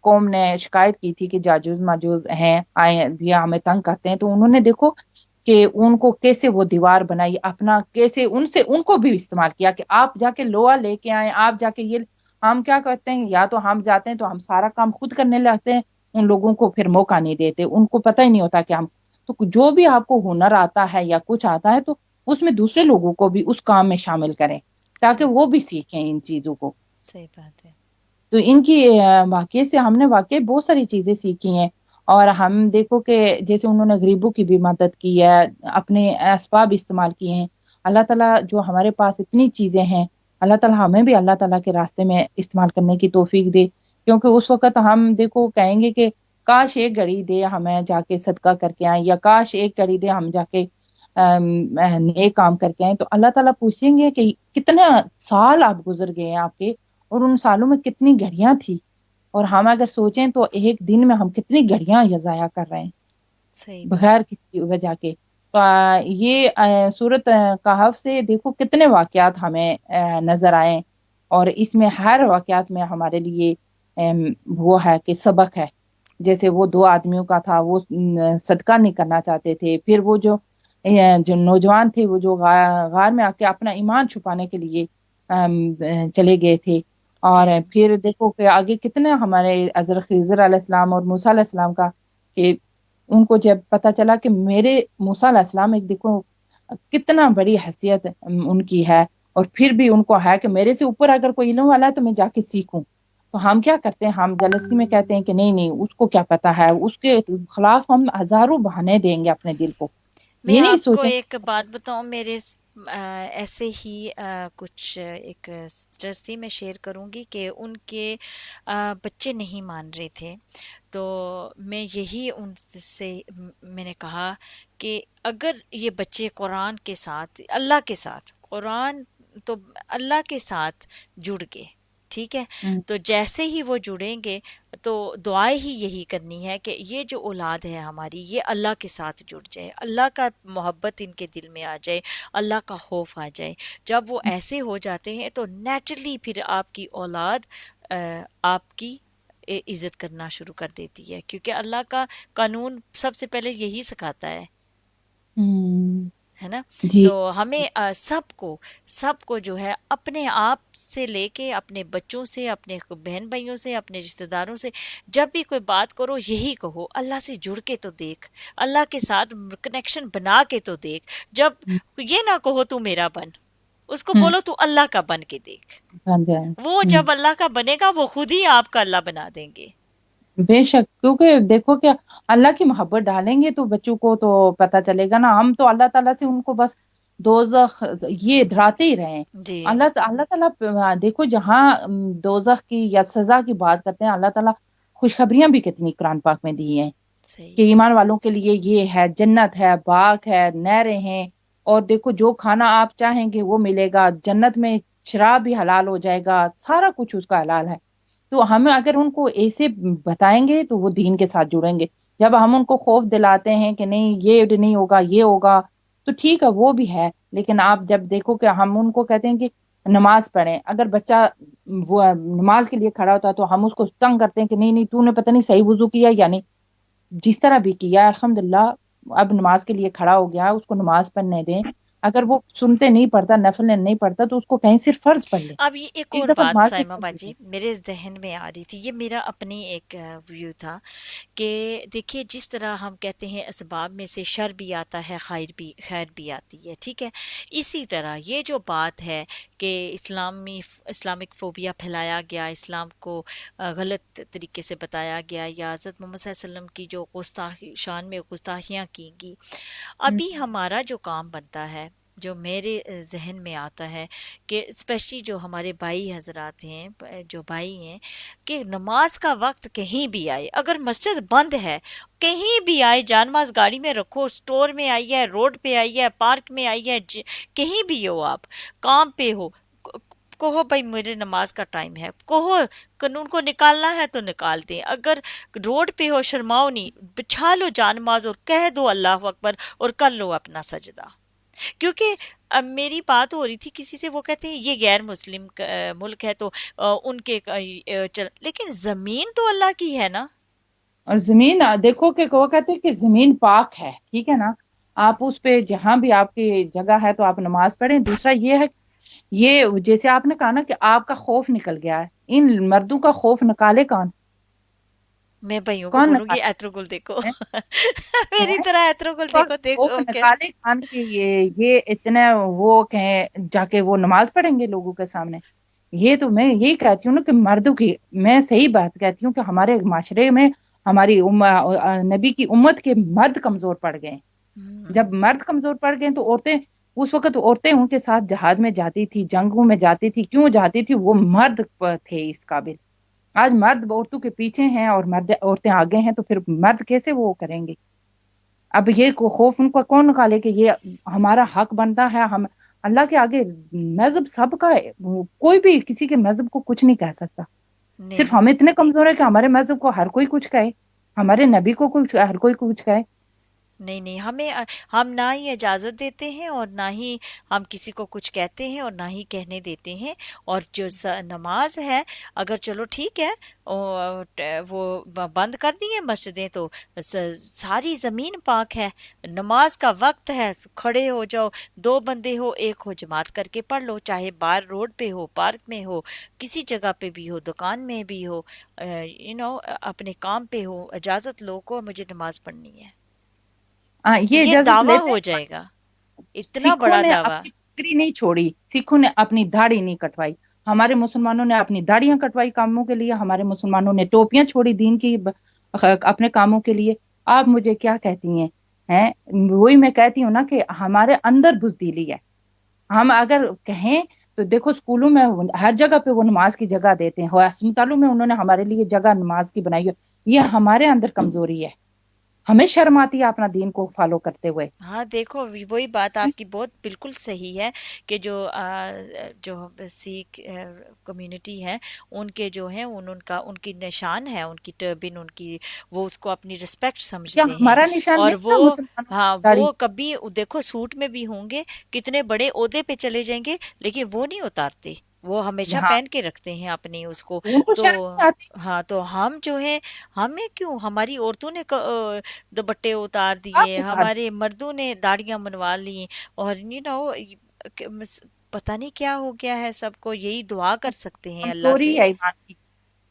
कौम ने शिकायत की थी कि जाजूज माजूज हैं, आए भी हमें तंग करते हैं, तो उन्होंने देखो कि उनको कैसे वो दीवार बनाई, अपना कैसे उनसे उनको भी इस्तेमाल किया कि आप जाके लोहा लेके आए, आप जाके ये। हम क्या करते हैं, या तो हम जाते हैं तो हम सारा काम खुद करने लगते हैं, उन लोगों को फिर मौका नहीं देते, उनको पता ही नहीं होता कि हम। तो जो भी आपको हुनर आता है या कुछ आता है, तो اس میں دوسرے لوگوں کو بھی اس کام میں شامل کریں تاکہ صحیح وہ بھی سیکھیں ان چیزوں کو. صحیح بات ہے. تو ان کی واقعے سے ہم نے واقعی بہت ساری چیزیں سیکھی ہیں. اور ہم دیکھو کہ جیسے انہوں نے غریبوں کی بھی مدد کی ہے, اپنے اسباب استعمال کیے ہیں. اللہ تعالیٰ جو ہمارے پاس اتنی چیزیں ہیں, اللہ تعالیٰ ہمیں بھی اللہ تعالیٰ کے راستے میں استعمال کرنے کی توفیق دے. کیونکہ اس وقت ہم دیکھو کہیں گے کہ کاش ایک گھڑی دے ہمیں جا کے صدقہ کر کے آئیں, یا کاش ایک گھڑی دے ہم جا کے نیک کام کر کے آئیں. تو اللہ تعالیٰ پوچھیں گے کہ کتنے سال آپ گزر گئے ہیں آپ کے, اور ان سالوں میں کتنی گھڑیاں تھی, اور ہم اگر سوچیں تو ایک دن میں ہم کتنی گھڑیاں ضائع کر رہے ہیں صحیح بات. بغیر کسی وجہ کے. تو یہ سورۃ کہف سے دیکھو کتنے واقعات ہمیں نظر آئے, اور اس میں ہر واقعات میں ہمارے لیے وہ ہے کہ سبق ہے. جیسے وہ 2 آدمیوں کا تھا, وہ صدقہ نہیں کرنا چاہتے تھے, پھر وہ جو نوجوان تھے وہ جو غار میں آ کے اپنا ایمان چھپانے کے لیے چلے گئے تھے. اور جی پھر دیکھو کہ آگے کتنے ہمارے حضرت خضر علیہ السلام اور موسیٰ علیہ السلام کا, کہ ان کو جب پتا چلا کہ میرے موسیٰ علیہ السلام ایک دیکھو کتنا بڑی حیثیت ان کی ہے, اور پھر بھی ان کو ہے کہ میرے سے اوپر اگر کوئی علم والا ہے تو میں جا کے سیکھوں. تو ہم کیا کرتے ہیں, ہم جلسی میں کہتے ہیں کہ نہیں اس کو کیا پتا ہے, اس کے خلاف ہم ہزاروں بہانے دیں گے اپنے دل کو. میں یہ نہیں آپ کو سوچیں. ایک بات بتاؤں. میرے ایسے ہی کچھ ایک سسٹرز تھی, میں شیئر کروں گی کہ ان کے بچے نہیں مان رہے تھے. تو میں یہی ان سے میں نے کہا کہ اگر یہ بچے قرآن کے ساتھ, اللہ کے ساتھ, قرآن تو اللہ کے ساتھ جڑ گئے, ٹھیک ہے, تو جیسے ہی وہ جڑیں گے تو دعائیں ہی یہی کرنی ہے کہ یہ جو اولاد ہے ہماری, یہ اللہ کے ساتھ جڑ جائے, اللہ کا محبت ان کے دل میں آ جائے, اللہ کا خوف آ جائے. جب وہ ایسے ہو جاتے ہیں تو نیچرلی پھر آپ کی اولاد آپ کی عزت کرنا شروع کر دیتی ہے, کیونکہ اللہ کا قانون سب سے پہلے یہی سکھاتا ہے نا. جی تو ہمیں سب کو جو ہے اپنے آپ سے لے کے, اپنے بچوں سے, اپنے بہن بھائیوں سے, اپنے رشتہ داروں سے, جب بھی کوئی بات کرو یہی کہو, اللہ سے جڑ کے تو دیکھ, اللہ کے ساتھ کنیکشن بنا کے تو دیکھ. جب یہ نہ کہو تو میرا بن, اس کو بولو تو اللہ کا بن کے دیکھ. بن جائے. وہ جب اللہ کا بنے گا وہ خود ہی آپ کا اللہ بنا دیں گے. بے شک, کیونکہ دیکھو کہ اللہ کی محبت ڈالیں گے تو بچوں کو تو پتہ چلے گا نا. ہم تو اللہ تعالیٰ سے ان کو بس دوزخ یہ ڈراتے ہی رہے. جی اللہ تعالیٰ دیکھو جہاں دوزخ کی یا سزا کی بات کرتے ہیں, اللہ تعالیٰ خوشخبریاں بھی کتنی قرآن پاک میں دی ہیں صحیح. کہ ایمان والوں کے لیے یہ ہے, جنت ہے, باغ ہے, نہریں ہیں, اور دیکھو جو کھانا آپ چاہیں گے وہ ملے گا. جنت میں شراب بھی حلال ہو جائے گا, سارا کچھ اس کا حلال ہے. تو ہم اگر ان کو ایسے بتائیں گے تو وہ دین کے ساتھ جڑیں گے. جب ہم ان کو خوف دلاتے ہیں کہ نہیں یہ نہیں ہوگا, یہ ہوگا, تو ٹھیک ہے وہ بھی ہے, لیکن آپ جب دیکھو کہ ہم ان کو کہتے ہیں کہ نماز پڑھیں, اگر بچہ وہ نماز کے لیے کھڑا ہوتا ہے تو ہم اس کو تنگ کرتے ہیں کہ نہیں تو نے پتہ نہیں صحیح وضو کیا یا نہیں. جس طرح بھی کیا الحمدللہ اب نماز کے لیے کھڑا ہو گیا, اس کو نماز پڑھنے دیں. اگر وہ سنتے نہیں پڑھتا, نفل نہیں پڑھتا, تو اس کو کہیں صرف فرض پڑھ لے. اب یہ ایک اور دفعہ بات نماز کے سائمہ ساتھ باجی میرے ذہن میں آ رہی تھی, یہ میرا اپنی ایک ویو تھا کہ دیکھیے جس طرح ہم کہتے ہیں اسباب میں سے شر بھی آتا ہے, خیر بھی آتی ہے, ٹھیک ہے, اسی طرح یہ جو بات ہے کہ اسلامک فوبیا پھیلایا گیا, اسلام کو غلط طریقے سے بتایا گیا, یا حضرت محمد صلی اللہ علیہ وسلم کی جو شان میں گستاخیاں کی گی, ابھی ہمارا جو کام بنتا ہے, جو میرے ذہن میں آتا ہے کہ اسپیشلی جو ہمارے بھائی حضرات ہیں, جو بھائی ہیں, کہ نماز کا وقت کہیں بھی آئے, اگر مسجد بند ہے کہیں بھی آئے, جان ماز گاڑی میں رکھو, سٹور میں آئی ہے, روڈ پہ آئی ہے, پارک میں آئی ہے, کہیں بھی ہو, آپ کام پہ ہو, کہو بھائی میرے نماز کا ٹائم ہے, کہو, قانون کو نکالنا ہے تو نکال دیں. اگر روڈ پہ ہو شرماؤ نہیں, بچھا لو جان ماز اور کہہ دو اللہ اکبر اور کر لو اپنا سجدہ. کیونکہ اب میری بات ہو رہی تھی کسی سے, وہ کہتے ہیں یہ غیر مسلم ملک ہے تو ان کے لیکن زمین تو اللہ کی ہے نا. اور زمین دیکھو کہ وہ کہتے ہیں کہ زمین پاک ہے, ٹھیک ہے نا, آپ اس پہ جہاں بھی آپ کی جگہ ہے تو آپ نماز پڑھیں. دوسرا یہ ہے, یہ جیسے آپ نے کہا نا کہ آپ کا خوف نکل گیا ہے, ان مردوں کا خوف نکالے کون؟ मैं भाइयों को कौन बोलूंगी नकारे एत्रुगुल देखो। हैं? मेरी हैं? तरह एत्रुगुल तो देखो वो देखो क्या। नकारे खान के ये इतने वो कहें जाके वो नमाज पढ़ेंगे लोगों के सामने। ये तो मैं यही कहती हूँ ना कि मर्दों की, मैं सही बात कहती हूँ कि हमारे माशरे में हमारी नबी की उम्मत के मर्द कमजोर पड़ गए। जब हम्म, मर्द कमजोर पड़ गए तो औरतें, उस वक्त औरतें उनके साथ जहाज में जाती थी, जंगों में जाती थी, क्यों जाती थी? वो मर्द थे इस काबिल। आज मर्द औरतों के पीछे हैं और मर्द औरतें आगे हैं, तो फिर मर्द कैसे वो करेंगे? अब ये खौफ उनको कौन निकाले कि ये हमारा हक बनता है? हम अल्लाह के आगे मजहब सबका है, कोई भी किसी के मजहब को कुछ नहीं कह सकता। सिर्फ नहीं हम इतने कमजोर है कि हमारे मजहब को हर कोई कुछ कहे, हमारे नबी को कुछ हर कोई कुछ कहे। नहीं नहीं, हमें हम ना ही इजाज़त देते हैं और ना ही हम किसी को कुछ कहते हैं और ना ही कहने देते हैं। और जो नमाज है, अगर चलो ठीक है वो बंद कर दी है मस्जिदें तो सारी ज़मीन पाक है, नमाज का वक्त है, खड़े हो जाओ, दो बंदे हो एक हो जमात करके पढ़ लो, चाहे बाहर रोड पे हो, पार्क में हो, किसी जगह पे भी हो, दुकान में भी हो, अपने काम पे हो, इजाज़त लो को मुझे नमाज पढ़नी है। तो ये ये इजाजत दावा लेते हो हैं। जाएगा, इतना सिखों बड़ा ने दावा। अपनी पगड़ी नहीं छोड़ी, सिखों ने अपनी दाढ़ी नहीं कटवाई। हमारे मुसलमानों ने अपनी दाढ़ियां कटवाई कामों के लिए, हमारे मुसलमानों ने टोपियां छोड़ी दीन की अपने कामों के लिए। आप मुझे क्या कहती हैं? हैं, वही मैं कहती हूँ ना कि हमारे अंदर बुजदिली है। हम अगर कहें तो देखो, स्कूलों में हर जगह पे वो नमाज की जगह देते हैं, अस्पतालों में उन्होंने हमारे लिए जगह नमाज की बनाई है। ये हमारे अंदर कमजोरी है, हमें शर्म आती है अपना दीन को फॉलो करते हुए। हाँ देखो, वही बात आपकी बहुत बिल्कुल सही है कि जो सिख कम्युनिटी है, उनके जो है उनका उनकी निशान है, उनकी टर्बिन, उनकी वो उसको अपनी रिस्पेक्ट क्या समझते हैं। हमारा निशान और नहीं था वो, मुसलमानों हाँ की दाढ़ी? वो कभी देखो सूट में भी होंगे, कितने बड़े ओहदे पे चले जाएंगे, लेकिन वो नहीं उतारते, वो हमेशा हाँ, पहन के रखते हैं अपनी उसको। उनको तो शर्म नहीं आती। हाँ, तो हम जो है, हमें क्यों, हमारी औरतों ने दुपट्टे उतार सब दिए, उतार हमारे मर्दों ने दाढ़ियां बनवा ली। और पता नहीं क्या हो गया है सबको, यही दुआ कर सकते हैं अल्लाह कमजोरी से है ईमान की, कि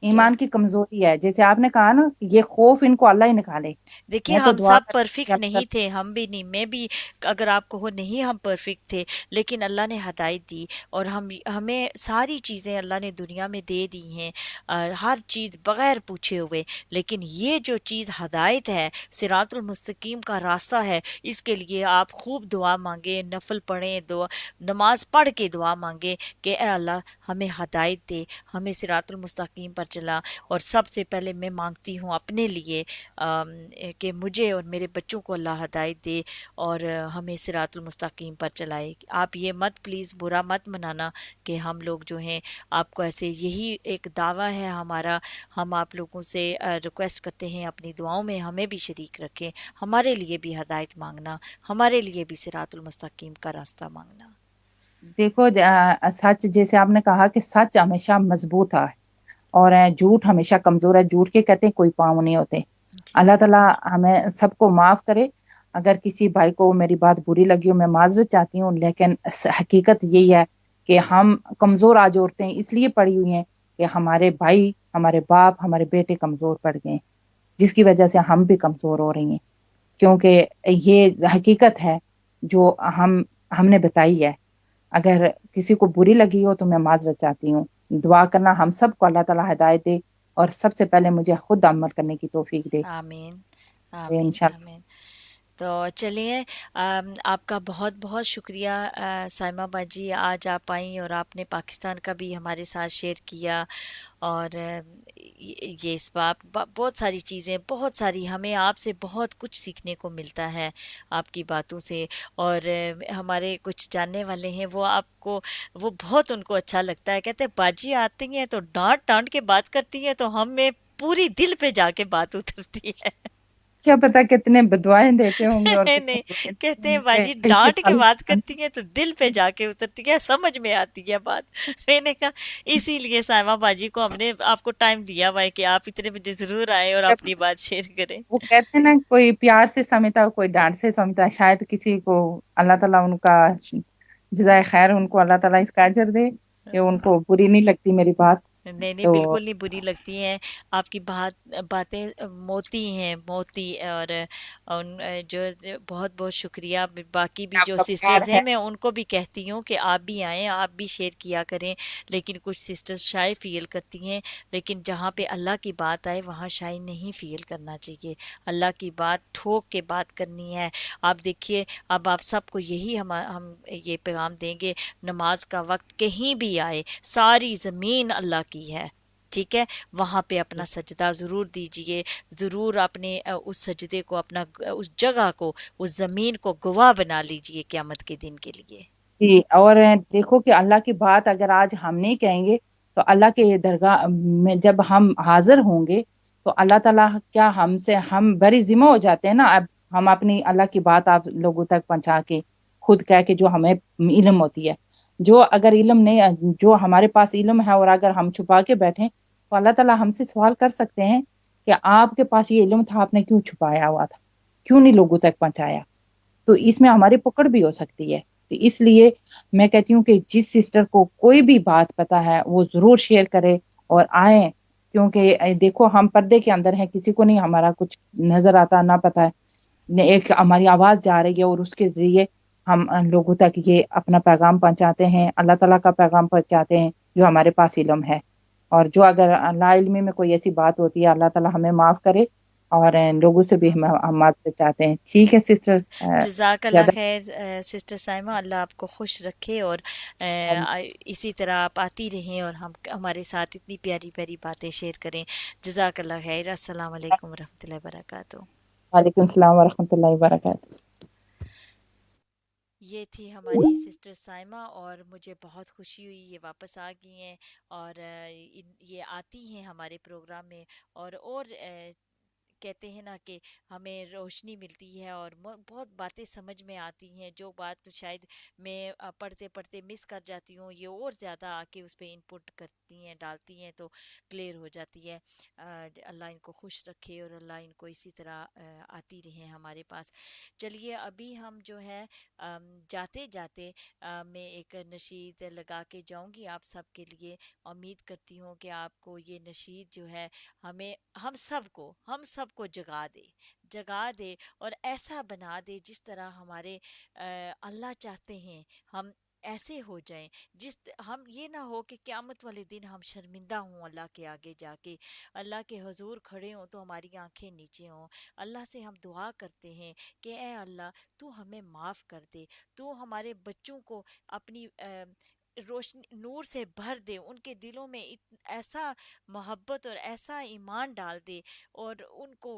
ईमान की कमजोरी है। जैसे आपने कहा ना कि ये खौफ इनको अल्लाह ही निकाले। देखिए, मैं तो हम दुआ सब करती हूँ कि परफेक्ट अल्लाह नहीं थे, हम भी नहीं, मैं भी, अगर आपको हो नहीं हम परफेक्ट थे, लेकिन अल्लाह ने हदायत दी और हम हमें सारी चीज़ें अल्लाह ने दुनिया में दे दी हैं, हर चीज़ बगैर पूछे हुए। लेकिन ये जो चीज़ हदायत है, सिरातुल मुस्तकीम का रास्ता है, इसके लिए आप खूब दुआ मांगे, नफल पढ़ें, दुआ नमाज पढ़ के दुआ मांगे कि ए अल्लाह हमें हदायत दे, हमें सिरातुल मुस्तकीम पर चला। और सबसे पहले मैं मांगती हूँ अपने लिए कि मुझे और मेरे बच्चों को अल्लाह हदायत दे और हमें सिरातुल मुस्तकीम पर चलाए। आप ये मत प्लीज़ बुरा मत मनाना कि हम लोग जो हैं आपको ऐसे, यही एक दावा है हमारा, हम आप लोगों से रिक्वेस्ट करते हैं अपनी दुआओं में हमें भी शरीक रखें, हमारे लिए भी हदायत मांगना, हमारे लिए भी सिरातुल मुस्तकीम का रास्ता मांगना। देखो, सच जैसे आपने कहा कि सच हमेशा मजबूत है और झूठ हमेशा कमजोर है। झूठ के कहते हैं कोई पाँव नहीं होते। जी। अल्लाह ताला हमें सबको माफ करे। अगर किसी भाई को मेरी बात बुरी लगी हो, मैं माजरत चाहती हूँ, लेकिन हकीकत यही है कि हम कमजोर आज औरतें इसलिए पड़ी हुई हैं कि हमारे भाई, हमारे बाप, हमारे बेटे कमजोर पड़ गए हैं, जिसकी वजह से हम भी कमजोर हो रही हैं। क्योंकि ये हकीकत है जो हमने बताई है। अगर किसी को बुरी लगी हो तो मैं माजरत चाहती हूँ। दुआ करना हम सबको अल्लाह ताला हिदायत दे और सबसे पहले मुझे खुद अमल करने की तौफीक दे, आमीन, आमीन, इंशाल्लाह। आमीन। तो चलिए, आपका बहुत बहुत शुक्रिया साइमा बाजी, आज आप आई और आपने पाकिस्तान का भी हमारे साथ शेयर किया। और ये इस बात बहुत सारी चीज़ें, बहुत सारी हमें आपसे बहुत कुछ सीखने को मिलता है आपकी बातों से। और हमारे कुछ जानने वाले हैं, वो आपको, वो बहुत उनको अच्छा लगता है, कहते हैं बाजी आती हैं तो डांट डांट के बात करती हैं तो हमें पूरी दिल पे जाके बात उतरती है। क्या पता कितने बदुआएं देते होंगे और नहीं कितने नहीं, बुरे देते कहते हैं होंगे, बाजी इससे डांट के फल। बात करती हैं तो दिल पे जाके उतरती है, समझ में आती है बात। मैंने कहा इसीलिए साइमा बाजी को हमने आपको टाइम दिया हुआ है कि आप इतने बजे जरूर आए और अपनी बात शेयर करें। वो कहते हैं ना, कोई प्यार से समझता है, कोई डांट से समझता है। शायद किसी को अल्लाह ताला उनका जजाय खैर, उनको अल्लाह ताला इसका अजर दे कि उनको बुरी नहीं लगती मेरी बात। نہیں نہیں، تو بالکل نہیں بری لگتی ہیں آپ کی باتیں موتی ہیں، موتی، اور ان جو بہت بہت شکریہ۔ باقی بھی آپ جو کا پیار سسٹرز ہے۔ ہیں میں ان کو بھی کہتی ہوں کہ آپ بھی آئیں، آپ بھی شیئر کیا کریں، لیکن کچھ سسٹرز شائع فیل کرتی ہیں، لیکن جہاں پہ اللہ کی بات آئے وہاں شائع نہیں فیل کرنا چاہیے، اللہ کی بات ٹھوک کے بات کرنی ہے۔ آپ دیکھیے اب آپ سب کو یہی ہم یہ پیغام دیں گے، نماز کا وقت کہیں بھی آئے، ساری زمین اللہ کی ہے، ٹھیک ہے، وہاں پہ اپنا سجدہ ضرور دیجئے، ضرور اپنے اس سجدے کو، اپنا اس جگہ کو، اس زمین کو گواہ بنا لیجئے قیامت کے دن کے لیے۔ جی، اور دیکھو کہ اللہ کی بات اگر آج ہم نہیں کہیں گے تو اللہ کے درگاہ میں جب ہم حاضر ہوں گے تو اللہ تعالیٰ کیا ہم بری ذمہ ہو جاتے ہیں نا، اب ہم اپنی اللہ کی بات آپ لوگوں تک پہنچا کے خود کہہ کے جو ہمیں علم ہوتی ہے، جو اگر علم نہیں، جو ہمارے پاس علم ہے اور اگر ہم چھپا کے بیٹھیں تو اللہ تعالیٰ ہم سے سوال کر سکتے ہیں کہ آپ کے پاس یہ علم تھا، آپ نے کیوں چھپایا ہوا تھا، کیوں نہیں لوگوں تک پہنچایا؟ تو اس میں ہماری پکڑ بھی ہو سکتی ہے۔ تو اس لیے میں کہتی ہوں کہ جس سسٹر کو کوئی بھی بات پتا ہے وہ ضرور شیئر کرے اور آئیں، کیونکہ دیکھو ہم پردے کے اندر ہیں، کسی کو نہیں ہمارا کچھ نظر آتا نہ پتا ہے، ایک ہماری آواز جا رہی ہے اور اس کے ذریعے ہم لوگوں تک یہ اپنا پیغام پہنچاتے ہیں، اللہ تعالیٰ کا پیغام پہنچاتے ہیں جو ہمارے پاس علم ہے۔ اور جو اگر لا علمی میں کوئی ایسی بات ہوتی ہے اللہ تعالیٰ ہمیں معاف کرے، اور لوگوں سے بھی ہم معذرت چاہتے ہیں۔ ٹھیک ہے سسٹر، جزاک اللہ زیادہ خیر سسٹر سائمہ، اللہ آپ کو خوش رکھے، اور اسی طرح آپ آتی رہیں اور ہمارے ساتھ اتنی پیاری پیاری باتیں شیئر کریں۔ جزاک اللہ خیر۔ السلام علیکم ورحمۃ اللہ وبرکاتہ۔ وعلیکم السلام ورحمۃ اللہ وبرکاتہ۔ یہ تھی ہماری سسٹر سائمہ، اور مجھے بہت خوشی ہوئی یہ واپس آ گئی ہیں، اور یہ آتی ہیں ہمارے پروگرام میں، اور کہتے ہیں نا کہ ہمیں روشنی ملتی ہے، اور بہت باتیں سمجھ میں آتی ہیں، جو بات شاید میں پڑھتے پڑھتے مس کر جاتی ہوں، یہ اور زیادہ آ کے اس پہ انپٹ کرتی ہیں، ڈالتی ہیں، تو کلیئر ہو جاتی ہے۔ اللہ ان کو خوش رکھے اور اللہ ان کو اسی طرح آتی رہیں ہمارے پاس۔ چلیے ابھی ہم جو ہے جاتے جاتے میں ایک نشید لگا کے جاؤں گی آپ سب کے لیے۔ امید کرتی ہوں کہ آپ کو یہ نشید جو ہے ہم سب کو جگا دے اور ایسا بنا دے جس طرح ہمارے اللہ چاہتے ہیں ہم ایسے ہو جائیں، ہم یہ نہ ہو کہ قیامت والے دن ہم شرمندہ ہوں اللہ کے آگے جا کے، اللہ کے حضور کھڑے ہوں تو ہماری آنکھیں نیچے ہوں۔ اللہ سے ہم دعا کرتے ہیں کہ اے اللہ تو ہمیں معاف کر دے، تو ہمارے بچوں کو اپنی روشنی نور سے بھر دے، ان کے دلوں میں ایسا محبت اور ایسا ایمان ڈال دے، اور ان کو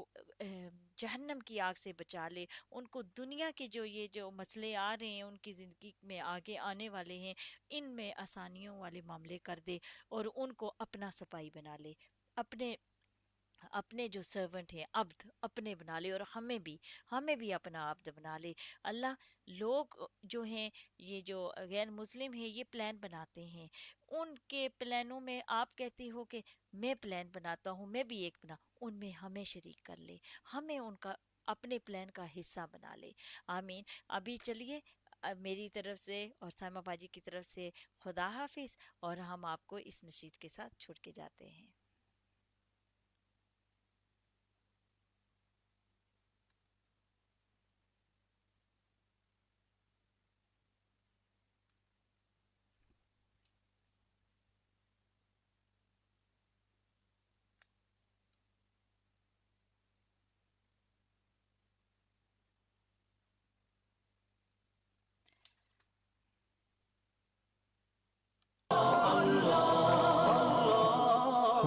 جہنم کی آگ سے بچا لے، ان کو دنیا کے جو مسئلے آ رہے ہیں ان کی زندگی میں آگے آنے والے ہیں ان میں آسانیوں والے معاملے کر دے، اور ان کو اپنا سپاہی بنا لے، اپنے جو سرونٹ ہیں عبد اپنے بنا لے، اور ہمیں بھی اپنا عبد بنا لے۔ اللہ، لوگ جو ہیں یہ جو غیر مسلم ہیں یہ پلان بناتے ہیں، ان کے پلانوں میں آپ کہتے ہو کہ میں پلان بناتا ہوں، میں بھی ایک ان میں ہمیں شریک کر لے، ہمیں ان کا اپنے پلان کا حصہ بنا لے۔ آمین۔ ابھی چلیے میری طرف سے اور سائمہ باجی کی طرف سے خدا حافظ، اور ہم آپ کو اس نشید کے ساتھ چھوڑ کے جاتے ہیں۔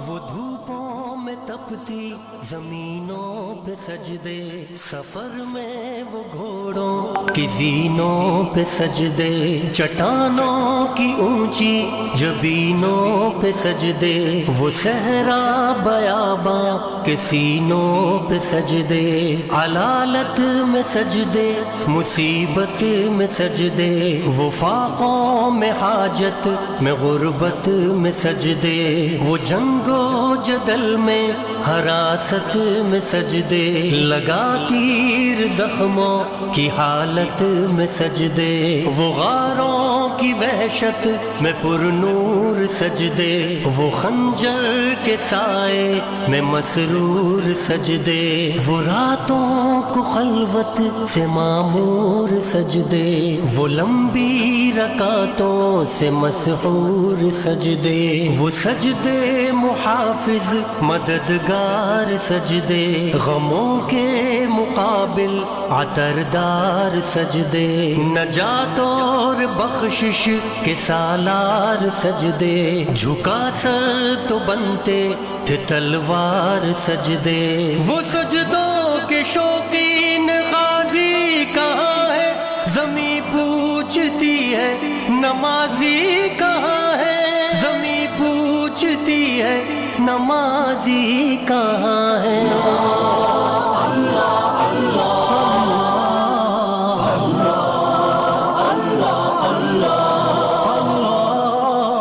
وہ دھوپوں میں تپتی زمینوں پہ سجدے، سفر میں وہ گھوڑوں کی زینوں پہ سجدے، چٹانوں کی اونچی جبینوں پہ سجدے، وہ صحرا بیاباں کے سینوں پہ سجدے، علالت میں سجدے، مصیبت میں سجدے، وہ فاقوں میں حاجت میں غربت میں سجدے، وہ جنگ و جدل میں حراست میں سجدے، لگا تیر زخموں کی حالت میں سجدے، وہ غاروں کی کی وحشت میں پر نور سجدے، وہ خنجر کے سائے میں مسرور سجدے، وہ راتوں کو خلوت سے معمور سجدے، وہ لمبی رکعتوں سے مسحور سجدے، وہ سجدے محافظ مددگار سجدے، غموں کے مقابل عطردار سجدے، نجات اور بخشش کے سالار سجدے، جھکا سر تو بنتے تھے تلوار سجدے، وہ سجدوں کے شوقین غازی کہاں ہے، زمیں پوچھتی ہے نمازی کہاں ہے، زمیں پوچھتی ہے نمازی کہاں ہے۔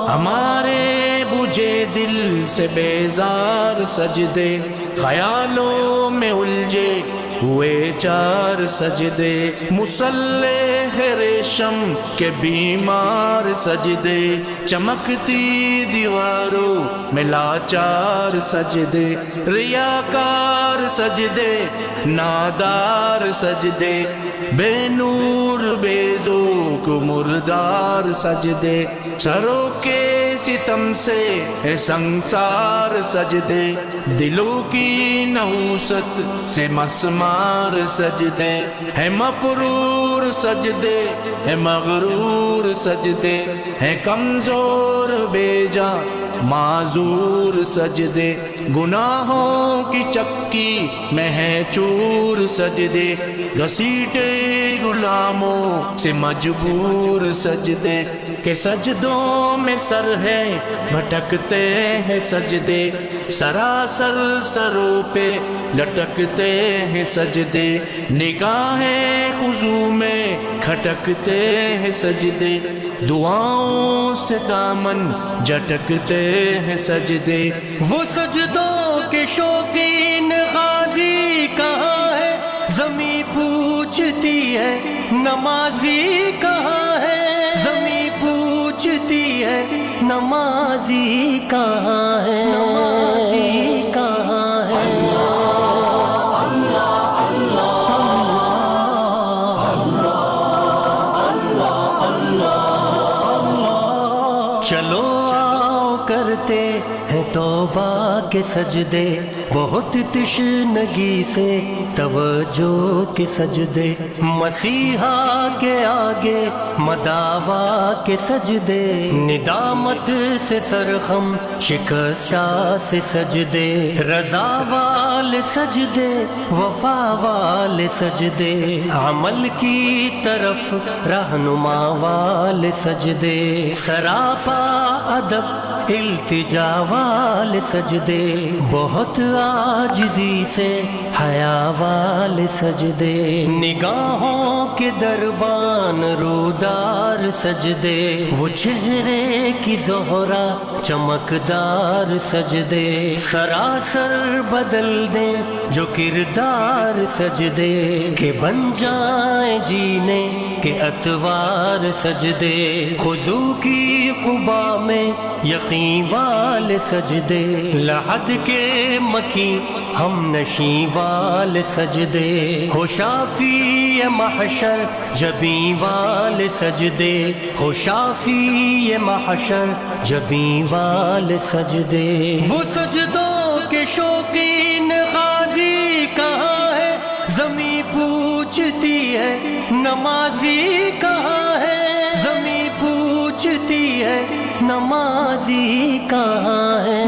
ہمارے بجھے دل سے بیزار سجدے، خیالوں میں الجھے ہوئے چار سجدے، مصلح ریشم کے بیمار سجدے، چمکتی دیواروں میں لاچار سجدے، ریاکار سجدے، نادار سجدے، بے نور بے ذوق مردار سجدے، سروں کے ستم سے ہے سنسار سجدے، دلوں کی نحوست سے مسمار سجدے، ہے مفرور سجدے، ہے مغرور سجدے، ہے کمزور بے جا معذور سجدے، گناہوں کی چکی میں ہے چور سجدے، گھسیٹے غلاموں سے مجبور سجدے، کہ سجدوں میں سر ہے بھٹکتے ہیں سجدے، سراسر سروں پہ لٹکتے ہیں سجدے، نگاہیں خضوع میں کھٹکتے ہیں سجدے، دعاؤں سے دامن جھٹکتے ہیں سجدے، وہ سجدوں کے شوقین غازی کہاں ہے، زمیں پوچھتی ہے نمازی کہاں ہے، زمیں پوچھتی ہے نمازی کہاں ہے، نمازی کہاں ہے۔ چلو آؤ کرتے ہیں توبہ کے سجدے، بہت تشنگی سے توجہ کے سجدے، مسیحا کے آگے مداوا کے سجدے، ندامت سے سرخم شکستہ سے سجدے، رضا والے سجدے، وفا والے سجدے، عمل کی طرف رہنما والے سجدے، سراپا ادب التجا والے سجدے، بہت عاجزی سے حیا والے سجدے، نگاہوں کے دربان رودار سجدے، وہ چہرے کی زہرا چمکدار سجدے، سراسر بدل دیں جو کردار سجدے، کہ بن جائیں جینے کے اتوار سجدے، خضوع کی قبا میں یقین والے سجدے، لحد کے مکی ہم نشیں والے سجدے، ہو شافی محشر جبیں والے سجدے، ہو شافی محشر جبیں والے سجدے، وہ سجدوں کے شوقین غازی کہاں ہے، زمیں پوچھتی ہے نمازی کہاں ہے، زمیں پوچھتی ہے نمازی کہاں ہے۔